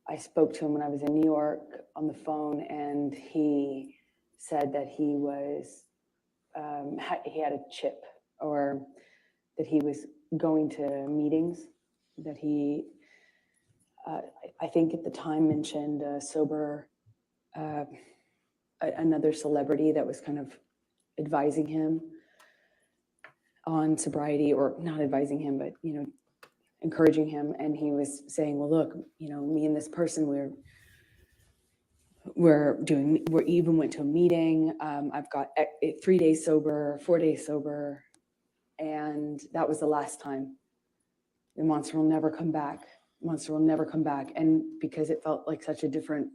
S2: I spoke to him when I was in New York on the phone, and he said that he was he had a chip, or that he was going to meetings, that he I think at the time mentioned another celebrity that was kind of advising him on sobriety, or not advising him, but encouraging him. And he was saying, well, look, me and this person, we even went to a meeting. I've got 3 days sober, 4 days sober. And that was the last time. The monster will never come back. Monster will never come back. And because it felt like such a different,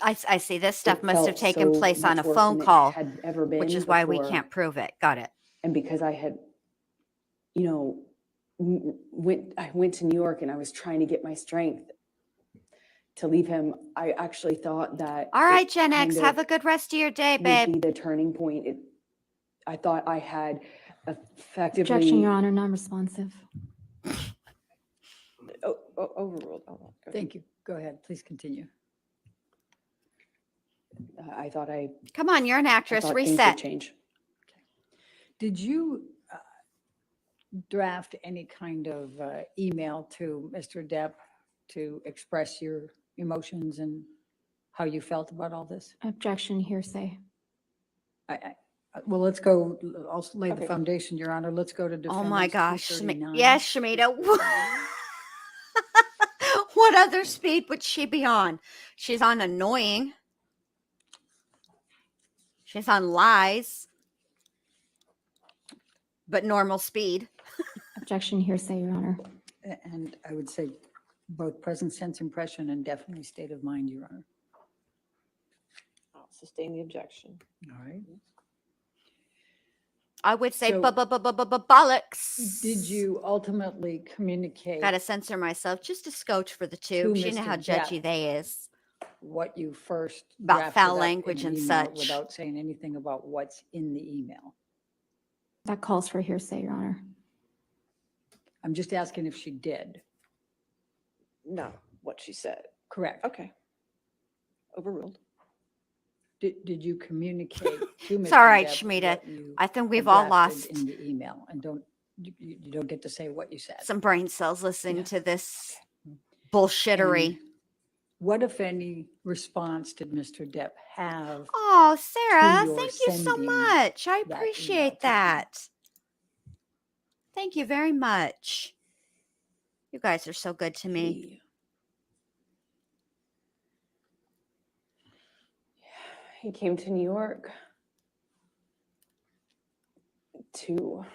S1: I see this stuff
S2: it
S1: must have
S2: felt
S1: taken
S2: so
S1: place on
S2: much
S1: a
S2: worse
S1: phone
S2: than it
S1: call,
S2: had ever been
S1: which is why we
S2: before.
S1: can't prove it. Got it.
S2: And because I had, I went to New York and I was trying to get my strength to leave him. I actually thought that.
S1: All right,
S2: it
S1: Gen X,
S2: kind
S1: have
S2: of
S1: a good rest of your day,
S2: would
S1: babe.
S2: be the turning point. I thought I had effectively.
S5: Objection, Your Honor, non-responsive.
S4: Overruled. Oh, go ahead.
S3: Thank you. Go ahead, please continue.
S2: I thought
S1: Come on, you're an actress.
S2: thought things would
S1: Reset.
S2: change.
S3: Did you draft any kind of email to Mr. Depp to express your emotions and how you felt about all this?
S5: Objection, hearsay.
S3: Well, let's go, I'll lay the
S4: Okay.
S3: foundation, Your Honor. Let's go to
S1: Oh my
S3: defendants
S1: gosh.
S3: 239.
S1: Yes, Shamita. What other speed would she be on? She's on annoying. She's on lies. But normal speed.
S5: Objection, hearsay, Your Honor.
S3: And I would say both present sense impression and definitely state of mind, Your Honor.
S4: I'll sustain the objection.
S3: All right.
S1: I would say
S3: So-
S1: bollocks.
S3: Did you ultimately communicate
S1: Gotta censor myself just a scotch for the
S3: To
S1: tube. You know
S3: Mr.
S1: how judgy
S3: Depp.
S1: they is.
S3: what you first
S1: About
S3: drafted
S1: foul
S3: up in
S1: language
S3: an
S1: and
S3: email
S1: such.
S3: without saying anything about what's in the email?
S5: That calls for hearsay, Your Honor.
S3: I'm just asking if she did.
S4: No, what she said.
S3: Correct.
S4: Okay. Overruled.
S3: Did you communicate to Mr.
S1: It's all right,
S3: Depp
S1: Shmita.
S3: what you
S1: I think we've
S3: had
S1: all
S3: drafted
S1: lost
S3: in the email? And you don't get to say what you said.
S1: some brain cells listening
S3: Yeah.
S1: to this bullshittery.
S3: And what, if any, response did Mr. Depp have?
S1: Oh, Sarah,
S3: your
S1: thank you so
S3: sending
S1: much. I
S3: that email
S1: appreciate
S3: to him?
S1: that. Thank you very much. You guys are so good to me.
S2: He came to New York to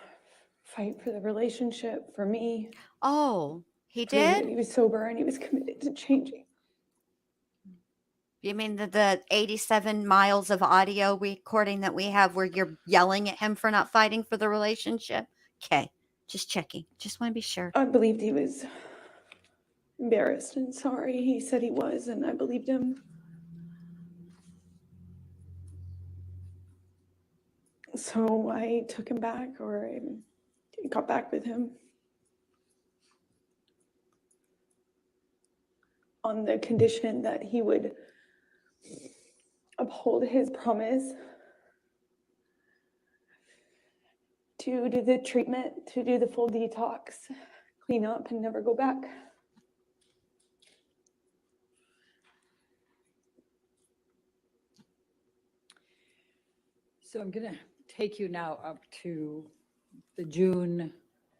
S2: fight for the relationship for me.
S1: Oh, He
S2: proving that
S1: did?
S2: he was sober and he was committed to changing.
S1: You mean the 87 miles of audio recording that we have where you're yelling at him for not fighting for the relationship? Okay, just checking. Just want to be sure.
S2: I believed he was embarrassed and sorry. He said he was, and I believed him. So I took him back, or I got back with him on the condition that he would uphold his promise to do the treatment, to do the full detox, clean up, and never go back.
S3: So I'm going to take you now up to the June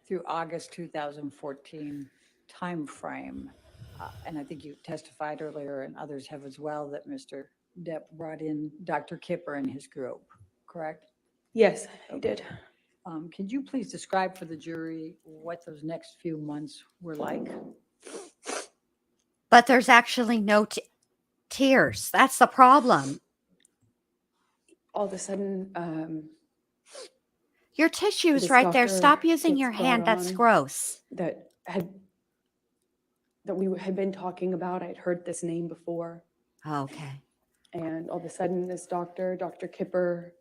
S3: through August 2014 timeframe. And I think you testified earlier, and others have as well, that Mr. Depp brought in Dr. Kipper and his group, correct?
S2: Yes, he did.
S3: Could you please describe for the jury what those next few months were like?
S1: But there's actually no tears. That's the problem.
S2: All of a sudden,
S1: Your tissue's
S2: this
S1: right there.
S2: doctor
S1: Stop using
S2: gets
S1: your hand.
S2: brought
S1: That's
S2: on
S1: gross.
S2: that we had been talking about. I'd heard this name before.
S1: Okay.
S2: And all of a sudden, this doctor, Dr. Kipper,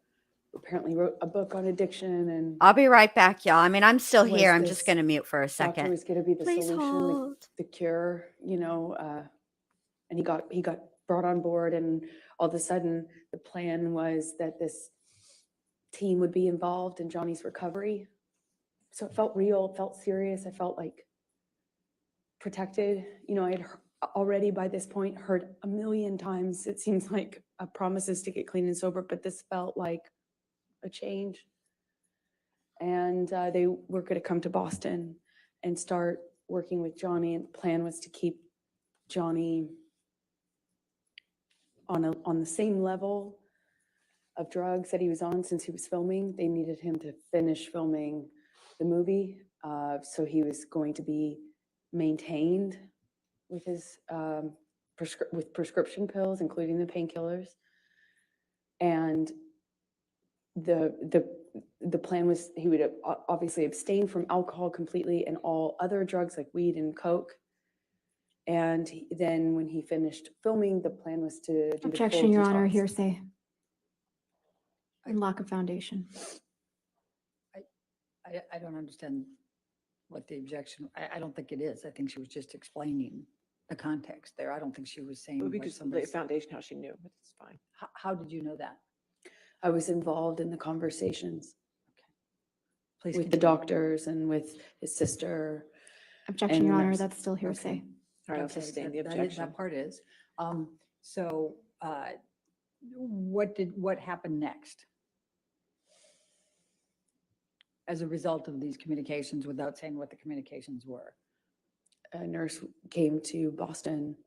S2: apparently wrote a book on addiction, and
S1: I'll be right back, y'all. I mean, I'm still
S2: Was
S1: here. I'm just
S2: this
S1: going to mute for a
S2: doctor
S1: second.
S2: was going to be the
S1: Please
S2: solution,
S1: hold.
S2: the cure, and he got brought on board, and all of a sudden, the plan was that this team would be involved in Johnny's recovery. So it felt real, it felt serious. I felt like protected. I had already by this point heard a million times, it seems like, promises to get clean and sober, but this felt like a change. And they were going to come to Boston and start working with Johnny. And the plan was to keep Johnny on the same level of drugs that he was on since he was filming. They needed him to finish filming the movie, so he was going to be maintained with his with prescription pills, including the painkillers. And the plan was he would obviously abstain from alcohol completely and all other drugs like weed and coke. And then when he finished filming, the plan was to do the full
S5: Objection, Your Honor,
S2: detox.
S5: hearsay. And lack of foundation.
S3: I don't understand what the objection, I don't think it is. I think she was just explaining the context there. I don't think she was saying
S4: But we
S3: what
S4: could lay
S3: somebody
S4: a
S3: said.
S4: foundation how she knew, but it's fine.
S3: How did you know that?
S2: I was involved in the conversations
S3: Please
S2: with the
S3: continue.
S2: doctors and with his sister.
S5: Objection,
S2: And
S5: Your
S2: the
S5: Honor,
S2: nurse.
S5: that's still hearsay.
S2: Okay.
S4: All right, I'll
S3: Okay,
S4: sustain the
S3: that
S4: objection.
S3: part is. So what happened next? As a result of these communications, without saying what the communications were?
S2: A nurse came to Boston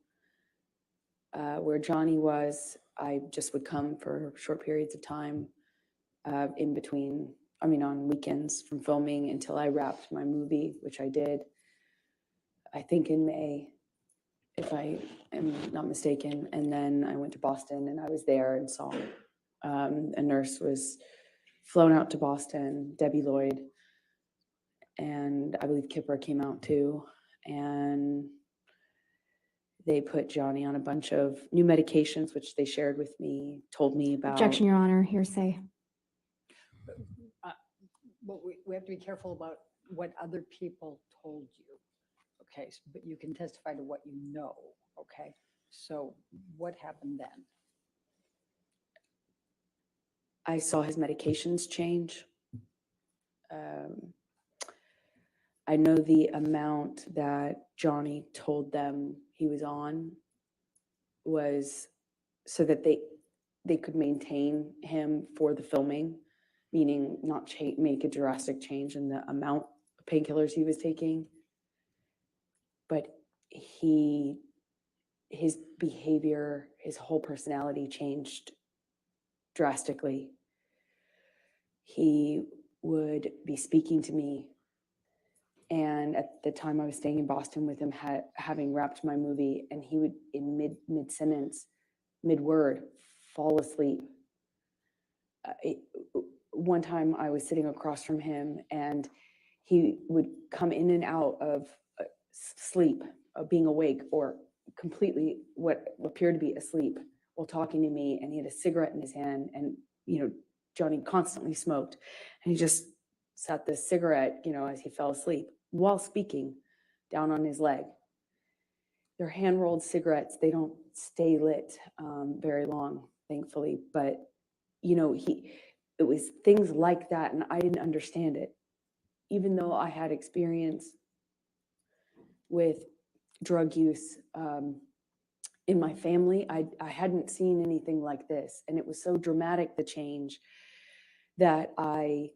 S2: where Johnny was. I just would come for short periods of time in between, on weekends from filming until I wrapped my movie, which I did, I think in May, if I am not mistaken. And then I went to Boston and I was there and saw a nurse was flown out to Boston, Debbie Lloyd, and I believe Kipper came out too. And they put Johnny on a bunch of new medications, which they shared with me, told me about.
S5: Objection, Your Honor, hearsay.
S3: Well, we have to be careful about what other people told you. Okay, but you can testify to what you know. Okay, so what happened then?
S2: I saw his medications change. I know the amount that Johnny told them he was on was so that they could maintain him for the filming, meaning not make a drastic change in the amount of painkillers he was taking. But his behavior, his whole personality changed drastically. He would be speaking to me And at the time I was staying in Boston with him, having wrapped my movie, and he would, in mid-sentence, mid-word, fall asleep. One time I was sitting across from him, and he would come in and out of sleep, of being awake, or completely what appeared to be asleep while talking to me. And he had a cigarette in his hand, and Johnny constantly smoked, and he just sat the cigarette, as he fell asleep while speaking, down on his leg. They're hand-rolled cigarettes. They don't stay lit very long, thankfully. But it was things like that, and I didn't understand it, even though I had experience with drug use in my family. I hadn't seen anything like this, and it was so dramatic, the change, that I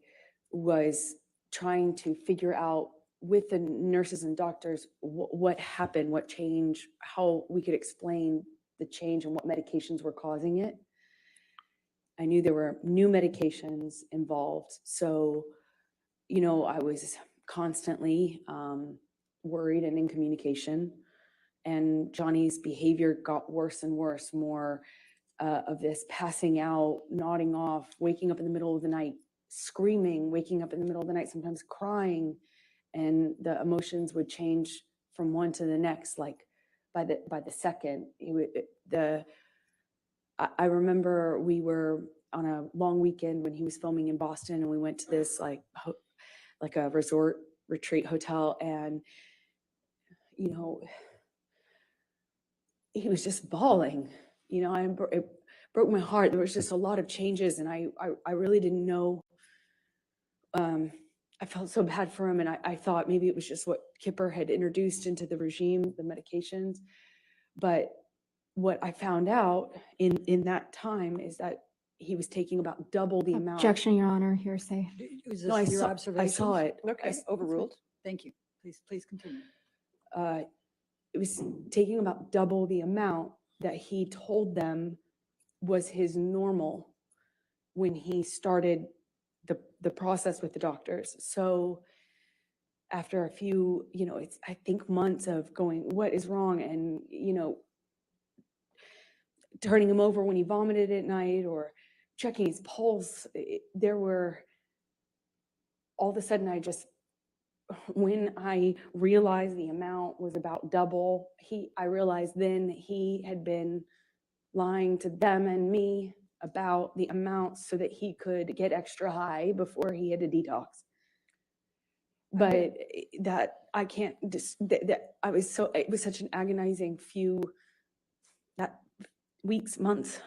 S2: was trying to figure out with the nurses and doctors what happened, what changed, how we could explain the change and what medications were causing it. I knew there were new medications involved, so I was constantly worried and in communication. And Johnny's behavior got worse and worse, more of this passing out, nodding off, waking up in the middle of the night, screaming, waking up in the middle of the night, sometimes crying. And the emotions would change from one to the next, like by the second. I remember we were on a long weekend when he was filming in Boston, and we went to this like a resort retreat hotel, and he was just bawling. It broke my heart. There was just a lot of changes, and I really didn't know. I felt so bad for him, and I thought maybe it was just what Kipper had introduced into the regime, the medications. But what I found out in that time is that he was taking about double the amount.
S5: Objection, Your Honor, hearsay.
S3: Is
S2: No, I
S3: this your
S2: saw
S3: observation?
S2: it.
S4: Okay, overruled.
S3: Thank you. Please continue.
S2: It was taking about double the amount that he told them was his normal when he started the process with the doctors. So after a few, I think months of going, what is wrong? And, turning him over when he vomited at night or checking his pulse, there were, all of a sudden when I realized the amount was about double, I realized then he had been lying to them and me about the amounts so that he could get extra high before he had to detox. But that I can't just, that I was so, it was such an agonizing weeks, months.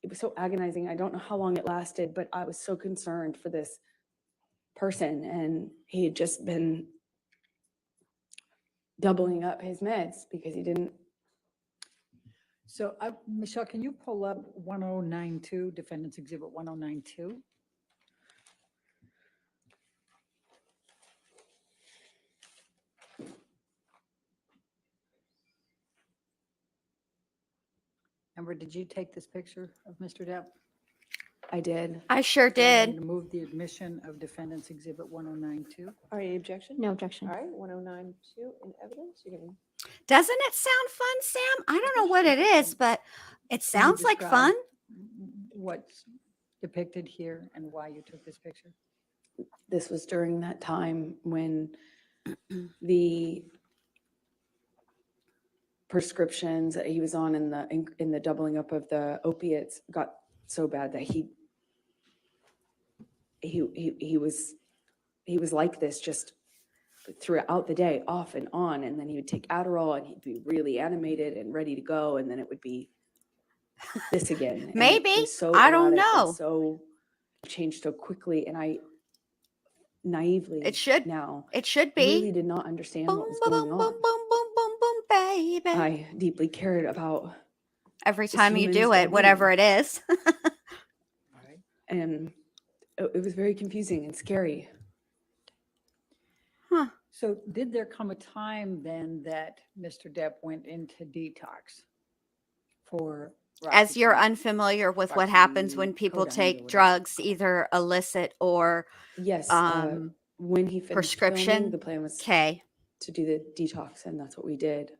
S2: It was so agonizing. I don't know how long it lasted, but I was so concerned for this person, and he had just been doubling up his meds because he didn't.
S3: So, Michelle, can you pull up 1092, Defendant's Exhibit 1092? Amber, did you take this picture of Mr. Depp?
S2: I did.
S1: I sure
S3: So I'm
S1: did.
S3: going to move the admission of Defendant's Exhibit 1092.
S4: All right, any objection?
S5: No objection.
S4: All right, 1092 in evidence. You're going to
S1: Doesn't it sound fun, Sam? I don't know what it is, but it
S3: Can you
S1: sounds like
S3: describe
S1: fun.
S3: What's depicted here and why you took this picture?
S2: This was during that time when the prescriptions that he was on in the doubling up of the opiates got so bad that he was like this just throughout the day, off and on. And then he would take Adderall and he'd be really animated and ready to go, and then it would be this again. And it
S1: Maybe.
S2: was so
S1: I don't
S2: erratic and
S1: know.
S2: so changed so quickly, and I naively
S1: It should
S2: now
S1: It should
S2: really
S1: be.
S2: did not understand
S1: Boom,
S2: what was
S1: boom,
S2: going
S1: boom,
S2: on.
S1: boom, boom, boom, boom, boom, baby.
S2: I deeply cared about
S1: Every
S2: just
S1: time you
S2: humans'
S1: do it,
S2: well-being.
S1: whatever it is.
S3: All right.
S2: And it was very confusing and scary.
S1: Huh.
S3: So did there come a time then that Mr. Depp went into detox for
S1: As you're
S3: Roxycontin?
S1: unfamiliar with what happens when people
S3: Roxycodone or
S1: take
S3: whatever.
S1: drugs, either illicit or
S2: Yes,
S1: um
S2: when he finished filming,
S1: prescription?
S2: the plan was
S1: Okay.
S2: to do the detox, and that's what we did.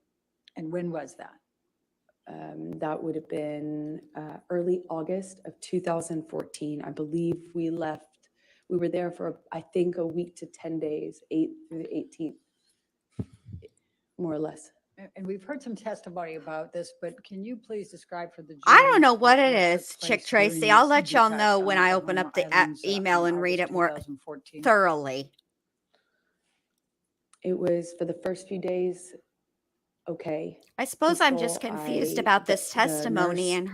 S3: And when was that?
S2: That would have been early August of 2014. I believe we were there for, I think, a week to 10 days, 8th through the 18th, more or less.
S3: And we've heard some testimony about this, but can you please describe for the jury?
S1: I don't know what it
S3: took
S1: is, Chick
S3: place during
S1: Tracy. I'll
S3: this
S1: let y'all
S3: detox
S1: know
S3: on
S1: when
S3: the
S1: I open
S3: Bahama
S1: up the
S3: Islands,
S1: email
S3: in
S1: and read
S3: August
S1: it more
S3: 2014?
S1: thoroughly.
S2: It was for the first few days, okay.
S1: I suppose I'm just
S2: Peaceful.
S1: confused about this
S2: The
S1: testimony
S2: nurse,
S1: and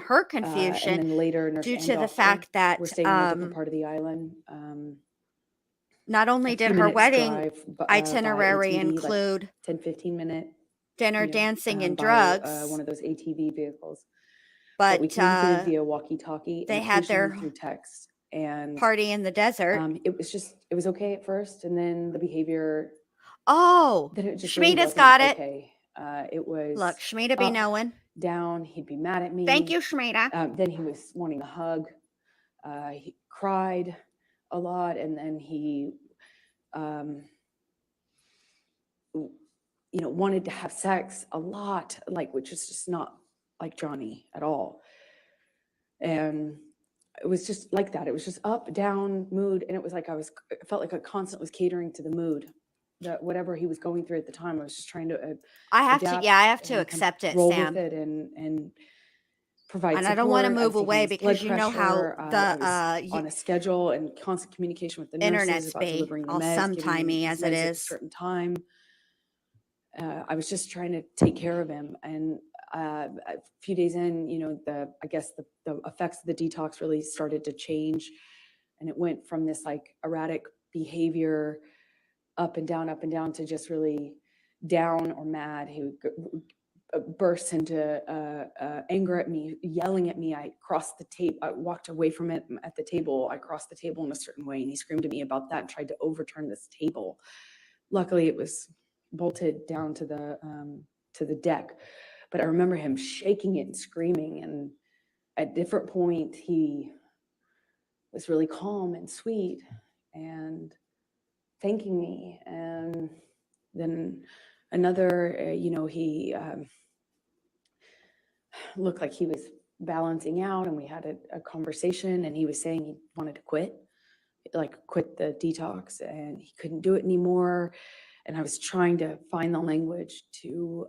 S1: her
S2: and
S1: confusion
S2: then later nurse
S1: due
S2: and
S1: to the
S2: doctor
S1: fact that
S2: were staying in a different part of the island.
S1: not only
S2: A
S1: did
S2: few
S1: her
S2: minutes
S1: wedding
S2: drive by
S1: itinerary
S2: ATV, like
S1: include
S2: 10, 15 minute,
S1: dinner, dancing, and
S2: by
S1: drugs,
S2: one of those ATV vehicles.
S1: but
S2: we communicated via walkie-talkie
S1: they
S2: and
S1: had
S2: occasionally
S1: their
S2: through text. And
S1: party in the desert.
S2: it was okay at first, and then the behavior.
S1: Oh,
S2: Then it just really
S1: Schmieda's
S2: wasn't
S1: got it.
S2: okay. It was
S1: Look, Schmieda be
S2: up,
S1: knowing.
S2: down. He'd be mad at me.
S1: Thank you, Schmieda.
S2: Then he was wanting a hug. He cried a lot, and then he, wanted to have sex a lot, which is just not like Johnny at all. And it was just like that. It was just up, down, mood, and it was like I felt like I constantly was catering to the mood, that whatever he was going through at the time. I was just trying to.
S1: I have to
S2: and
S1: accept it,
S2: roll
S1: Sam.
S2: with it and provide
S1: And
S2: support.
S1: I don't want to
S2: I
S1: move
S2: was taking
S1: away
S2: his
S1: because
S2: blood
S1: you know
S2: pressure.
S1: how
S2: I was on a schedule and constant communication with the nurses
S1: internet's
S2: about
S1: be
S2: delivering the
S1: all
S2: meds, giving him
S1: sometimey
S2: his
S1: as it
S2: meds at a
S1: is.
S2: certain time. I was just trying to take care of him, and a few days in, I guess the effects of the detox really started to change, and it went from this like erratic behavior up and down to just really down or mad. He would burst into anger at me, yelling at me. I crossed the table. I walked away from it at the table. I crossed the table in a certain way, and he screamed at me about that and tried to overturn this table. Luckily, it was bolted down to the deck, but I remember him shaking it and screaming. And at different point, he was really calm and sweet and thanking me. And then another, he looked like he was balancing out, and we had a conversation, and he was saying he wanted to quit the detox, and he couldn't do it anymore. And I was trying to find the language to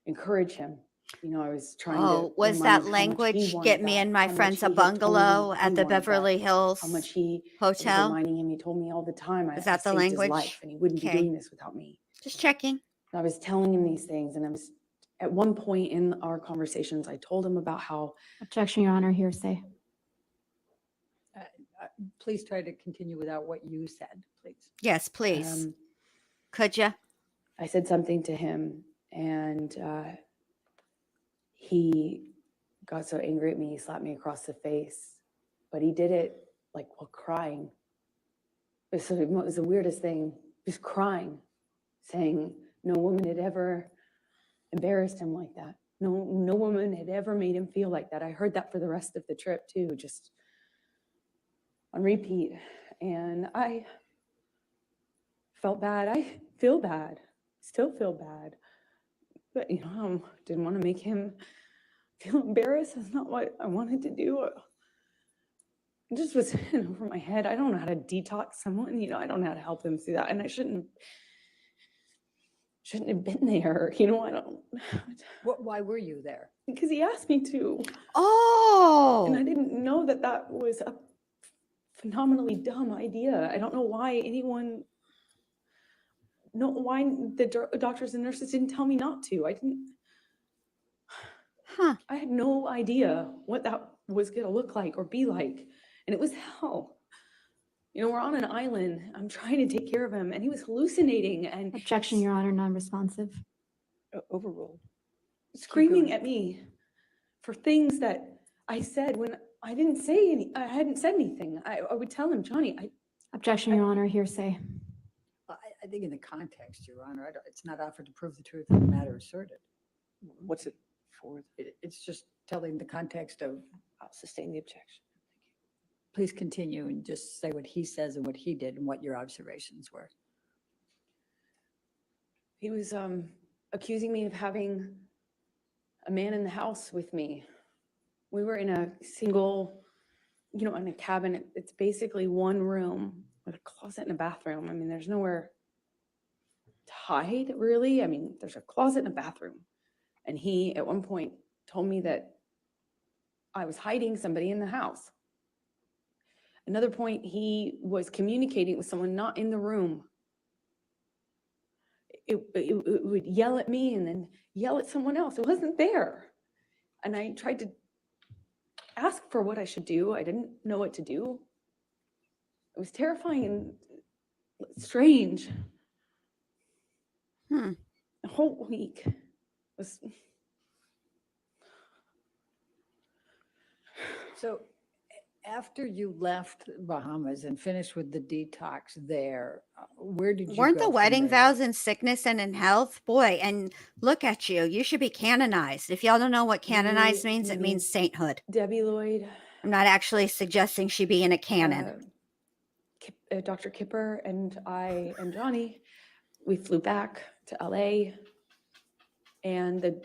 S2: encourage him. I was trying to.
S1: Oh, was that language get me and my friends a bungalow at the Beverly Hills
S2: How much he
S1: hotel?
S2: was reminding him. He told me all the time.
S1: Is that the
S2: saved his
S1: language?
S2: life, and he wouldn't be
S1: Okay.
S2: doing this without me.
S1: Just checking.
S2: I was telling him these things, and I was at one point in our conversations, I told him about how.
S5: Objection, Your Honor, hearsay.
S3: Please try to continue without what you said, please.
S1: Yes, please. Could you?
S2: I said something to him, and he got so angry at me, he slapped me across the face. But he did it while crying. It was the weirdest thing. Just crying, saying no woman had ever embarrassed him like that. No woman had ever made him feel like that. I heard that for the rest of the trip too, just on repeat. And I felt bad. I feel bad. Still feel bad. But I didn't want to make him feel embarrassed. That's not what I wanted to do. It just was over my head. I don't know how to detox someone. I don't know how to help them through that. And I shouldn't have been there. I don't.
S3: Why were you there?
S2: Because he asked me to.
S1: Oh.
S2: And I didn't know that was a phenomenally dumb idea. I don't know why why the doctors and nurses didn't tell me not to. I had no idea what that was going to look like or be like. And it was hell. We're on an island. I'm trying to take care of him, and he was hallucinating and.
S5: Objection, Your Honor, non-responsive.
S4: Overruled.
S2: Screaming at me for things that I said when I didn't say I hadn't said anything. I would tell him, Johnny,
S5: Objection, Your Honor, hearsay.
S3: I think in the context, Your Honor, it's not offered to prove the truth of the matter asserted.
S4: What's it for?
S3: It's just telling the context of.
S4: I'll sustain the objection.
S3: please continue and just say what he says and what he did and what your observations were.
S2: He was accusing me of having a man in the house with me. We were in a single, in a cabin. It's basically one room with a closet and a bathroom. I mean, there's nowhere to hide, really. I mean, there's a closet and a bathroom. And he, at one point, told me that I was hiding somebody in the house. Another point, he was communicating with someone not in the room. It would yell at me and then yell at someone else. It wasn't there. And I tried to ask for what I should do. I didn't know what to do. It was terrifying and strange. The whole week was.
S3: So after you left Bahamas and finished with the detox there, where did you
S1: Weren't
S3: go
S1: the
S3: from
S1: wedding
S3: there?
S1: vows in sickness and in health? Boy, and look at you. You should be canonized. If y'all don't know what canonized means, it means sainthood.
S2: Debbie Lloyd,
S1: I'm not actually suggesting she be in a canon.
S2: Dr. Kipper, and I and Johnny, we flew back to LA. And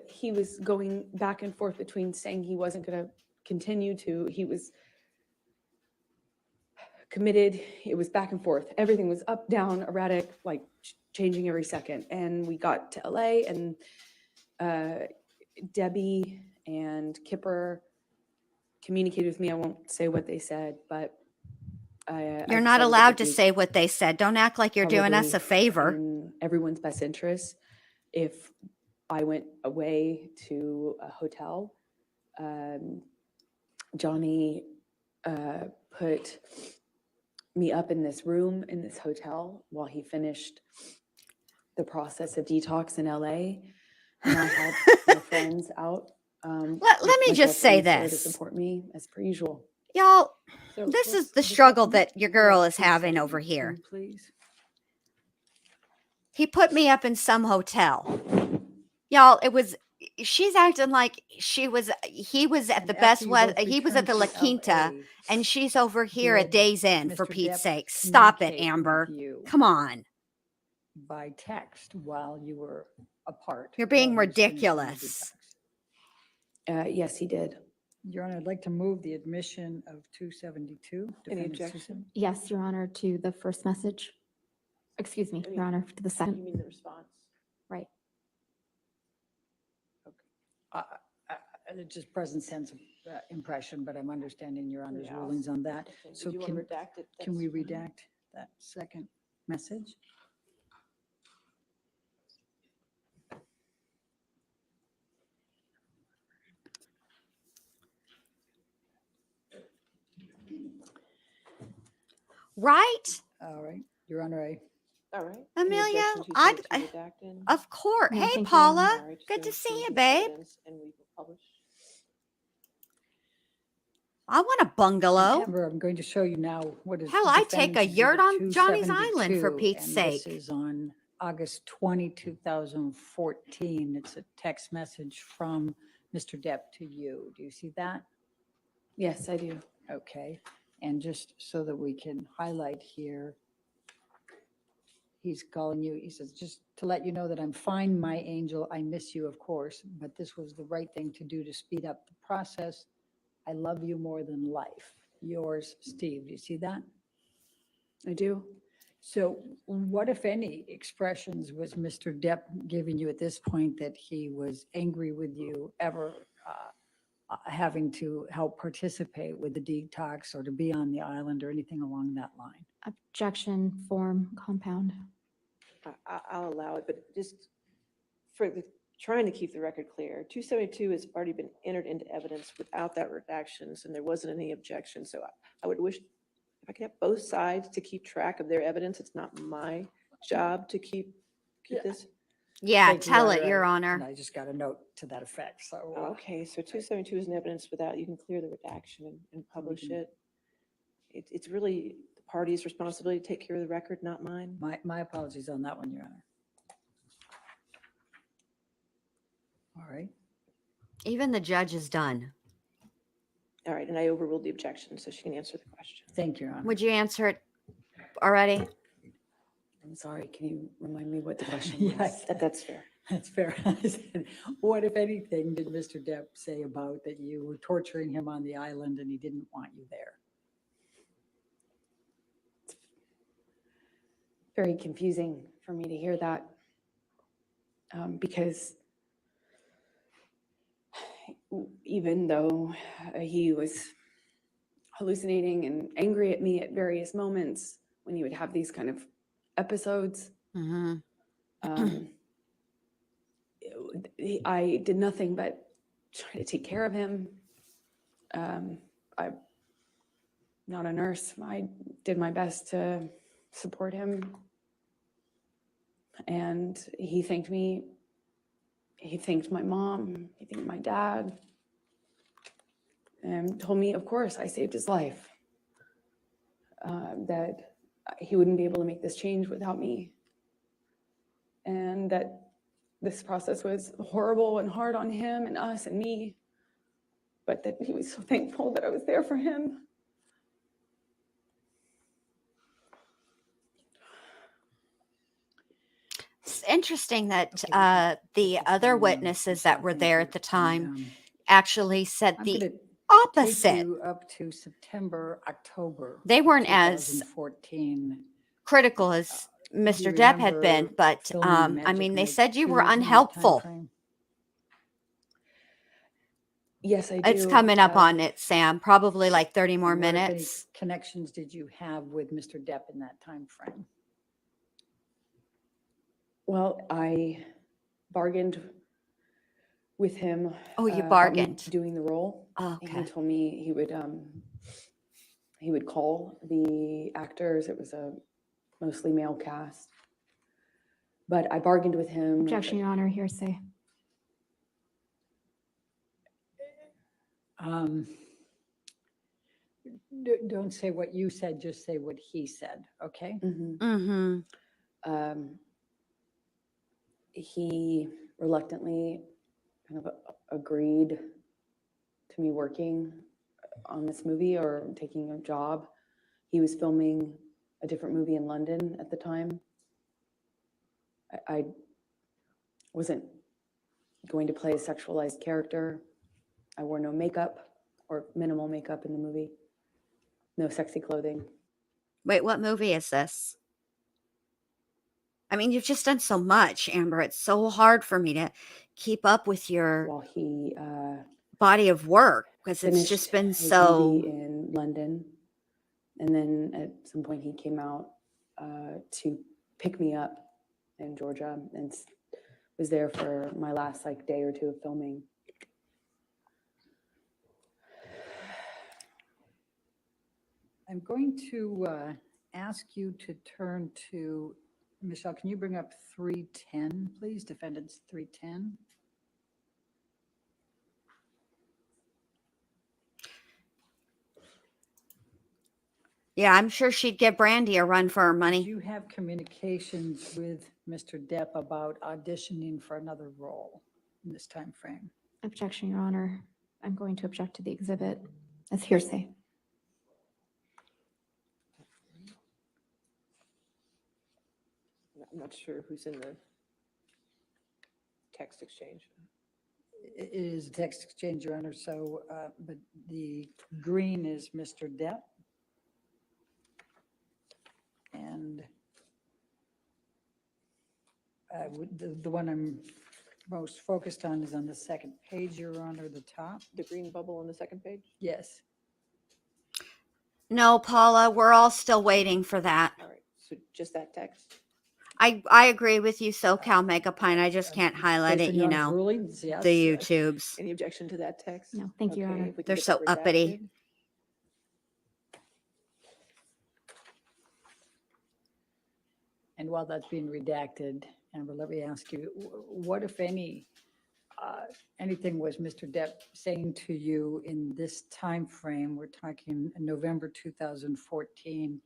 S2: he was going back and forth between saying he wasn't going to continue to, he was committed. It was back and forth. Everything was up, down, erratic, like changing every second. And we got to LA, and Debbie and Kipper communicated with me. I won't say what they said, but
S1: You're not allowed to say what they said. Don't act like you're doing us a favor.
S2: In everyone's best interest, if I went away to a hotel, Johnny put me up in this room in this hotel while he finished the process of detox in LA. And I had my friends out.
S1: Let me just say
S2: to
S1: this.
S2: support me as per usual.
S1: Y'all,
S3: So
S1: this
S3: let's
S1: is the
S3: just
S1: struggle
S3: move
S1: that your
S3: to
S1: girl is
S3: 272,
S1: having over here.
S3: Please.
S1: He put me up in some hotel. Y'all, she's acting like he was at
S3: And
S1: the
S3: after
S1: best
S3: you
S1: weather.
S3: both
S1: He was at the La
S3: returned to
S1: Quinta,
S3: LA,
S1: and she's over here
S3: did
S1: at Days Inn, for
S3: Mr.
S1: Pete's
S3: Depp
S1: sake. Stop it,
S3: communicate with
S1: Amber.
S3: you
S1: Come on.
S3: by text while you were apart?
S1: You're being
S3: while he was finishing the
S1: ridiculous.
S3: detox?
S2: Yes, he did.
S3: Your Honor, I'd like to move the admission of 272.
S4: Any
S3: defendant
S4: objection?
S3: Susan.
S5: Yes, Your Honor, to the first message. Excuse me, Your Honor, to the
S4: You
S5: second.
S4: mean the response?
S5: Right.
S3: It's just present sense of impression, but I'm understanding Your Honor's
S4: Yeah.
S3: rulings on that.
S4: Okay.
S3: So
S4: Did you want to redact it?
S3: can we
S4: That's fine.
S3: redact that second message?
S1: Right?
S3: All right, Your Honor,
S4: All right. Any
S1: Amelia,
S4: objection to
S1: I'd-
S4: 272 redacted?
S1: Of course.
S5: No,
S1: Hey,
S5: thank you, Your Honor.
S1: Paula.
S4: All right,
S1: Good to
S4: so
S1: see you,
S4: this
S1: babe.
S4: evidence, and we will publish.
S1: I want a bungalow.
S3: Amber, I'm going to show you now what is.
S1: Hell, I take a
S3: defendant's
S1: yurt
S3: exhibit
S1: on Johnny's Island, for
S3: 272,
S1: Pete's
S3: and
S1: sake.
S3: This is on August 20, 2014. It's a text message from Mr. Depp to you. Do you see that?
S2: Yes, I do.
S3: Okay. And just so that we can highlight here, he's calling you, he says, just to let you know that I'm fine, my angel. I miss you, of course, but this was the right thing to do to speed up the process. I love you more than life. Yours, Steve. Do you see that?
S2: I do.
S3: So what, if any, expressions was Mr. Depp giving you at this point that he was angry with you, ever having to help participate with the detox or to be on the island or anything along that line?
S5: Objection, form, compound.
S4: I'll allow it, but just for trying to keep the record clear, 272 has already been entered into evidence without that redactions, and there wasn't any objection. So I would wish if I could have both sides to keep track of their evidence. It's not my job to keep this.
S1: Yeah,
S3: Thank you,
S1: tell it,
S3: Honor.
S1: Your
S3: And
S1: Honor.
S3: I just got a note to that effect, so.
S4: Okay, so 272 is in evidence without, you can clear the redaction and publish
S3: can-
S4: it. It's really the party's responsibility to take care of the record, not mine.
S3: My apologies on that one, Your Honor. All right.
S1: Even the judge is done.
S4: All right, and I overruled the objection, so she can answer the question.
S3: Thank you, Your Honor.
S1: Would you answer it already?
S2: I'm sorry, can you remind me what the question was?
S3: Yes,
S4: That's fair.
S3: that's fair. I said, what, if anything, did Mr. Depp say about that you were torturing him on the island and he didn't want you there?
S2: Very confusing for me to hear that, because even though he was hallucinating and angry at me at various moments when he would have these kind of episodes, I did nothing but try to take care of him. I'm not a nurse. I did my best to support him. And he thanked me. He thanked my mom. He thanked my dad. And told me, of course, I saved his life. That he wouldn't be able to make this change without me. And that this process was horrible and hard on him and us and me. But that he was so thankful that I was there for him.
S1: It's interesting that the
S3: Okay,
S1: other
S3: I'm
S1: witnesses that were
S3: thank
S1: there
S3: you.
S1: at the time
S3: And,
S1: actually said
S3: I'm
S1: the
S3: gonna take
S1: opposite.
S3: you up to September, October.
S1: They weren't as
S3: 2014.
S1: critical as
S3: Do you
S1: Mr. Depp had been,
S3: remember
S1: but
S3: filming
S1: I
S3: Magic
S1: mean, they
S3: Mike
S1: said you
S3: 2
S1: were
S3: in that
S1: unhelpful.
S3: timeframe?
S2: Yes, I do.
S1: It's coming up on it, Sam. Probably like 30 more
S3: And what, if any,
S1: minutes.
S3: connections did you have with Mr. Depp in that time frame?
S2: Well, I bargained with him.
S1: Oh, you
S2: about me
S1: bargained.
S2: doing the role.
S1: Oh,
S2: He
S1: okay.
S2: told me he would call the actors. It was a mostly male cast. But I bargained with him.
S5: Objection, Your Honor, hearsay.
S3: Don't say what you said, just say what he said, okay?
S2: Mhm.
S1: Mm-hmm.
S2: He reluctantly kind of agreed to me working on this movie or taking a job. He was filming a different movie in London at the time. I wasn't going to play a sexualized character. I wore no makeup or minimal makeup in the movie. No sexy clothing.
S1: Wait, what movie is this? I mean, you've just done so much, Amber. It's so hard for me to keep up with your
S2: While he
S1: body of work because it's
S2: finished
S1: just been
S2: his
S1: so.
S2: movie in London, and then at some point he came out to pick me up in Georgia and was there for my last day or two of filming.
S3: I'm going to ask you to turn to, Michelle, can you bring up 310, please? Defendants 310.
S1: Yeah, I'm sure she'd give Brandy a run for her
S3: Did
S1: money.
S3: you have communications with Mr. Depp about auditioning for another role in this time frame?
S5: Objection, Your Honor. I'm going to object to the exhibit as hearsay.
S4: I'm not sure who's in the text exchange.
S3: It is a text exchange, Your Honor, so, but the green is Mr. Depp. And the one I'm most focused on is on the second page, Your Honor, the top.
S4: The green bubble on the second page?
S3: Yes.
S1: No, Paula, we're all still waiting for that.
S4: All right, so just that text?
S1: I agree with you, SoCal Megapine. I just can't highlight
S3: Based
S1: it,
S3: on Your
S1: you
S3: Honor's
S1: know,
S3: rulings, yes,
S1: the
S3: yes.
S1: YouTubes.
S4: Any objection to that text?
S5: No, thank you, Your
S4: Okay,
S5: Honor.
S4: if we can
S1: They're
S4: get
S1: so
S4: that
S1: uppity.
S4: redacted.
S3: And while that's being redacted, Amber, let me ask you, what, if any, anything was Mr. Depp saying to you in this time frame? We're talking November 2014,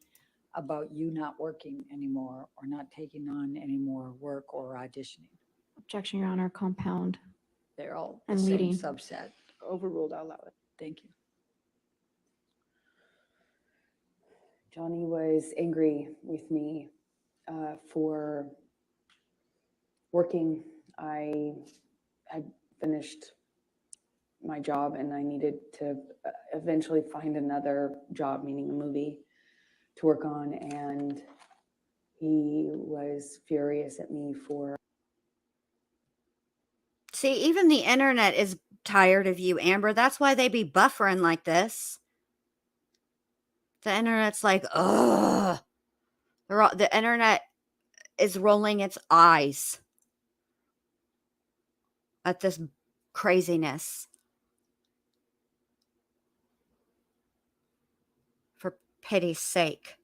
S3: about you not working anymore or not taking on any more work or auditioning.
S5: Objection, Your Honor, compound.
S3: They're all the
S5: And
S3: same
S5: leading.
S3: subset.
S4: Overruled, I'll allow it.
S3: Thank you.
S2: Johnny was angry with me for working. I had finished my job and I needed to eventually find another job, meaning a movie, to work on. And he was furious at me for.
S1: See, even the internet is tired of you, Amber. That's why they be buffering like this. The internet's like, ugh. The internet is rolling its eyes at this craziness. For pity's sake.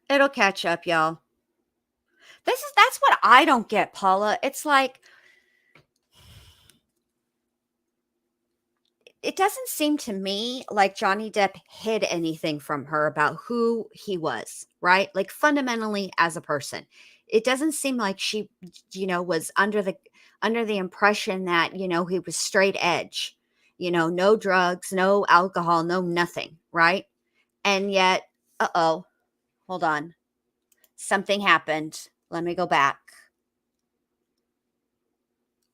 S1: It'll catch up, y'all. That's what I don't get, Paula. It's like, it doesn't seem to me like Johnny Depp hid anything from her about who he was, right? Like fundamentally as a person. It doesn't seem like she, was under the impression that, he was straight edge. No drugs, no alcohol, no nothing, right? And yet, hold on. Something happened. Let me go back.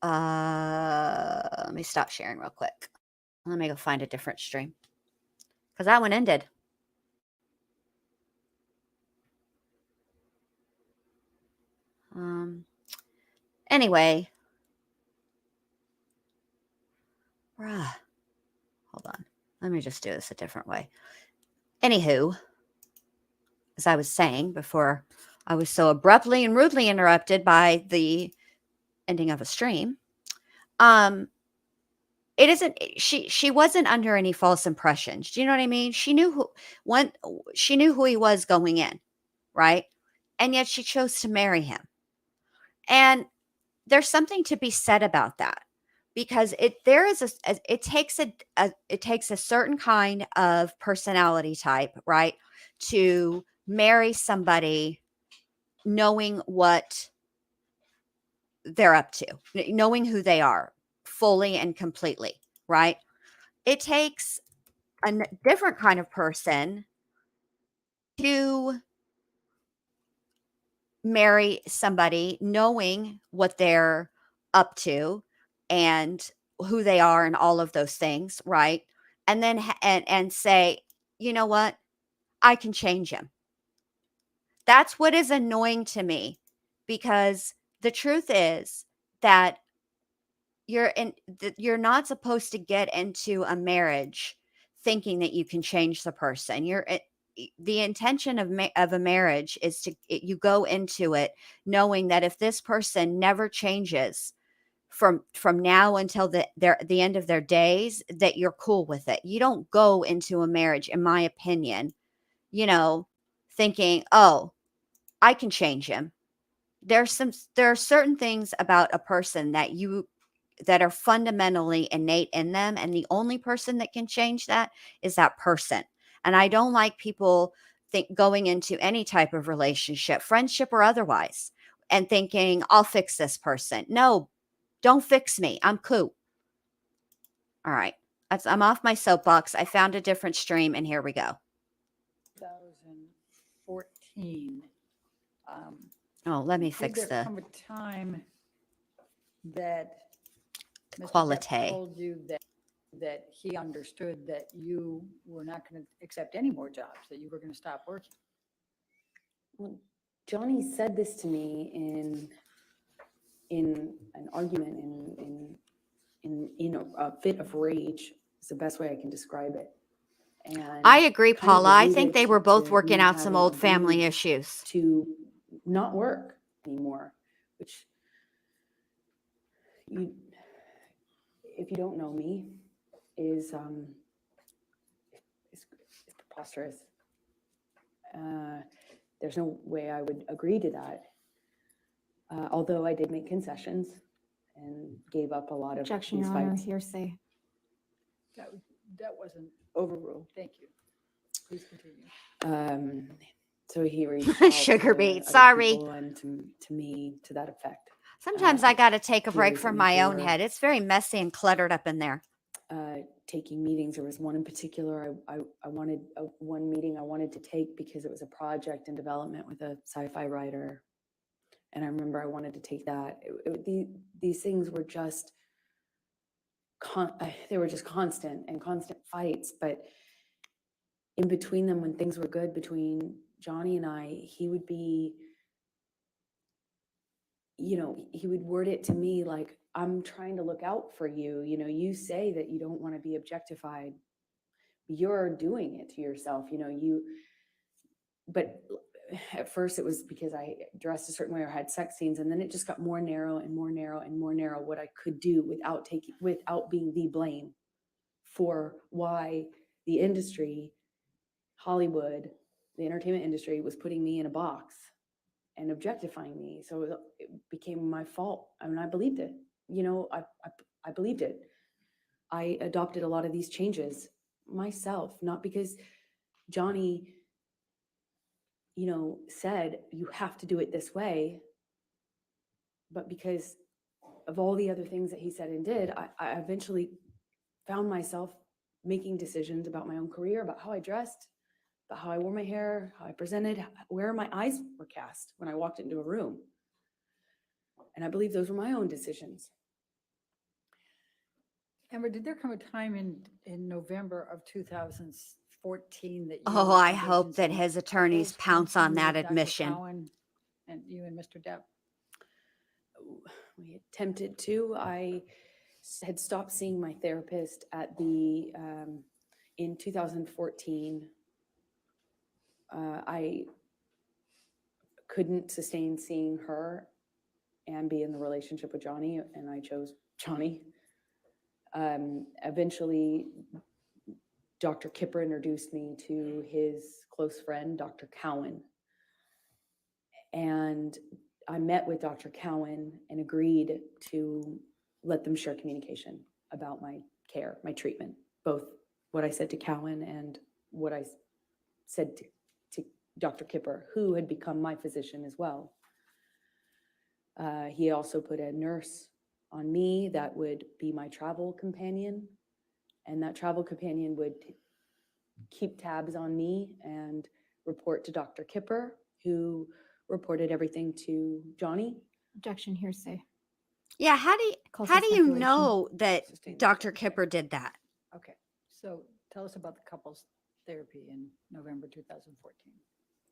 S1: Let me stop sharing real quick. Let me go find a different stream. Because that one ended. Anyway. Hold on. Let me just do this a different way. Anywho, as I was saying before I was so abruptly and rudely interrupted by the ending of a stream, it isn't, she wasn't under any false impressions. Do you know what I mean? She knew who he was going in, right? And yet she chose to marry him. And there's something to be said about that, because it takes a certain kind of personality type, right, to marry somebody knowing what they're up to, knowing who they are fully and completely, right? It takes a different kind of person to marry somebody knowing what they're up to and who they are and all of those things, right? And then and say, you know what? I can change him. That's what is annoying to me, because the truth is that you're not supposed to get into a marriage thinking that you can change the person. The intention of a marriage is you go into it knowing that if this person never changes from now until the end of their days, that you're cool with it. You don't go into a marriage, in my opinion, thinking, oh, I can change him. There are certain things about a person that are fundamentally innate in them, and the only person that can change that is that person. And I don't like people going into any type of relationship, friendship or otherwise, and thinking, I'll fix this person. No, don't fix me. I'm cool. All right. I'm off my soapbox. I found a different stream, and here we go.
S3: 2014.
S1: Let me
S3: Did
S1: fix
S3: there
S1: the
S3: come a time that Mr. Depp
S1: quality.
S3: told you that he understood that you were not going to accept any more jobs, that you were going to stop working?
S2: Well, Johnny said this to me in an argument, in a fit of rage. It's the best way I can describe it. And
S1: I agree,
S2: kind of
S1: Paula. I think
S2: alluded
S1: they were
S2: to
S1: both working
S2: me
S1: out some
S2: having
S1: old family
S2: agreed
S1: issues.
S2: to not work anymore, which if you don't know me, is preposterous. There's no way I would agree to that. Although I did make concessions and gave up a lot of
S5: Objection,
S2: these
S5: Your Honor,
S2: fights.
S5: hearsay.
S3: That wasn't
S4: Overruled.
S3: Thank you. Please continue.
S2: So he reached out
S1: Sugar
S2: to
S1: beet,
S2: other
S1: sorry.
S2: people and to me to that effect.
S1: Sometimes I got to take a
S2: he
S1: break
S2: was
S1: from
S2: looking
S1: my own
S2: for-
S1: head. It's very messy and cluttered up in there.
S2: taking meetings. There was one in particular I wanted, one meeting I wanted to take because it was a project in development with a sci-fi writer. And I remember I wanted to take that. These things were just, they were just constant fights. But in between them, when things were good between Johnny and I, he would be, he would word it to me like, I'm trying to look out for you. You say that you don't want to be objectified. You're doing it to yourself, but at first it was because I dressed a certain way or had sex scenes. And then it just got more narrow and more narrow and more narrow what I could do without being the blame for why the industry, Hollywood, the entertainment industry was putting me in a box and objectifying me. So it became my fault. I mean, I believed it. I believed it. I adopted a lot of these changes myself, not because Johnny, said you have to do it this way, but because of all the other things that he said and did, I eventually found myself making decisions about my own career, about how I dressed, about how I wore my hair, how I presented, where my eyes were cast when I walked into a room. And I believe those were my own decisions.
S3: Amber, did there come a time in November of 2014 that you?
S1: Oh, I
S3: engaged in
S1: hope that
S3: some
S1: his attorneys
S3: couples
S1: pounce on
S3: counseling
S1: that
S3: with Dr.
S1: admission.
S3: Cowan and you and Mr. Depp?
S2: We attempted to. I had stopped seeing my therapist in 2014. I couldn't sustain seeing her and be in the relationship with Johnny, and I chose Johnny. Eventually, Dr. Kipper introduced me to his close friend, Dr. Cowan. And I met with Dr. Cowan and agreed to let them share communication about my care, my treatment, both what I said to Cowan and what I said to Dr. Kipper, who had become my physician as well. He also put a nurse on me that would be my travel companion, and that travel companion would keep tabs on me and report to Dr. Kipper, who reported everything to Johnny.
S5: Objection, hearsay.
S1: Yeah, how
S5: Calls
S1: do
S5: for
S1: you
S5: speculation.
S1: know that
S4: Sustained
S1: Dr.
S4: objection.
S1: Kipper did that?
S3: Okay, so tell us about the couples therapy in November 2014.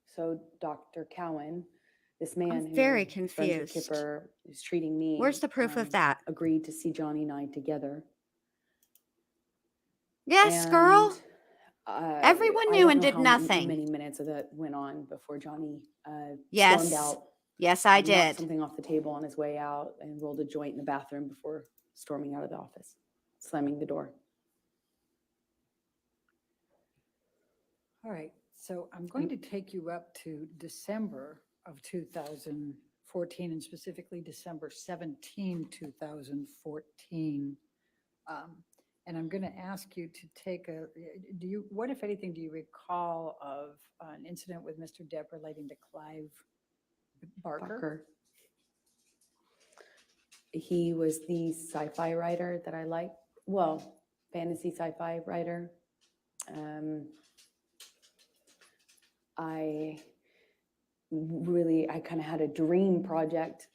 S2: So Dr. Cowan, this man
S1: I'm
S2: who
S1: very
S2: is friends with
S1: confused.
S2: Kipper, who's treating me.
S1: Where's the proof of that?
S2: Agreed to see Johnny and I together.
S1: Yes, girl. Everyone
S2: I
S1: knew
S2: don't
S1: and
S2: know
S1: did
S2: how
S1: nothing.
S2: many minutes of that went on before Johnny stormed
S1: Yes.
S2: out.
S1: Yes, I
S2: knocked
S1: did.
S2: something off the table on his way out and rolled a joint in the bathroom before storming out of the office, slamming the door.
S3: All right, so I'm going to take you up to December of 2014 and specifically December 17, 2014. And I'm going to ask you to take what, if anything, do you recall of an incident with Mr. Depp relating to Clive Barker?
S2: He was the sci-fi writer that I liked. Well, fantasy sci-fi writer. I kind of had a dream project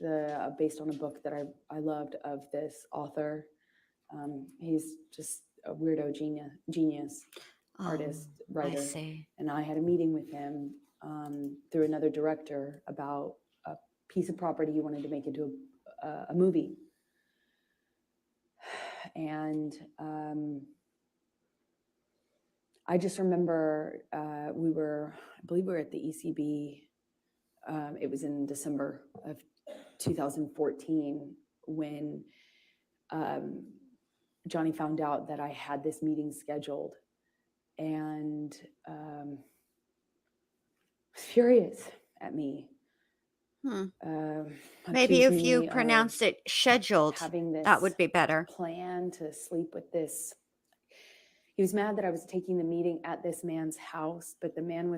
S2: based on a book that I loved of this author. He's just a weirdo genius artist, writer.
S1: I see.
S2: And I had a meeting with him through another director about a piece of property he wanted to make into a movie. And I just remember I believe we were at the ECB. It was in December of 2014 when Johnny found out that I had this meeting scheduled, and was furious at me.
S1: Maybe if
S2: accused
S1: you
S2: me of
S1: pronounced it scheduled,
S2: having this
S1: that would be better.
S2: plan to sleep with this. He was mad that I was taking the meeting at this man's house, but the man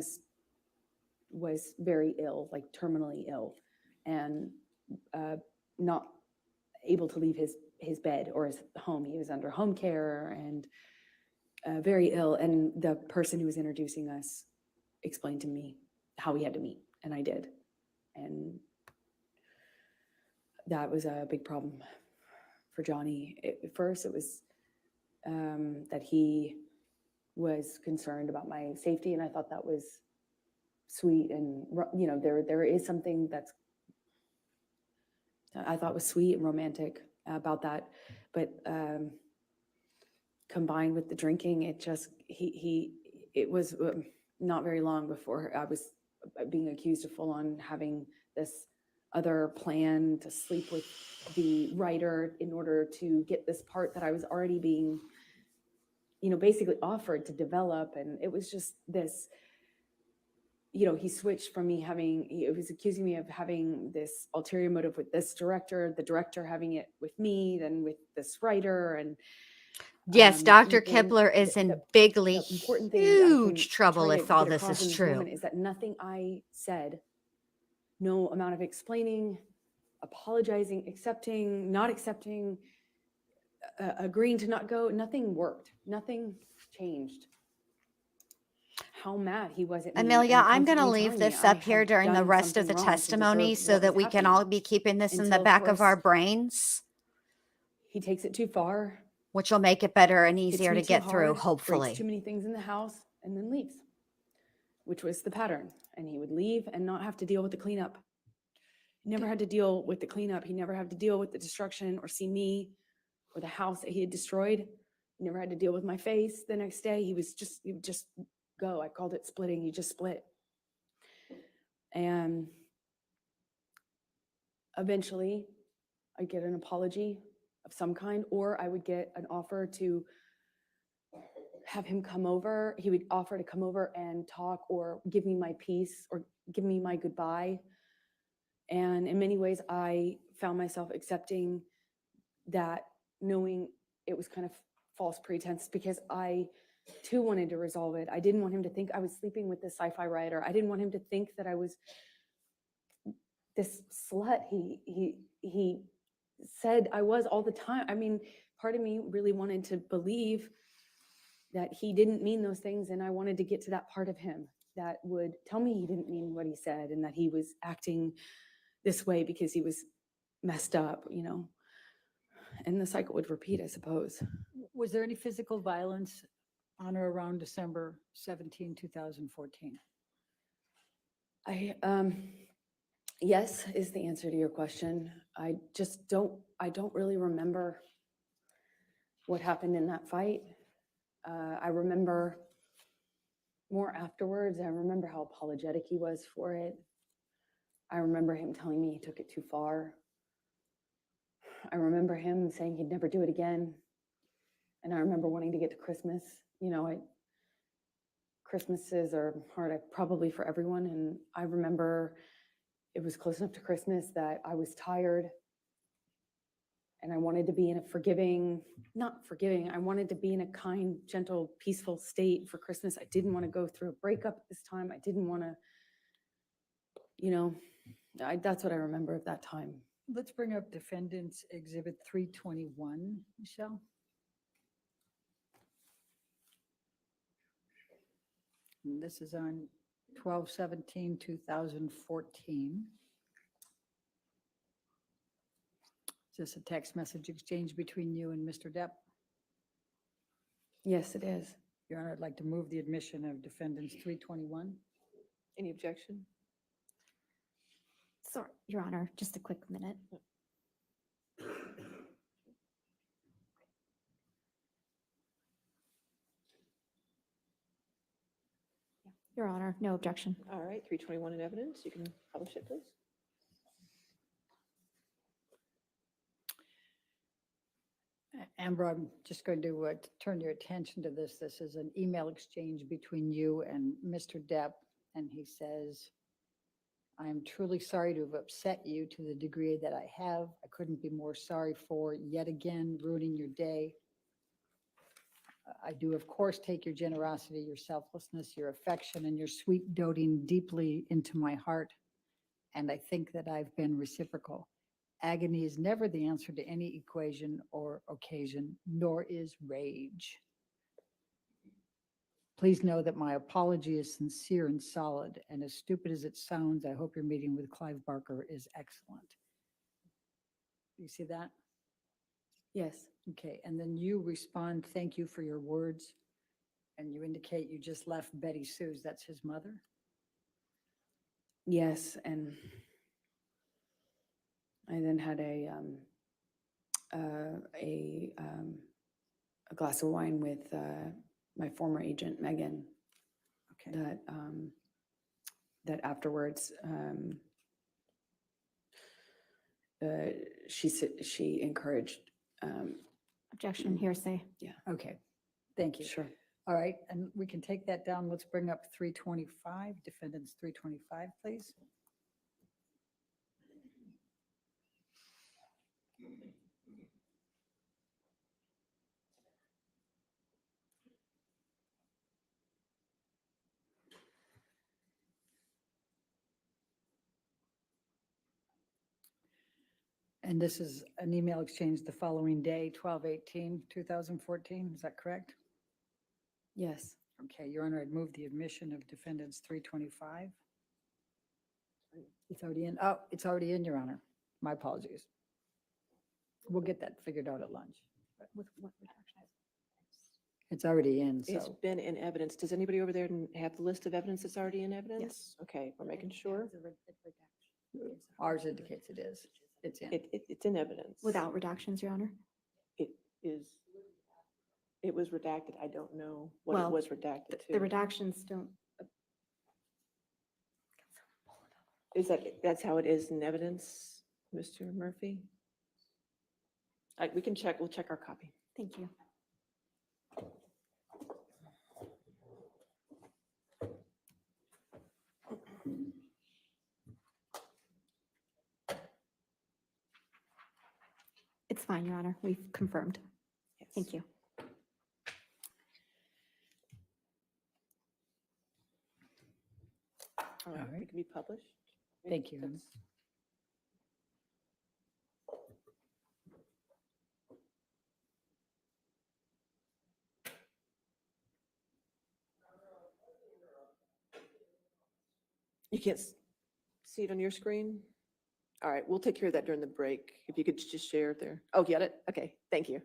S2: was very ill, like terminally ill, and not able to leave his bed or his home. He was under home care and very ill. And the person who was introducing us explained to me how we had to meet, and I did. And that was a big problem for Johnny. At first, it was that he was concerned about my safety, and I thought that was sweet. And there is something that's I thought was sweet and romantic about that, but combined with the drinking, it was not very long before I was being accused of full on having this other plan to sleep with the writer in order to get this part that I was already being, basically offered to develop. And it was just this, he switched from he was accusing me of having this ulterior motive with this director, the director having it with me, then with this writer. And
S1: Yes, Dr.
S2: and
S1: Kibler is in
S2: the
S1: bigly,
S2: important thing I can
S1: huge trouble
S2: try to
S1: if all
S2: get
S1: this
S2: across in
S1: is
S2: this
S1: true.
S2: moment is that nothing I said, no amount of explaining, apologizing, accepting, not accepting, agreeing to not go, nothing worked. Nothing changed. How mad he was at me.
S1: Amelia,
S2: and
S1: I'm going to
S2: constantly
S1: leave
S2: telling me
S1: this
S2: I
S1: up here
S2: had
S1: during the
S2: done
S1: rest of the
S2: something wrong to
S1: testimony
S2: deserve
S1: so
S2: what
S1: that
S2: was
S1: we can
S2: happening.
S1: all be keeping this in the
S2: Until, of
S1: back of our
S2: course,
S1: brains,
S2: He takes it too far,
S1: which will make it better and
S2: hits
S1: easier
S2: me
S1: to
S2: too
S1: get through,
S2: hard, breaks
S1: hopefully.
S2: too many things in the house, and then leaves, which was the pattern. And he would leave and not have to deal with the cleanup. He never had to deal with the cleanup. He never had to deal with the destruction or see me or the house that he had destroyed. He never had to deal with my face the next day. He would just go. I called it splitting. He just split. And eventually I'd get an apology of some kind, or I would get an offer to have him come over. He would offer to come over and talk or give me my peace or give me my goodbye. And in many ways, I found myself accepting that, knowing it was kind of false pretense, because I too wanted to resolve it. I didn't want him to think I was sleeping with this sci-fi writer. I didn't want him to think that I was this slut he said I was all the time. I mean, part of me really wanted to believe that he didn't mean those things, and I wanted to get to that part of him that would tell me he didn't mean what he said and that he was acting this way because he was messed up, and the cycle would repeat, I suppose.
S3: Was there any physical violence on or around December 17, 2014?
S2: Yes is the answer to your question. I don't really remember what happened in that fight. I remember more afterwards. I remember how apologetic he was for it. I remember him telling me he took it too far. I remember him saying he'd never do it again. And I remember wanting to get to Christmas. Christmases are hard, probably for everyone. And I remember it was close enough to Christmas that I was tired and I wanted to be in a not forgiving. I wanted to be in a kind, gentle, peaceful state for Christmas. I didn't want to go through a breakup at this time. I didn't want to, that's what I remember of that time.
S3: Let's bring up Defendant's Exhibit 321, Michelle. And this is on 12/17/2014. Is this a text message exchange between you and Mr. Depp?
S2: Yes, it is.
S3: Your Honor, I'd like to move the admission of Defendant's 321.
S4: Any objection?
S5: Sorry, Your Honor, just a quick minute. Your Honor, no objection.
S4: All right, 321 in evidence. You can publish it, please.
S3: Amber, I'm just going to turn your attention to this. This is an email exchange between you and Mr. Depp, and he says, "I am truly sorry to have upset you to the degree that I have. I couldn't be more sorry for yet again ruining your day. I do, of course, take your generosity, your selflessness, your affection, and your sweet doting deeply into my heart, and I think that I've been reciprocal. Agony is never the answer to any equation or occasion, nor is rage. Please know that my apology is sincere and solid, and as stupid as it sounds, I hope your meeting with Clive Barker is excellent. You see that?
S2: Yes.
S3: Okay, and then you respond, thank you for your words, and you indicate you just left Betty Sue's, that's his mother?
S2: Yes, and I then had a glass of wine with my former agent Megan.
S3: Okay,
S2: That afterwards, she encouraged.
S5: Objection, hearsay.
S3: okay, thank you.
S2: Sure.
S3: All right, and we can take that down. Let's bring up 325, defendants 325, please. And this is an email exchange the following day, 12/18/2014, is that correct?
S2: Yes.
S3: Okay, Your Honor, I'd move the admission of defendants 325. It's already in, oh, it's already in, Your Honor. My apologies. We'll get that figured out at lunch.
S5: With what redaction?
S3: It's already in,
S4: It's
S3: so,
S4: been in evidence. Does anybody over there have the list of evidence that's already in evidence?
S5: Yes.
S4: Okay, we're making sure.
S3: ours indicates it is. It's in.
S4: It's in evidence.
S5: Without redactions, Your Honor?
S4: It is, it was redacted. I don't know what it
S5: Well,
S4: was redacted
S5: The
S4: to.
S5: redactions don't,
S4: Is that's how it is in evidence, Mr. Murphy? We can check, we'll check our copy.
S5: thank you. It's fine, Your Honor. We've confirmed.
S4: Yes.
S5: Thank you.
S4: All right,
S3: right.
S4: it can be published.
S3: Thank you.
S4: That's- You can't see it on your screen? All right, we'll take care of that during the break. If you could just share it there. Oh, get it? Okay, thank you.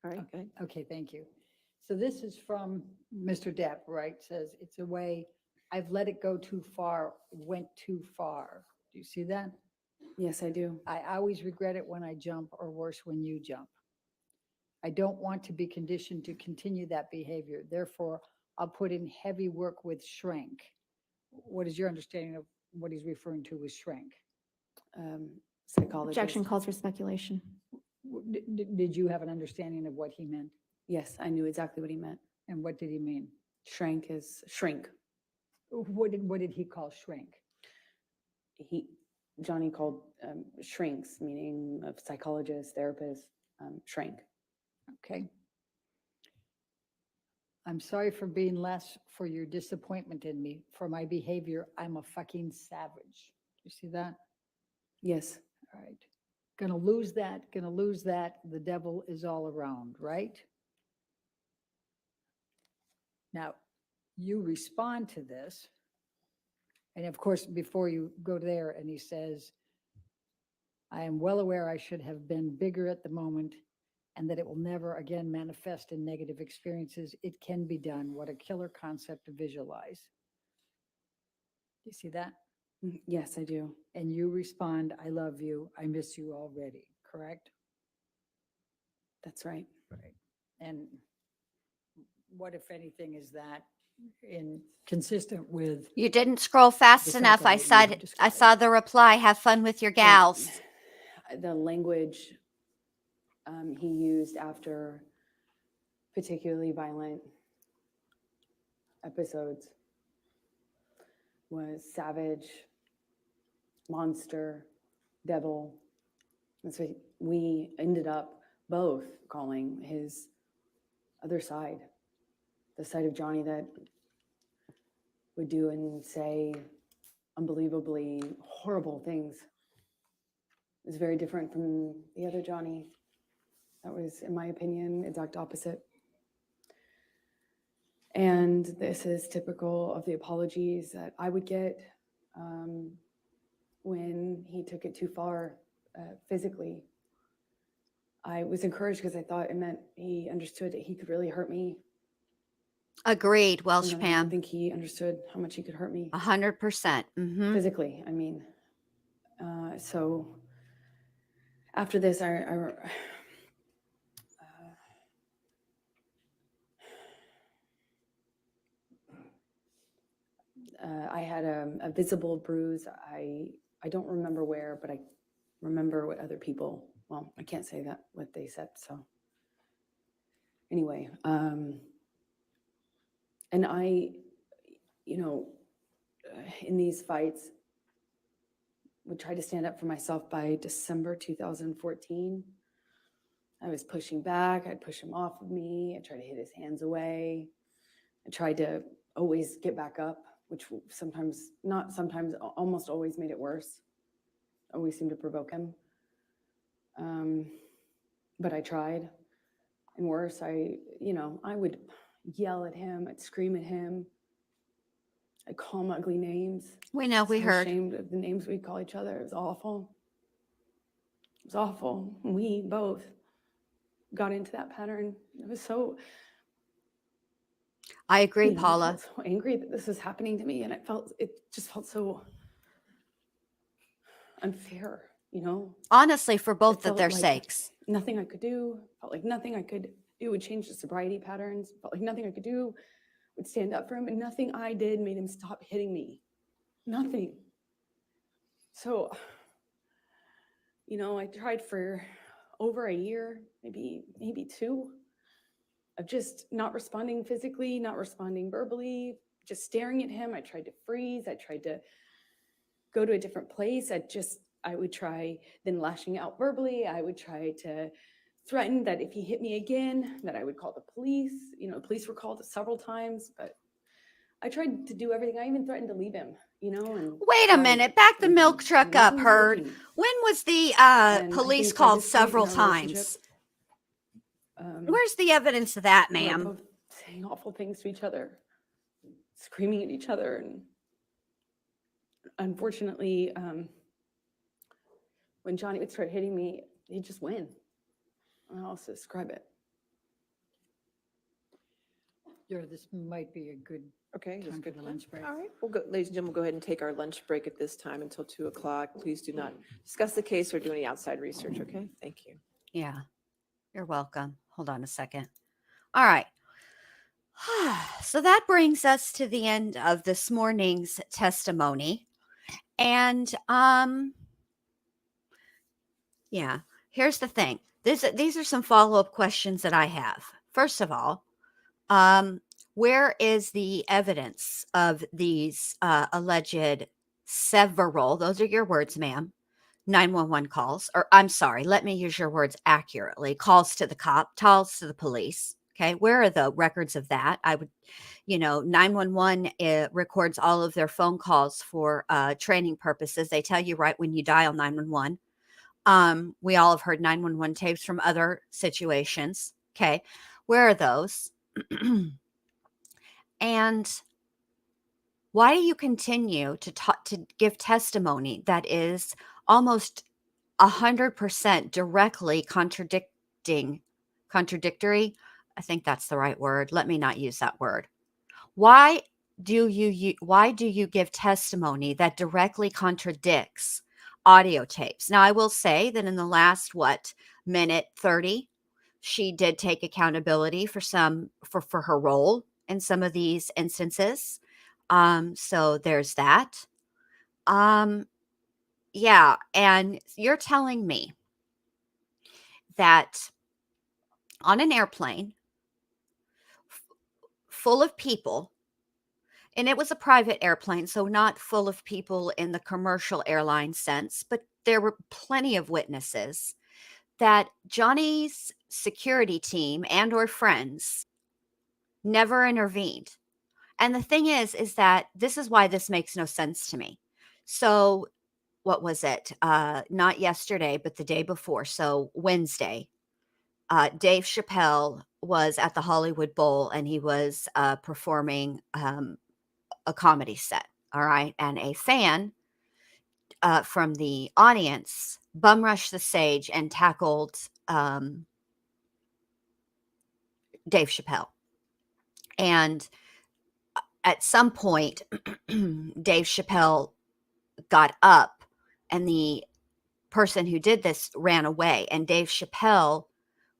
S4: All right, go ahead.
S3: Okay, thank you. So this is from Mr. Depp, right? Says it's a way, I've let it go too far, went too far. Do you see that?
S2: Yes, I do.
S3: I always regret it when I jump, or worse, when you jump. I don't want to be conditioned to continue that behavior. Therefore, I'll put in heavy work with shrink. What is your understanding of what he's referring to with shrink?
S2: Psychologist.
S5: Objection calls for speculation.
S3: Did you have an understanding of what he meant?
S2: Yes, I knew exactly what he meant.
S3: And what did he mean?
S2: Shrank is shrink.
S3: What did he call shrink?
S2: Johnny called shrinks, meaning of psychologists, therapists, shrank.
S3: Okay. I'm sorry for being less, for your disappointment in me, for my behavior. I'm a fucking savage. You see that?
S2: Yes.
S3: All right. Gonna lose that, gonna lose that. The devil is all around, right? Now, you respond to this. And of course, before you go there, and he says, I am well aware I should have been bigger at the moment, and that it will never again manifest in negative experiences. It can be done. What a killer concept to visualize. Do you see that?
S2: Yes, I do.
S3: And you respond, I love you. I miss you already, correct?
S2: That's right.
S3: Right. And what, if anything, is that consistent with?
S1: You didn't scroll fast
S3: The
S1: enough.
S3: cycle that you
S1: I saw
S3: described.
S1: the reply. Have fun with your gals.
S2: The language he used after particularly violent episodes was savage, monster, devil. That's what we ended up both calling his other side, the side of Johnny that would do and say unbelievably horrible things It was very different from the other Johnny. That was, in my opinion, exact opposite. And this is typical of the apologies that I would get when he took it too far physically. I was encouraged because I thought it meant he understood that he could really hurt me.
S1: Agreed, Welsh
S2: And I don't
S1: Pam.
S2: think he understood how much he could hurt me
S1: 100%.
S2: physically. I mean, so after this, I had a visible bruise. I don't remember where, but I remember what other people, well, I can't say that, what they said. So anyway, and I, in these fights, would try to stand up for myself. By December 2014. I was pushing back. I'd push him off of me. I tried to hit his hands away. I tried to always get back up, which sometimes, not sometimes, almost always made it worse. Always seemed to provoke him. But I tried. And worse, I would yell at him. I'd scream at him. I'd call him ugly names.
S1: We know, we
S2: So
S1: heard.
S2: ashamed of the names we'd call each other. It was awful. It was awful. We both got into that pattern. It was so...
S1: I agree,
S2: I
S1: Paula.
S2: felt so angry that this was happening to me, and it just felt so unfair,
S1: Honestly, for both of
S2: felt
S1: their
S2: like
S1: sakes.
S2: Nothing I could do. Felt like nothing I could do would change the sobriety patterns. Felt like nothing I could do would stand up for him, and nothing I did made him stop hitting me. Nothing. So, I tried for over a year, maybe 2, of just not responding physically, not responding verbally, just staring at him. I tried to freeze. I tried to go to a different place. I would try then lashing out verbally. I would try to threaten that if he hit me again, that I would call the police. The police were called several times, but I tried to do everything. I even threatened to leave him, and
S1: Wait a minute. Back the milk truck up,
S2: nothing's
S1: Heard.
S2: working.
S1: When was the
S2: And
S1: police
S2: I think by
S1: called
S2: this point in
S1: several
S2: our relationship,
S1: times? Where's the evidence of that,
S2: we were
S1: ma'am?
S2: both saying awful things to each other, screaming at each other, and unfortunately, when Johnny would start hitting me, he'd just win. I don't know how else to describe it.
S3: This might be a good
S4: Okay, that's
S3: time for
S4: good.
S3: the lunch break.
S4: All right, we'll go, ladies and gentlemen, we'll go ahead and take our lunch break at this time until 2:00. Please do not discuss the case or do any outside research, okay? Thank you.
S1: Yeah, you're welcome. Hold on a second. All right. So that brings us to the end of this morning's testimony. And yeah, here's the thing. These are some follow-up questions that I have. First of all, where is the evidence of these alleged several, those are your words, ma'am, 911 calls, or I'm sorry, let me use your words accurately, calls to the calls to the police. Okay, where are the records of that? I would, 911 records all of their phone calls for training purposes. They tell you right when you dial 911. We all have heard 911 tapes from other situations. Okay, where are those? And why do you continue to give testimony that is almost 100% directly contradictory? I think that's the right word. Let me not use that word. Why do you give testimony that directly contradicts audio tapes? Now, I will say that in the last minute 30, she did take accountability for her role in some of these instances. So there's that. Yeah, and you're telling me that on an airplane full of people, and it was a private airplane, so not full of people in the commercial airline sense, but there were plenty of witnesses that Johnny's security team and or friends never intervened. And the thing is that this is why this makes no sense to me. So what was it? Not yesterday, but the day before. So Wednesday, Dave Chappelle was at the Hollywood Bowl and he was performing a comedy set. All right. And a fan from the audience bum rushed the stage and tackled Dave Chappelle. And at some point, Dave Chappelle got up and the person who did this ran away. And Dave Chappelle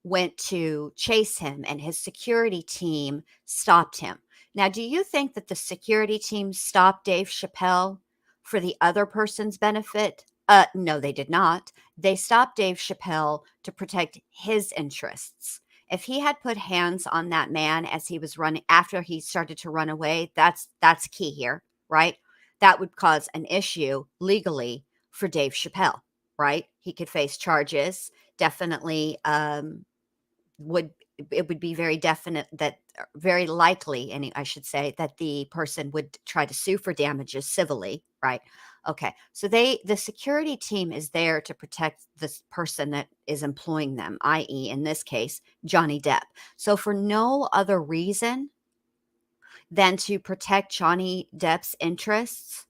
S1: went to chase him and his security team stopped him. Now, do you think that the security team stopped Dave Chappelle for the other person's benefit? No, they did not. They stopped Dave Chappelle to protect his interests. If he had put hands on that man as he was running after he started to run away, that's key here, right? That would cause an issue legally for Dave Chappelle, right? He could face charges, definitely would it would be very definite that very likely, and I should say, that the person would try to sue for damages civilly, right? Okay, so the security team is there to protect this person that is employing them, i.e., in this case, Johnny Depp. So for no other reason than to protect Johnny Depp's interests,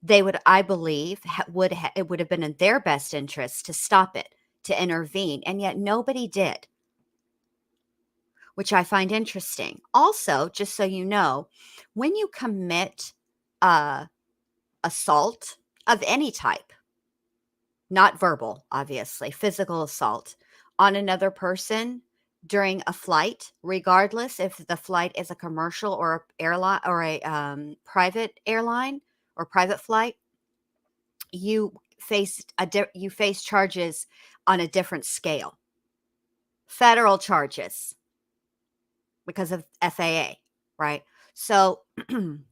S1: they would, I believe, it would have been in their best interest to stop it, to intervene, and yet nobody did, which I find interesting. Also, just so you know, when you commit assault of any type, not verbal, obviously, physical assault on another person during a flight, regardless if the flight is a commercial or a airline or a private airline or private flight, you you face charges on a different scale, federal charges, because of FAA, right? So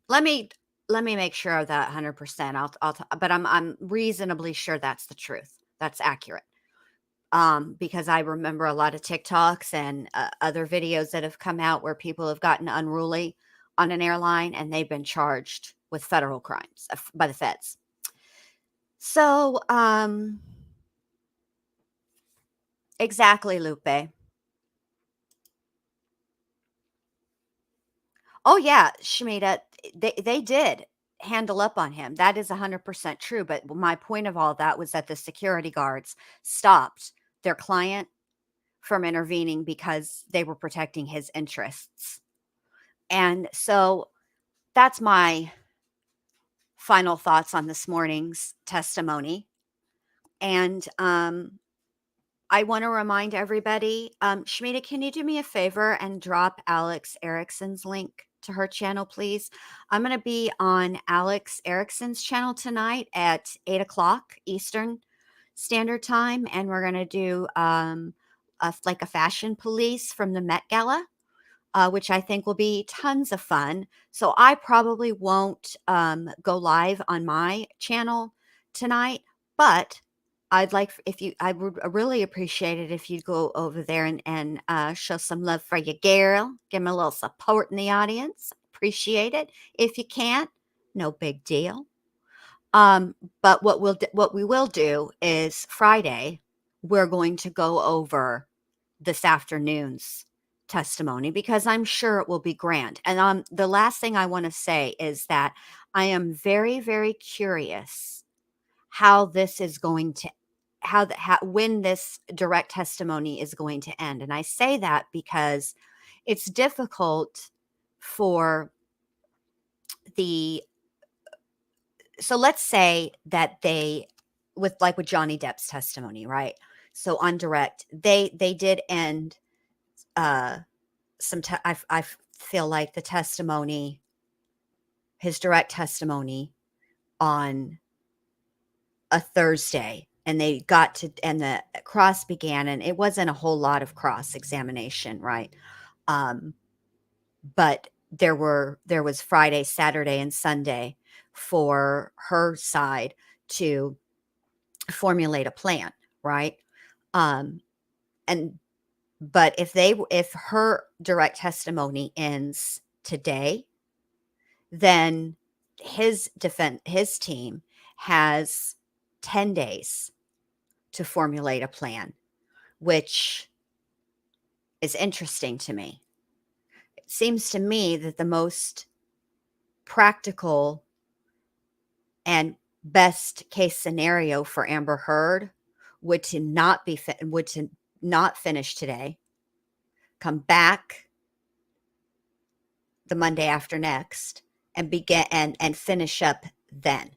S1: let me make sure of that 100%. But I'm reasonably sure that's the truth. That's accurate. Because I remember a lot of TikToks and other videos that have come out where people have gotten unruly on an airline and they've been charged with federal crimes by the feds. So, exactly, Lupe. Oh yeah, Shamita, they did handle up on him. That is 100% true. But my point of all that was that the security guards stopped their client from intervening because they were protecting his interests. And so that's my final thoughts on this morning's testimony. And I want to remind everybody, Shamita, can you do me a favor and drop Alex Erickson's link to her channel, please? I'm going to be on Alex Erickson's channel tonight at 8 o'clock Eastern Standard Time, and we're going to do like a fashion police from the Met Gala, which I think will be tons of fun. So I probably won't go live on my channel tonight, but I would really appreciate it if you'd go over there and show some love for your girl. Give me a little support in the audience. Appreciate it. If you can't, no big deal. But what we will do is Friday, we're going to go over this afternoon's testimony because I'm sure it will be grand. And the last thing I want to say is that I am very, very curious how this is going to when this direct testimony is going to end. And I say that because it's difficult for the so let's say that with Johnny Depp's testimony, right? So on direct, they did end I feel like the testimony, his direct testimony on a Thursday, and the cross began, and it wasn't a whole lot of cross examination, right? But there was Friday, Saturday, and Sunday for her side to formulate a plan, right? And but if her direct testimony ends today, then his team has 10 days to formulate a plan, which is interesting to me. It seems to me that the most practical and best case scenario for Amber Heard would to not finish today, come back the Monday after next, and begin and finish up then.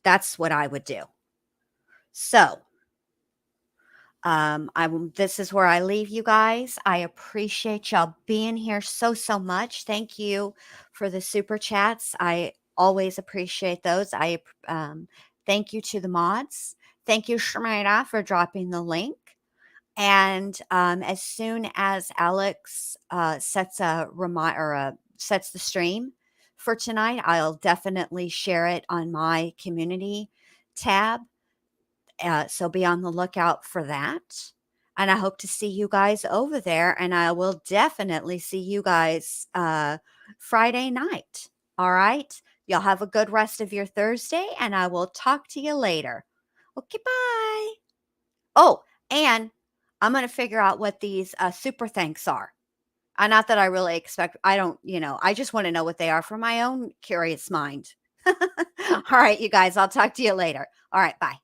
S1: That's what I would do. So, this is where I leave you guys. I appreciate y'all being here so much. Thank you for the super chats. I always appreciate those. Thank you to the mods. Thank you, Shmira, for dropping the link. And as soon as Alex sets sets the stream for tonight, I'll definitely share it on my community tab. So be on the lookout for that. And I hope to see you guys over there. And I will definitely see you guys Friday night. All right. Y'all have a good rest of your Thursday, and I will talk to you later. Okay, bye. Oh, and I'm going to figure out what these super thanks are. Not that I really expect, I don't, I just want to know what they are for my own curious mind. All right, you guys, I'll talk to you later. All right, bye.